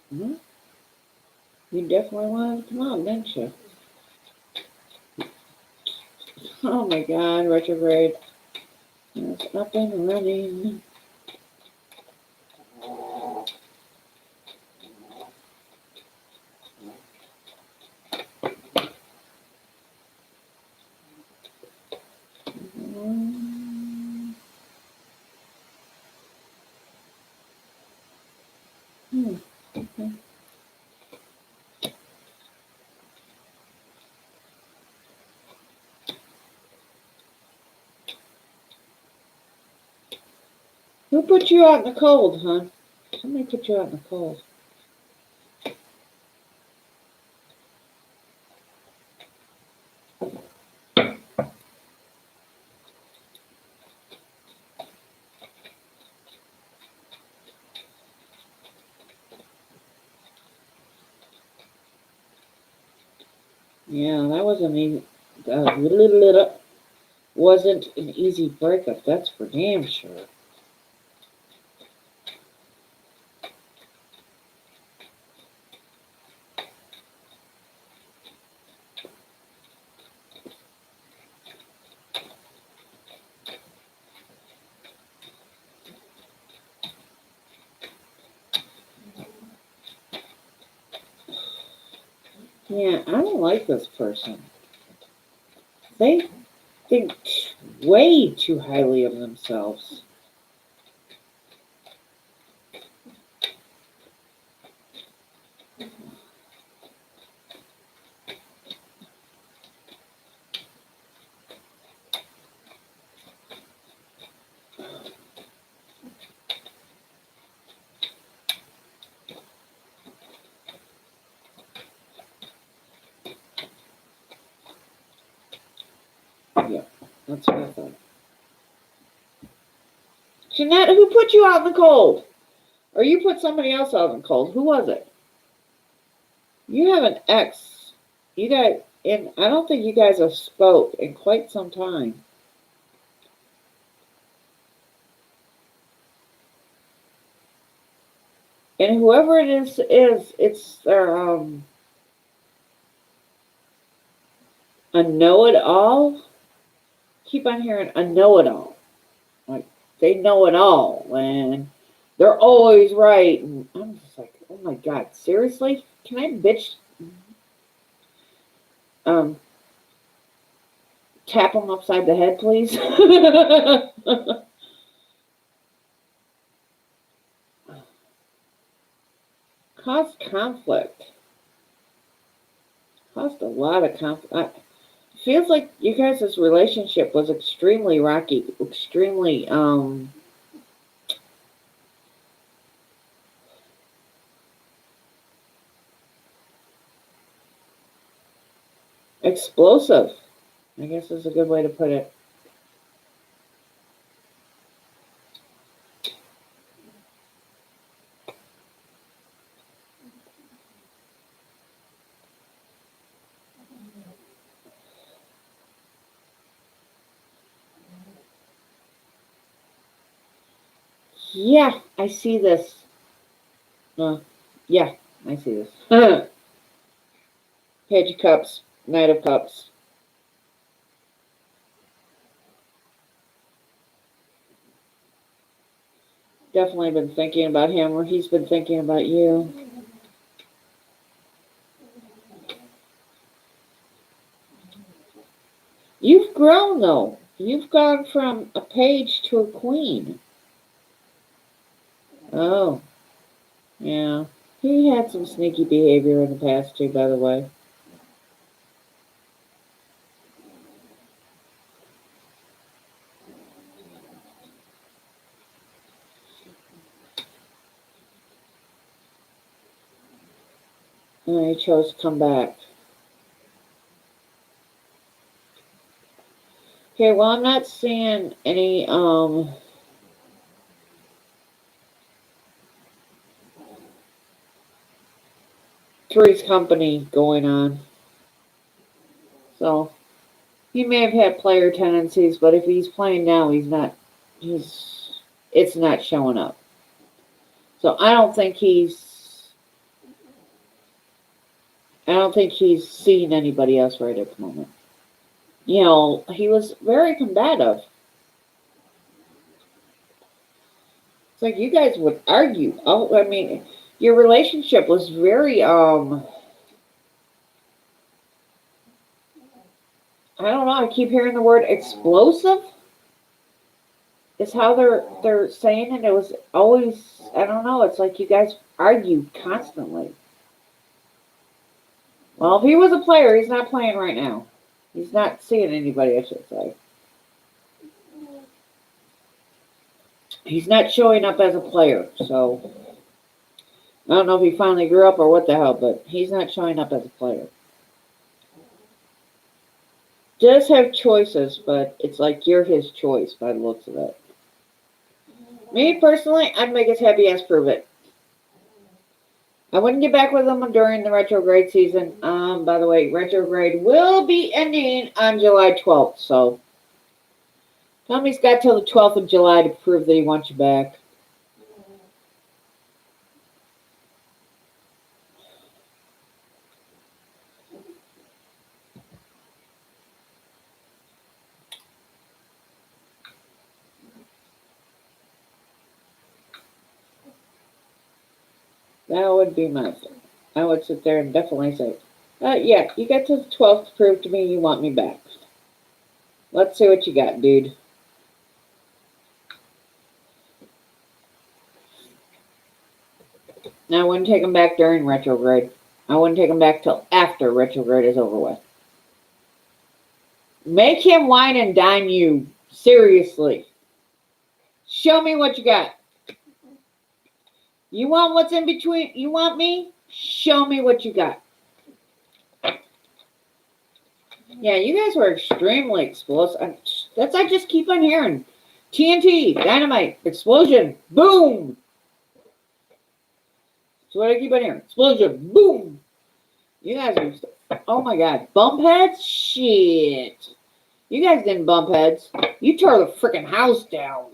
Hmm? You definitely wanted to come out, didn't you? Oh my god, retrograde. It's up and running. Okay. Who put you out in the cold, huh? Somebody put you out in the cold. Yeah, that wasn't easy. Wasn't an easy breakup. That's for damn sure. Yeah, I don't like this person. They think way too highly of themselves. Yeah, that's what I thought. Jeanette, who put you out in the cold? Or you put somebody else out in the cold? Who was it? You have an ex. You guys, and I don't think you guys have spoke in quite some time. And whoever it is, it's their a know-it-all. Keep on hearing a know-it-all. Like they know it all, and they're always right. And I'm just like, oh my god, seriously? Can I bitch? Um, tap them upside the head, please. Caused conflict. Caused a lot of conflict. Feels like you guys' relationship was extremely rocky, extremely explosive. I guess is a good way to put it. Yeah, I see this. Yeah, I see this. Page of Cups, Knight of Cups. Definitely been thinking about him, or he's been thinking about you. You've grown, though. You've gone from a page to a queen. Oh, yeah. He had some sneaky behavior in the past, too, by the way. And he chose to come back. Okay, well, I'm not seeing any, Three's Company going on. So, he may have had player tendencies, but if he's playing now, it's not showing up. So I don't think he's seeing anybody else right at the moment. You know, he was very combative. It's like you guys would argue. Oh, I mean, your relationship was very I don't know, I keep hearing the word explosive. Is how they're saying it. It was always I don't know, it's like you guys argue constantly. Well, if he was a player, he's not playing right now. He's not seeing anybody, I should say. He's not showing up as a player, so I don't know if he finally grew up or what the hell, but he's not showing up as a player. Does have choices, but it's like you're his choice by the looks of it. Me personally, I'd make his happy ass prove it. I wouldn't get back with him during the retrograde season. By the way, retrograde will be ending on July 12th, so Tommy's got till the 12th of July to prove that he wants you back. That would be my thing. I would sit there and definitely say, yeah, you got till the 12th to prove to me you want me back. Let's see what you got, dude. Now, I wouldn't take him back during retrograde. I wouldn't take him back till after retrograde is over with. Make him wine and dine you. Seriously. Show me what you got. You want what's in between? You want me? Show me what you got. Yeah, you guys were extremely explosive. I just keep on hearing. TNT, dynamite, explosion, boom. That's what I keep on hearing. Explosion, boom. You guys are, oh my god. Bump heads? Shit. You guys didn't bump heads. You tore the freaking house down.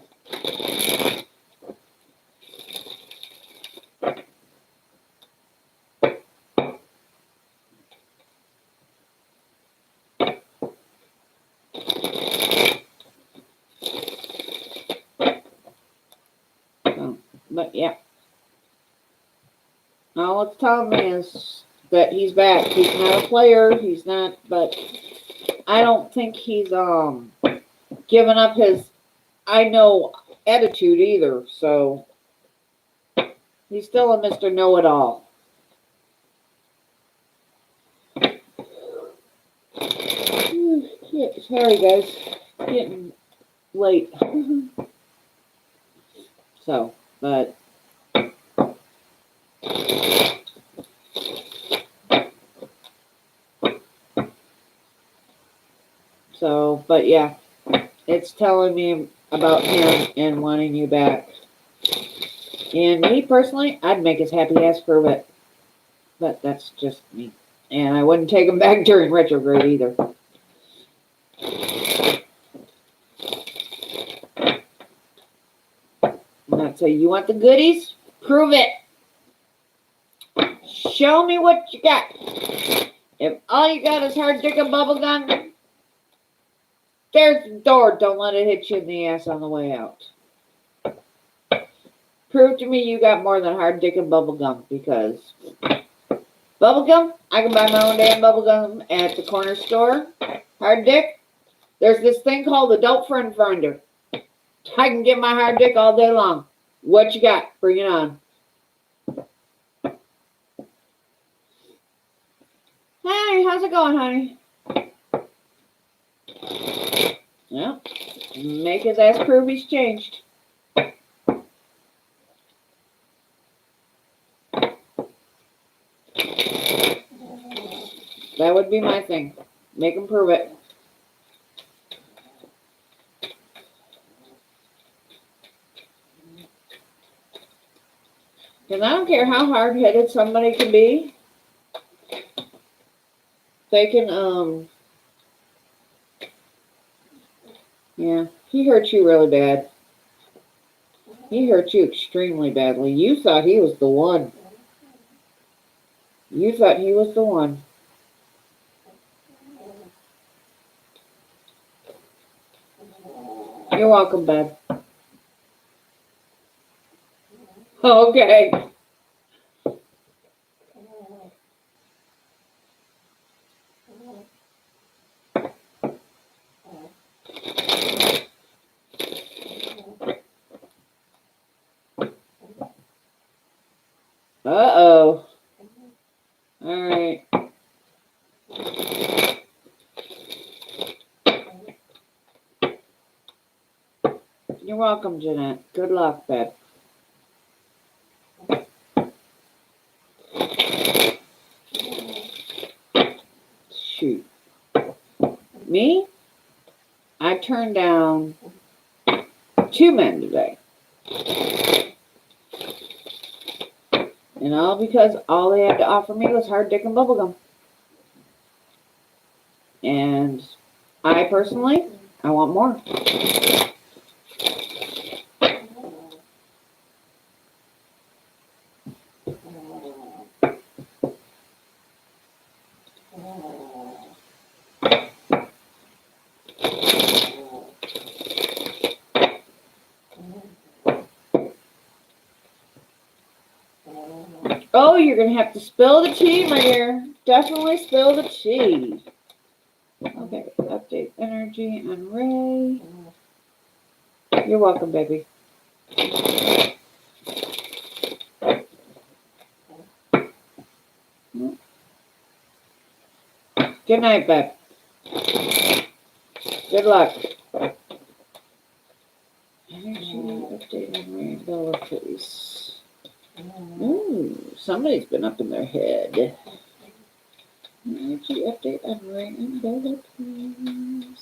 But yeah. All it's telling me is that he's back. He's not a player. He's not, but I don't think he's given up his I know attitude either. So he's still a Mr. Know-It-All. Yeah, sorry guys. Getting late. So, but but yeah, it's telling me about him and wanting you back. And me personally, I'd make his happy ass prove it. But that's just me. And I wouldn't take him back during retrograde either. I'm not saying you want the goodies? Prove it. Show me what you got. If all you got is hard dick and bubble gum, there's the door. Don't let it hit you in the ass on the way out. Prove to me you got more than hard dick and bubble gum, because bubble gum, I can buy my own damn bubble gum at the corner store. Hard dick, there's this thing called Adult Friend Finder. I can get my hard dick all day long. What you got? Bring it on. Hey, how's it going, honey? Yeah, make his ass prove he's changed. That would be my thing. Make him prove it. Because I don't care how hard-headed somebody can be. They can, yeah, he hurt you really bad. He hurt you extremely badly. You thought he was the one. You thought he was the one. You're welcome, babe. Okay. Uh-oh. All right. You're welcome, Jeanette. Good luck, babe. Shoot. Me? I turned down 2 men today. And all because all they had to offer me was hard dick and bubblegum. And I personally, I want more. Oh, you're going to have to spill the tea, my dear. Definitely spill the tea. Okay, update energy on Ray. You're welcome, baby. Good night, babe. Good luck. Energy update on Ray and Bella, please. Ooh, somebody's been up in their head. Energy update on rain and builder plans.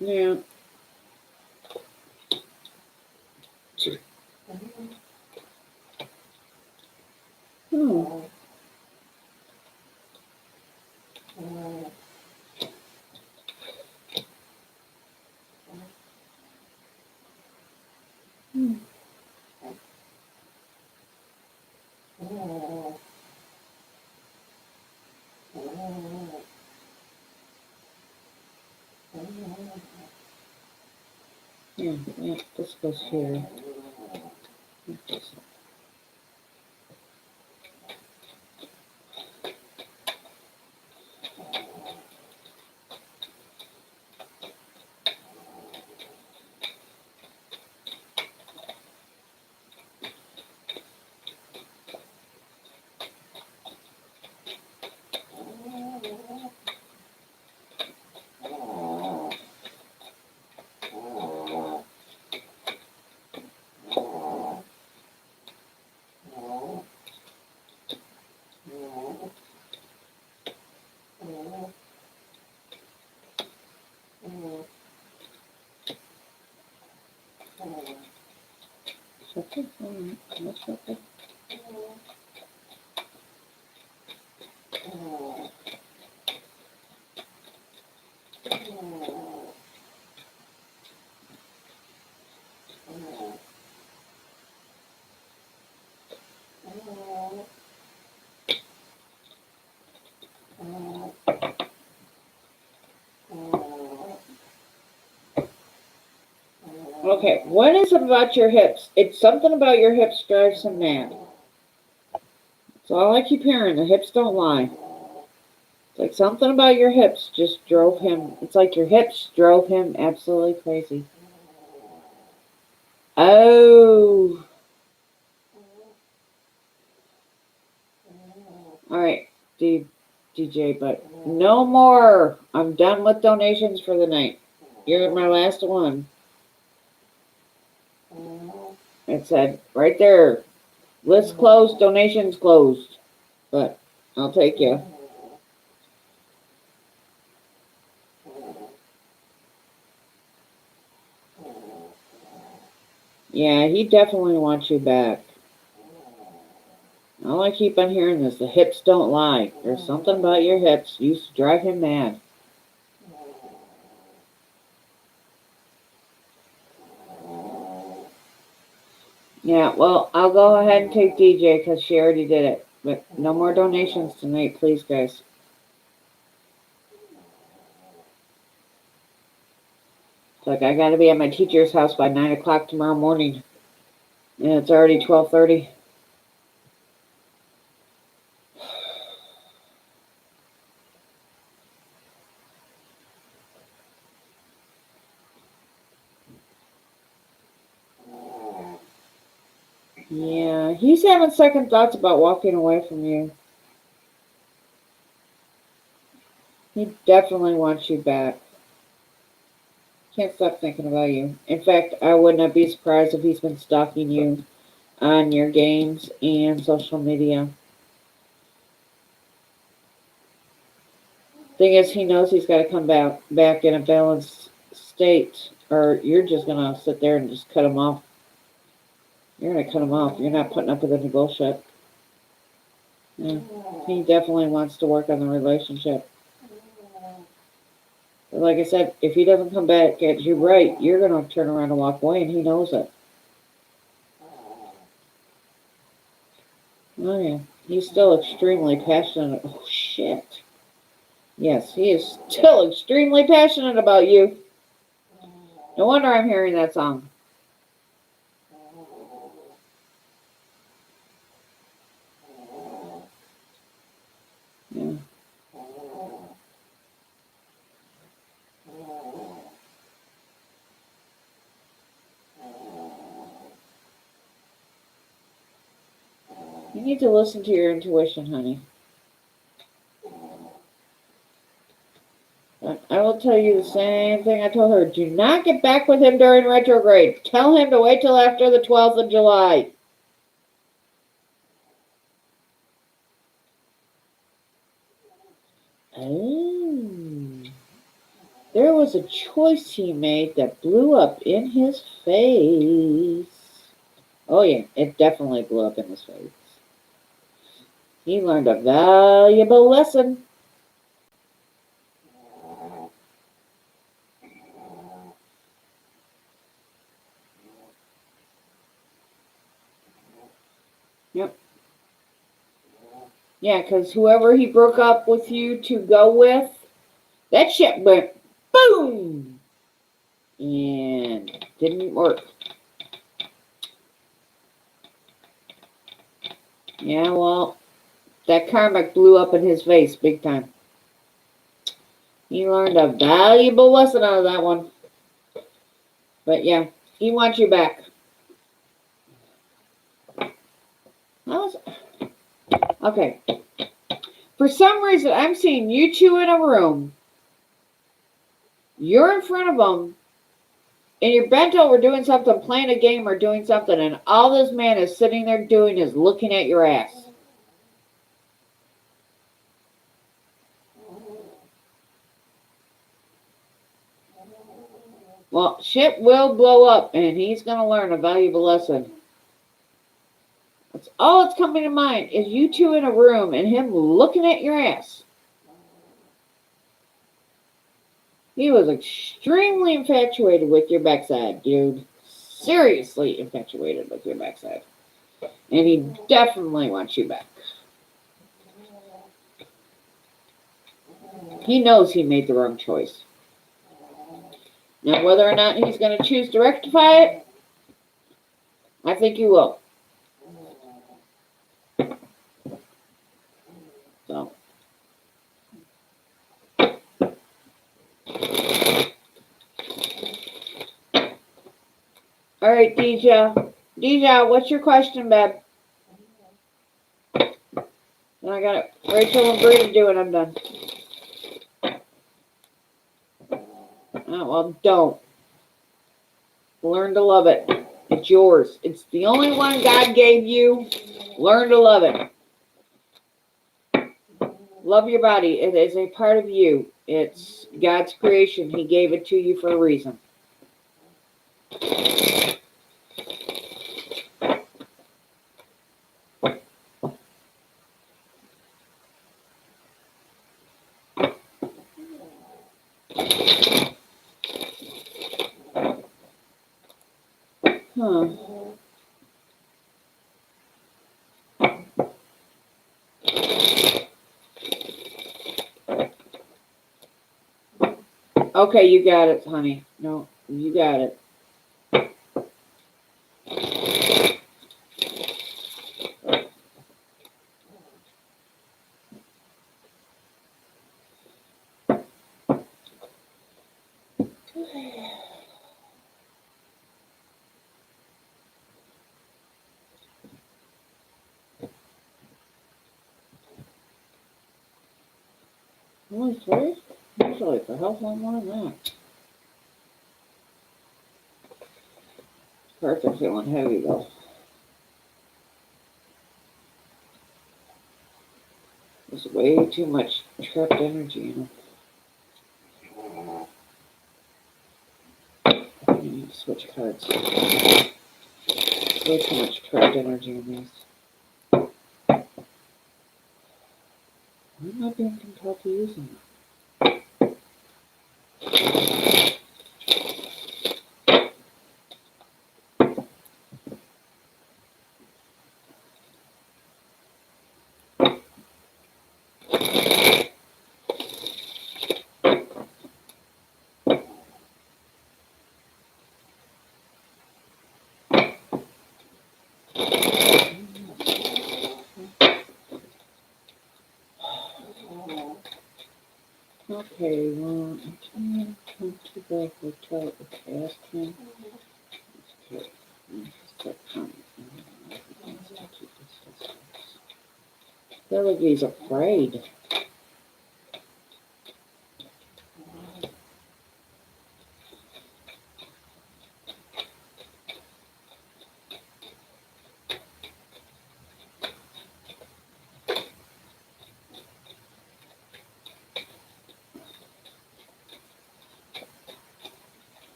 Yeah. Hmm. Hmm. Yeah, yeah, this goes here. Okay, what is it about your hips? It's something about your hips drives him mad. That's all I keep hearing. The hips don't lie. It's like something about your hips just drove him. It's like your hips drove him absolutely crazy. Oh. All right, DJ, but no more. I'm done with donations for the night. You're my last one. It said right there, list closed, donations closed. But I'll take you. Yeah, he definitely wants you back. All I keep on hearing is the hips don't lie. There's something about your hips used to drive him mad. Yeah, well, I'll go ahead and take DJ because she already did it. But no more donations tonight, please, guys. It's like I gotta be at my teacher's house by 9 o'clock tomorrow morning. And it's already 12:30. Yeah, he's having second thoughts about walking away from you. He definitely wants you back. Can't stop thinking about you. In fact, I would not be surprised if he's been stalking you on your games and social media. Thing is, he knows he's got to come back in a balanced state, or you're just gonna sit there and just cut him off. You're gonna cut him off. You're not putting up with any bullshit. Yeah. He definitely wants to work on the relationship. But like I said, if he doesn't come back at you right, you're gonna turn around and walk away, and he knows it. Oh yeah, he's still extremely passionate. Oh shit. Yes, he is still extremely passionate about you. No wonder I'm hearing that song. Yeah. You need to listen to your intuition, honey. I will tell you the same thing I told her. Do not get back with him during retrograde. Tell him to wait till after the 12th of July. Oh. There was a choice he made that blew up in his face. Oh, yeah, it definitely blew up in his face. He learned a valuable lesson. Yep. Yeah, because whoever he broke up with you to go with, that shit went boom! And didn't work. Yeah, well, that karmic blew up in his face big time. He learned a valuable lesson out of that one. But yeah, he wants you back. Okay. For some reason, I'm seeing you two in a room. You're in front of them, and you're bent over doing something, playing a game or doing something, and all this man is sitting there doing is looking at your ass. Well, shit will blow up, and he's going to learn a valuable lesson. That's all that's coming to mind is you two in a room and him looking at your ass. He was extremely infatuated with your backside, dude. Seriously infatuated with your backside. And he definitely wants you back. He knows he made the wrong choice. Now, whether or not he's going to choose to rectify it, I think he will. So. All right, Deja. Deja, what's your question, babe? Then I got it. Rachel and Bree to do it. I'm done. Oh, well, don't. Learn to love it. It's yours. It's the only one God gave you. Learn to love it. Love your body. It is a part of you. It's God's creation. He gave it to you for a reason. Huh. Okay, you got it, honey. No, you got it. Only three? Usually for health, one more than that. Parts are feeling heavy though. There's way too much trapped energy in them. I need to switch cards. Way too much trapped energy in these. Why am I being compelled to use them? Okay, well, I can't come to the hotel. Okay, that's 10. Okay, start counting. Feel like he's afraid.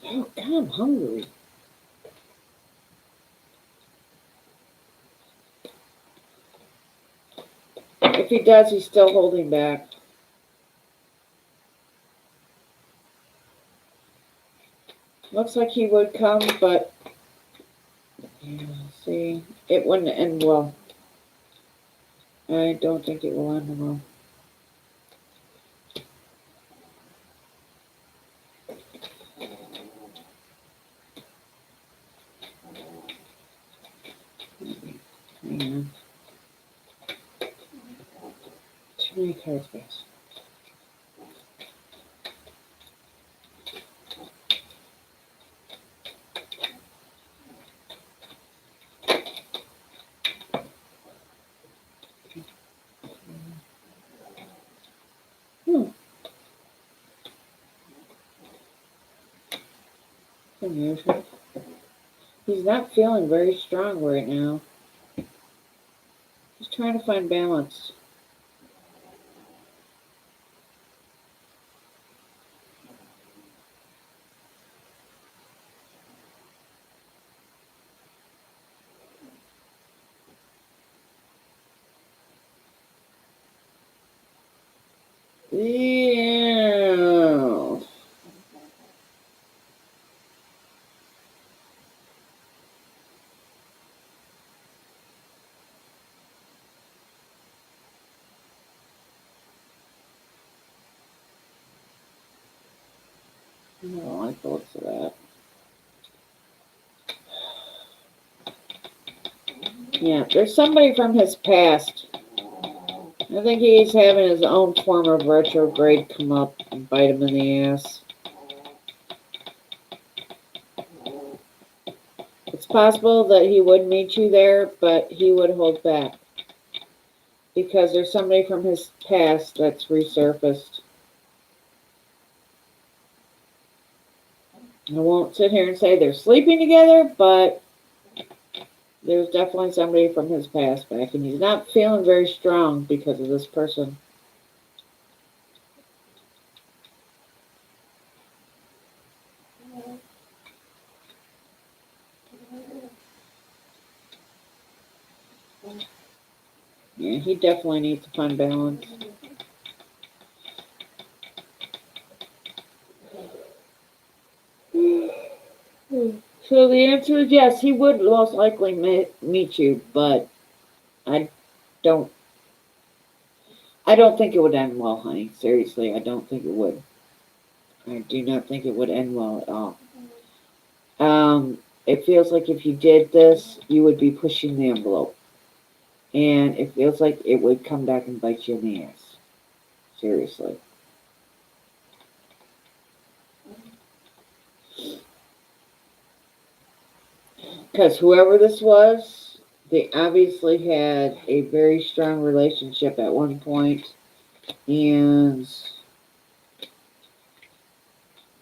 Oh, God, I'm hungry. If he does, he's still holding back. Looks like he would come, but yeah, see, it wouldn't end well. I don't think it will end well. Yeah. Too many cards, guys. Unusual. He's not feeling very strong right now. He's trying to find balance. Yeah. I don't like the looks of that. Yeah, there's somebody from his past. I think he's having his own form of retrograde come up and bite him in the ass. It's possible that he would meet you there, but he would hold back. Because there's somebody from his past that's resurfaced. I won't sit here and say they're sleeping together, but there's definitely somebody from his past back, and he's not feeling very strong because of this person. Yeah, he definitely needs to find balance. So the answer is yes, he would most likely meet you, but I don't. I don't think it would end well, honey. Seriously, I don't think it would. I do not think it would end well at all. It feels like if you did this, you would be pushing the envelope, and it feels like it would come back and bite you in the ass. Seriously. Because whoever this was, they obviously had a very strong relationship at one point, and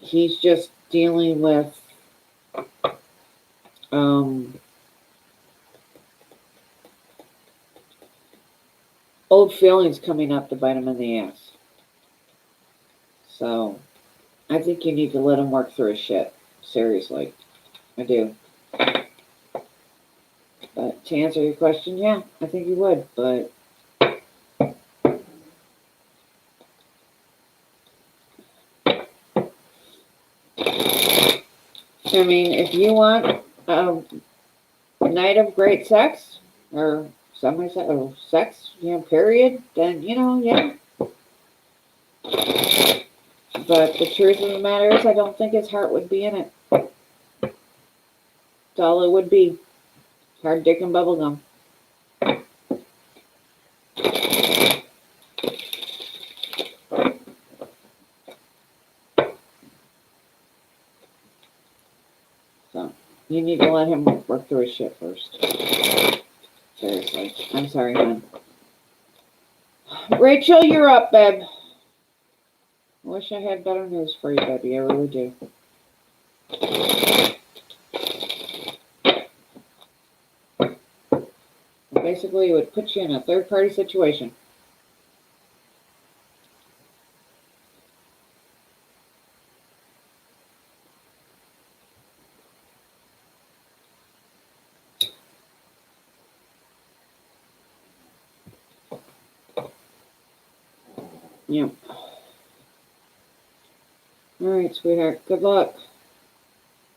he's just dealing with old feelings coming up to bite him in the ass. So I think you need to let him work through his shit. Seriously. I do. But to answer your question, yeah, I think you would, but I mean, if you want a night of great sex, or somebody said, or sex, period, then, yeah. But the truth of the matter is, I don't think his heart would be in it. That's all it would be. Hard dick and bubblegum. So, You need to let him work through his shit first. Seriously. I'm sorry, hon. Rachel, you're up, babe. I wish I had better news for you, baby. I really do. Basically, it would put you in a third-party situation. Yeah. All right, sweetheart. Good luck.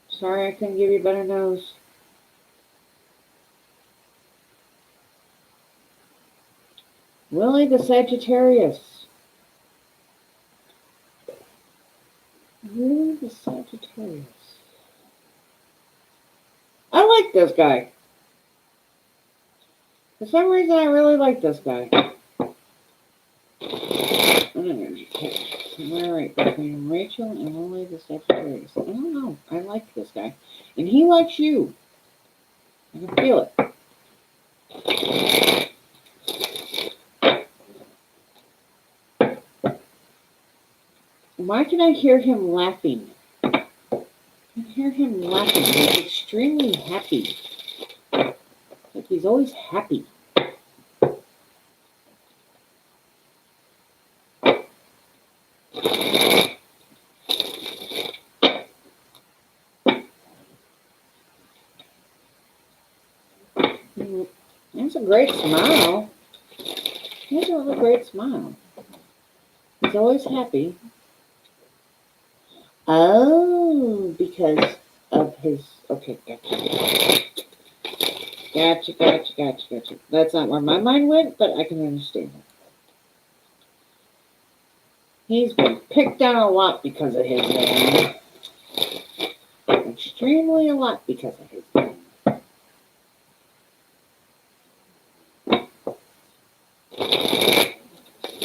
Sorry I couldn't give you better news. Willie the Sagittarius. Willie the Sagittarius. I like this guy. For some reason, I really like this guy. Am I right? Between Rachel and Willie the Sagittarius. I don't know. I like this guy. And he likes you. I can feel it. Why can I hear him laughing? I can hear him laughing. He's extremely happy. Like he's always happy. That's a great smile. He has a really great smile. He's always happy. Oh, because of his... Okay, gotcha. That's not where my mind went, but I can understand it. He's been picked on a lot because of his name. Extremely a lot because of his name.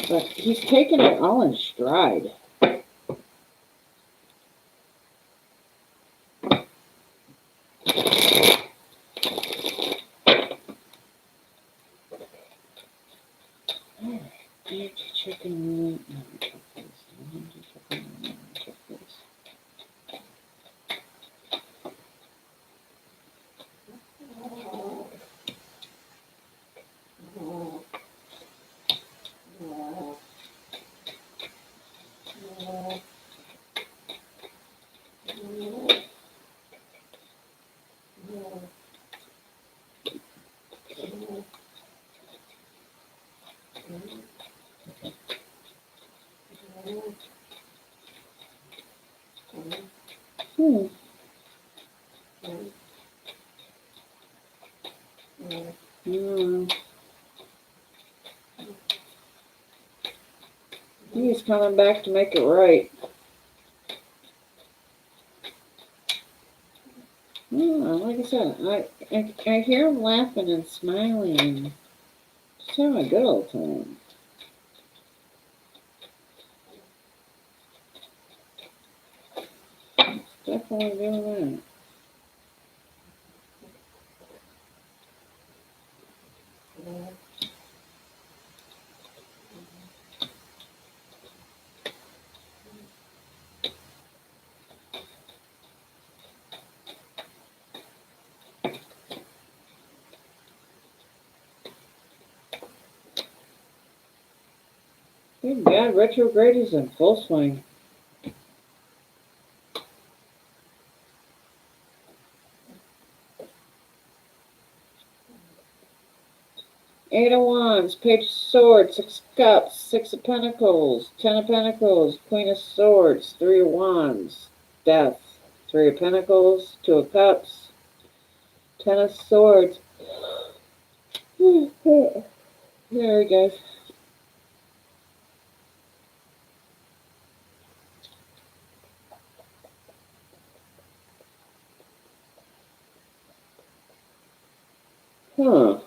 But he's taken it all in stride. Chicken. He's coming back to make it right. Like I said, I hear him laughing and smiling and just having a good old time. Definitely doing that. Good God, retrograde is in full swing. Eight of Wands, Page of Swords, Six of Cups, Six of Pentacles, Ten of Pentacles, Queen of Swords, Three of Wands, Death, Three of Pentacles, Two of Cups, Ten of Swords. There we go. Huh.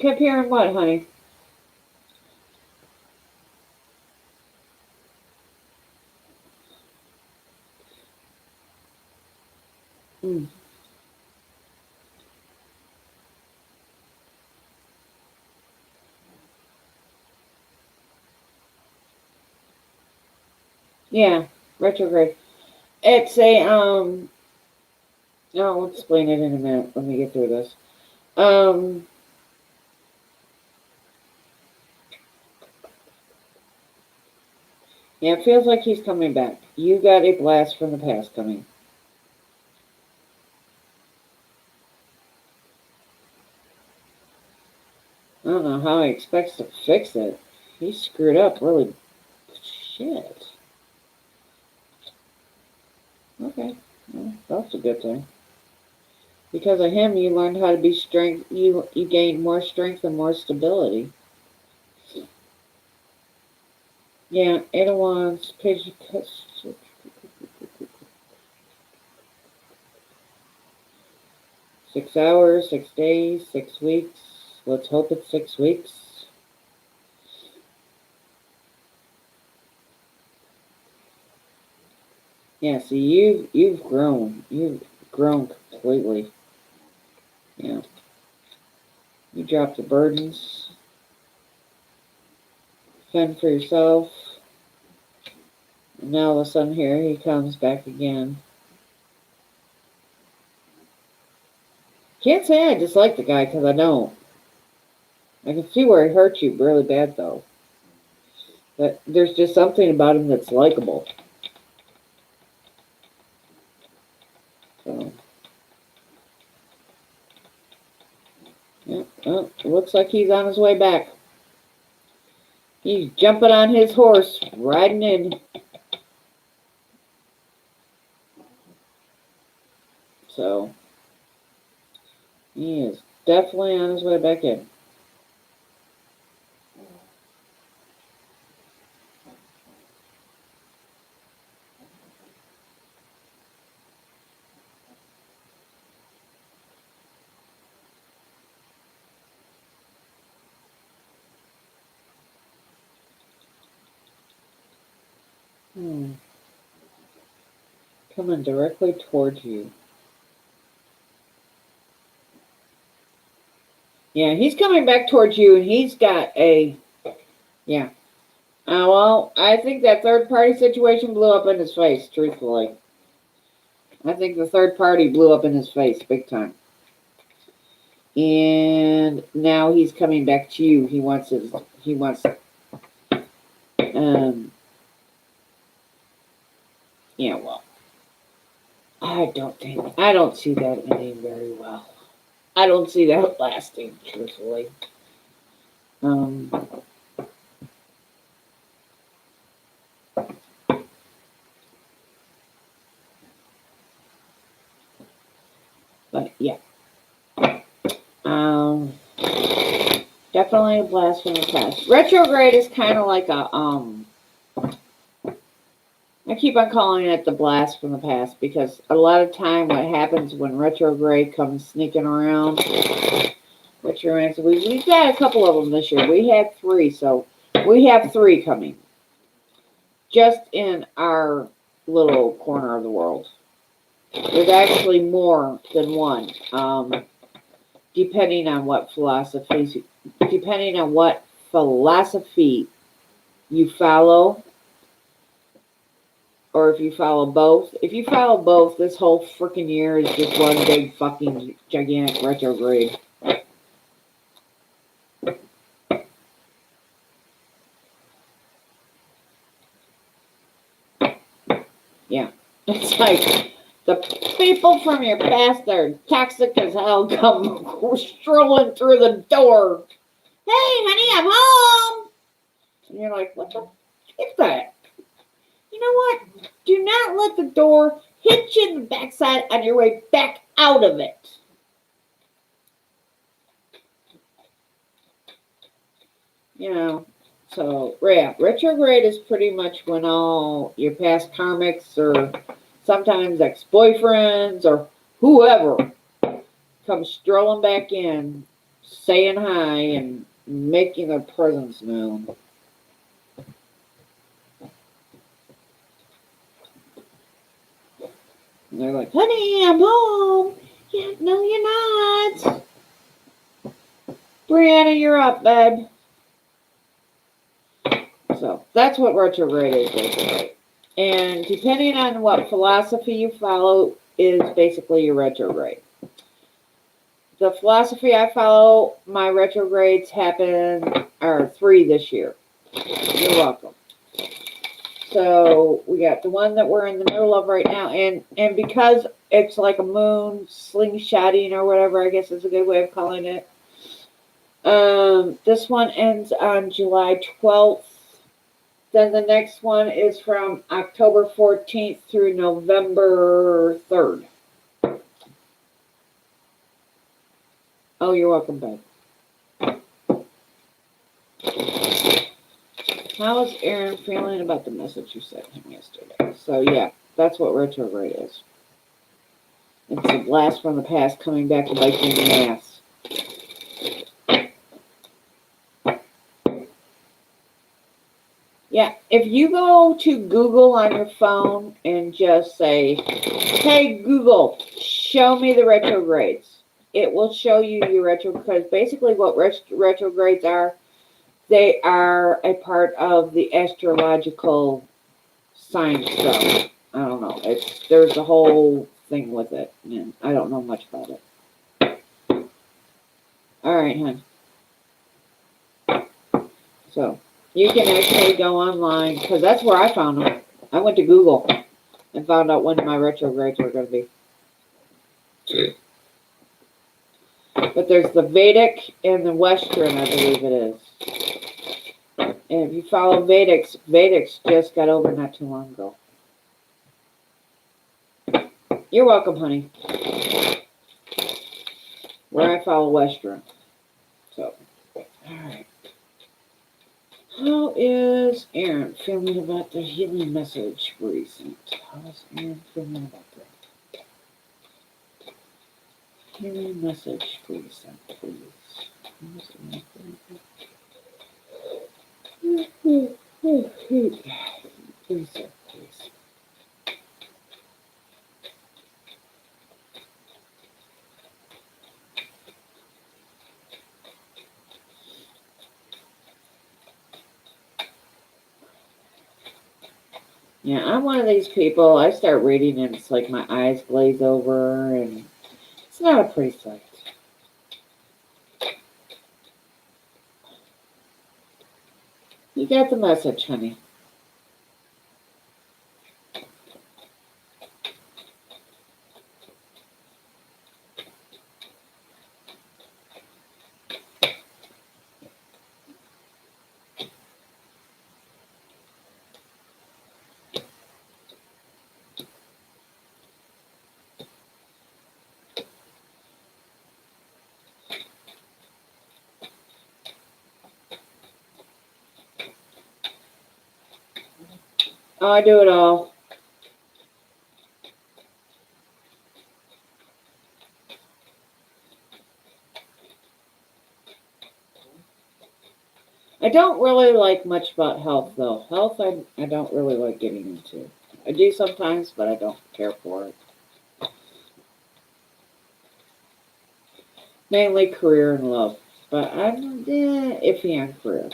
Kept hearing what, honey? Mm. Yeah, retrograde. It's a I'll explain it in a minute. Let me get through this. Um, yeah, it feels like he's coming back. You got a blast from the past coming. I don't know how he expects to fix it. He screwed up really. Shit. Okay, well, that's a good thing. Because of him, you learned how to be strength. You gained more strength and more stability. Yeah, 8 of Wands, Page of Cups. 6 hours, 6 days, 6 weeks. Let's hope it's 6 weeks. Yeah, see, you've grown. You've grown completely. Yeah, you dropped the burdens, fend for yourself. And now all of a sudden, here he comes back again. Can't say I dislike the guy because I don't. I can see where he hurt you really bad though. But there's just something about him that's likable. So, yeah, well, it looks like he's on his way back. He's jumping on his horse, riding in. So, he is definitely on his way back in. Coming directly towards you. Yeah, he's coming back towards you, and he's got a, yeah. Well, I think that third party situation blew up in his face, truthfully. I think the third party blew up in his face big time. And now he's coming back to you. He wants, yeah, well, I don't see that ending very well. I don't see that lasting, truthfully. Um, but yeah. Definitely a blast from the past. Retrograde is kind of like a I keep on calling it the blast from the past because a lot of time what happens when retrograde comes sneaking around. What's your answer? We've got a couple of them this year. We had 3, so we have 3 coming. Just in our little corner of the world. There's actually more than one. Depending on what philosophy you follow, or if you follow both. If you follow both, this whole freaking year is just one big fucking gigantic retrograde. Yeah. It's like the people from your past that are toxic as hell come strolling through the door. Hey, honey, I'm home. And you're like, what the f is that? You know what? Do not let the door hit you in the backside on your way back out of it. You know, so yeah, retrograde is pretty much when all your past karmics or sometimes ex-boyfriends or whoever come strolling back in saying hi and making their presence known. And they're like, honey, I'm home. Yeah, no, you're not. Brianna, you're up, babe. So that's what retrograde is, basically. And depending on what philosophy you follow is basically your retrograde. The philosophy I follow, my retrogrades are 3 this year. You're welcome. So we got the one that we're in the middle of right now, and because it's like a moon slingshotting or whatever, I guess is a good way of calling it. This one ends on July 12th. Then the next one is from October 14th through November 3rd. Oh, you're welcome, babe. How is Aaron feeling about the message you sent him yesterday? So, yeah, that's what retrograde is. It's a blast from the past coming back to bite you in the ass. Yeah, if you go to Google on your phone and just say, hey, Google, show me the retrogrades, it will show you your retrogrades. Basically, what retrogrades are, they are a part of the astrological science stuff. I don't know. There's a whole thing with it, and I don't know much about it. All right, hon. So you can actually go online, because that's where I found them. I went to Google and found out when my retrogrades were going to be. But there's the Vedic and the Western, I believe it is. And if you follow Vedics just got over not too long ago. You're welcome, honey. Where I follow Western. So, alright. How is Aaron feeling about the healing message recent? How is Aaron feeling about that? Healing message recent, please. Please, sir, please. Yeah, I'm one of these people, I start reading and it's like my eyes glaze over and it's not a pretty sight. You got the message, honey. Oh, I do it all. I don't really like much about health, though. Health, I don't really like getting into. I do sometimes, but I don't care for it. Mainly career and love. But I'm iffy on career.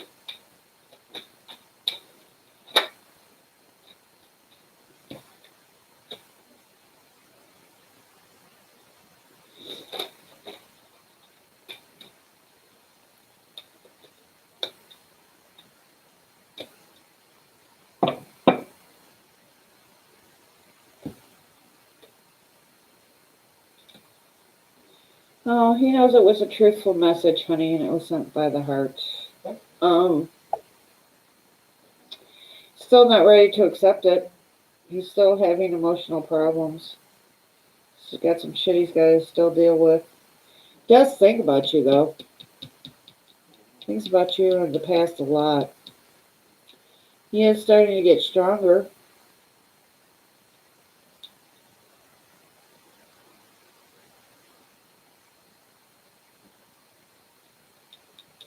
Oh, he knows it was a truthful message, honey, and it was sent by the heart. Um, Still not ready to accept it. He's still having emotional problems. He's got some shit he's got to still deal with. Does think about you, though. Thinks about you in the past a lot. He is starting to get stronger.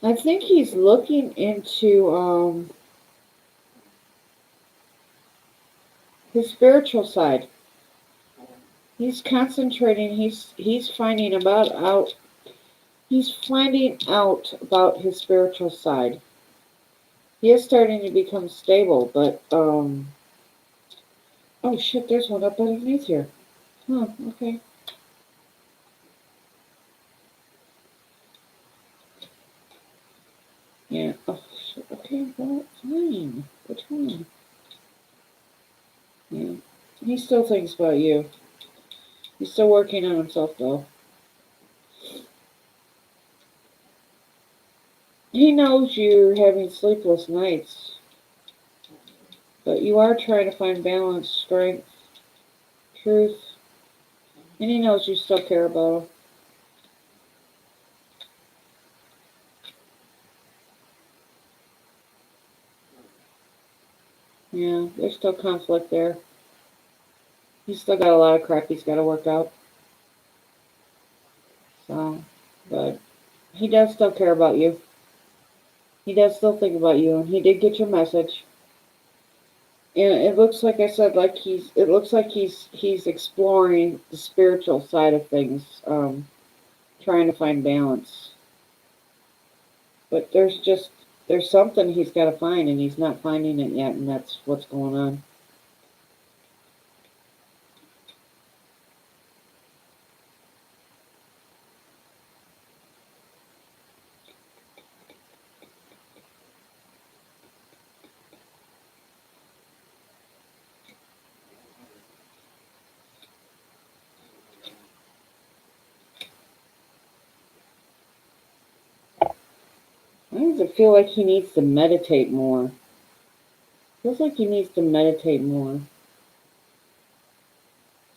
I think he's looking into his spiritual side. He's concentrating. He's finding about out. He's finding out about his spiritual side. He is starting to become stable, but oh shit, there's one up underneath here. Huh, okay. Yeah. Oh shit, okay, well, fine. Which one? Yeah. He still thinks about you. He's still working on himself though. He knows you're having sleepless nights, but you are trying to find balance, strength, truth, and he knows you still care about him. Yeah, there's still conflict there. He's still got a lot of crap he's got to work out. So, but he does still care about you. He does still think about you, and he did get your message. And it looks like I said, like it looks like he's exploring the spiritual side of things, trying to find balance. But there's something he's got to find, and he's not finding it yet, and that's what's going on. Why does it feel like he needs to meditate more? Feels like he needs to meditate more.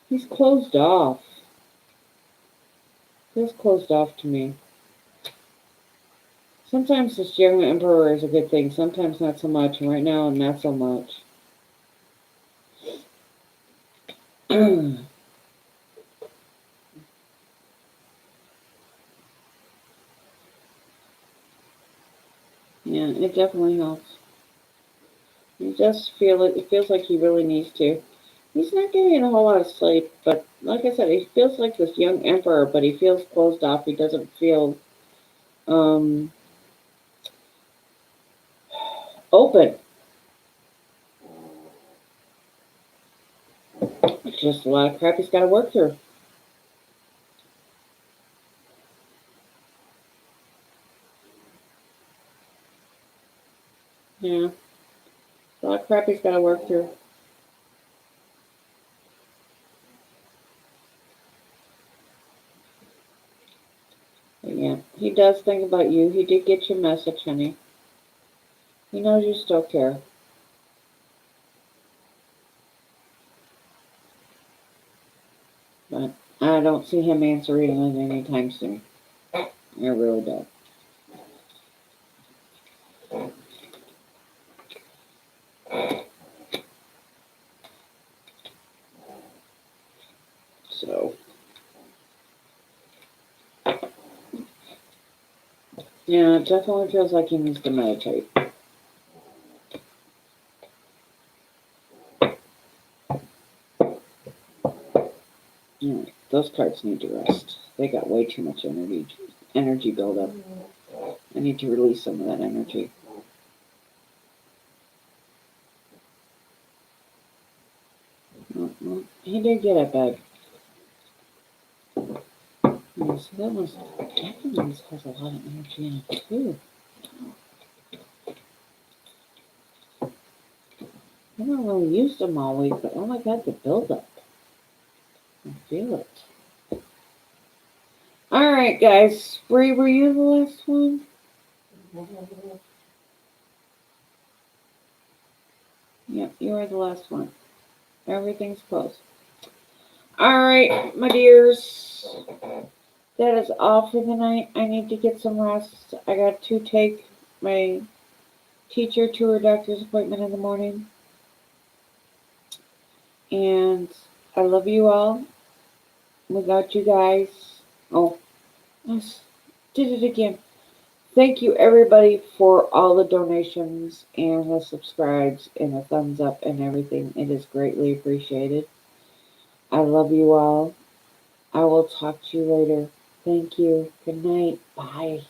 He's closed off. Feels closed off to me. Sometimes this young emperor is a good thing. Sometimes not so much. And right now, not so much. Yeah, it definitely helps. You just feel it. It feels like he really needs to. He's not getting a whole lot of sleep, but like I said, he feels like this young emperor, but he feels closed off. He doesn't feel um, open. It's just a lot of crap he's got to work through. Yeah, a lot of crap he's got to work through. But yeah, he does think about you. He did get your message, honey. He knows you still care. But I don't see him answering it anytime soon. I really don't. So, yeah, it definitely feels like he needs to meditate. Yeah, those cards need to rest. They got way too much energy buildup. I need to release some of that energy. He did get a bed. Yeah, so that one has a lot of energy in it too. I haven't really used them all week, but oh my god, the buildup. I feel it. Alright, guys. Were you the last one? Yep, you are the last one. Everything's closed. Alright, my dears. That is all for the night. I need to get some rest. I got to take my teacher to her doctor's appointment in the morning. And I love you all. Without you guys. Oh, I did it again. Thank you, everybody, for all the donations and the subscribes and the thumbs up and everything. It is greatly appreciated. I love you all. I will talk to you later. Thank you. Good night. Bye.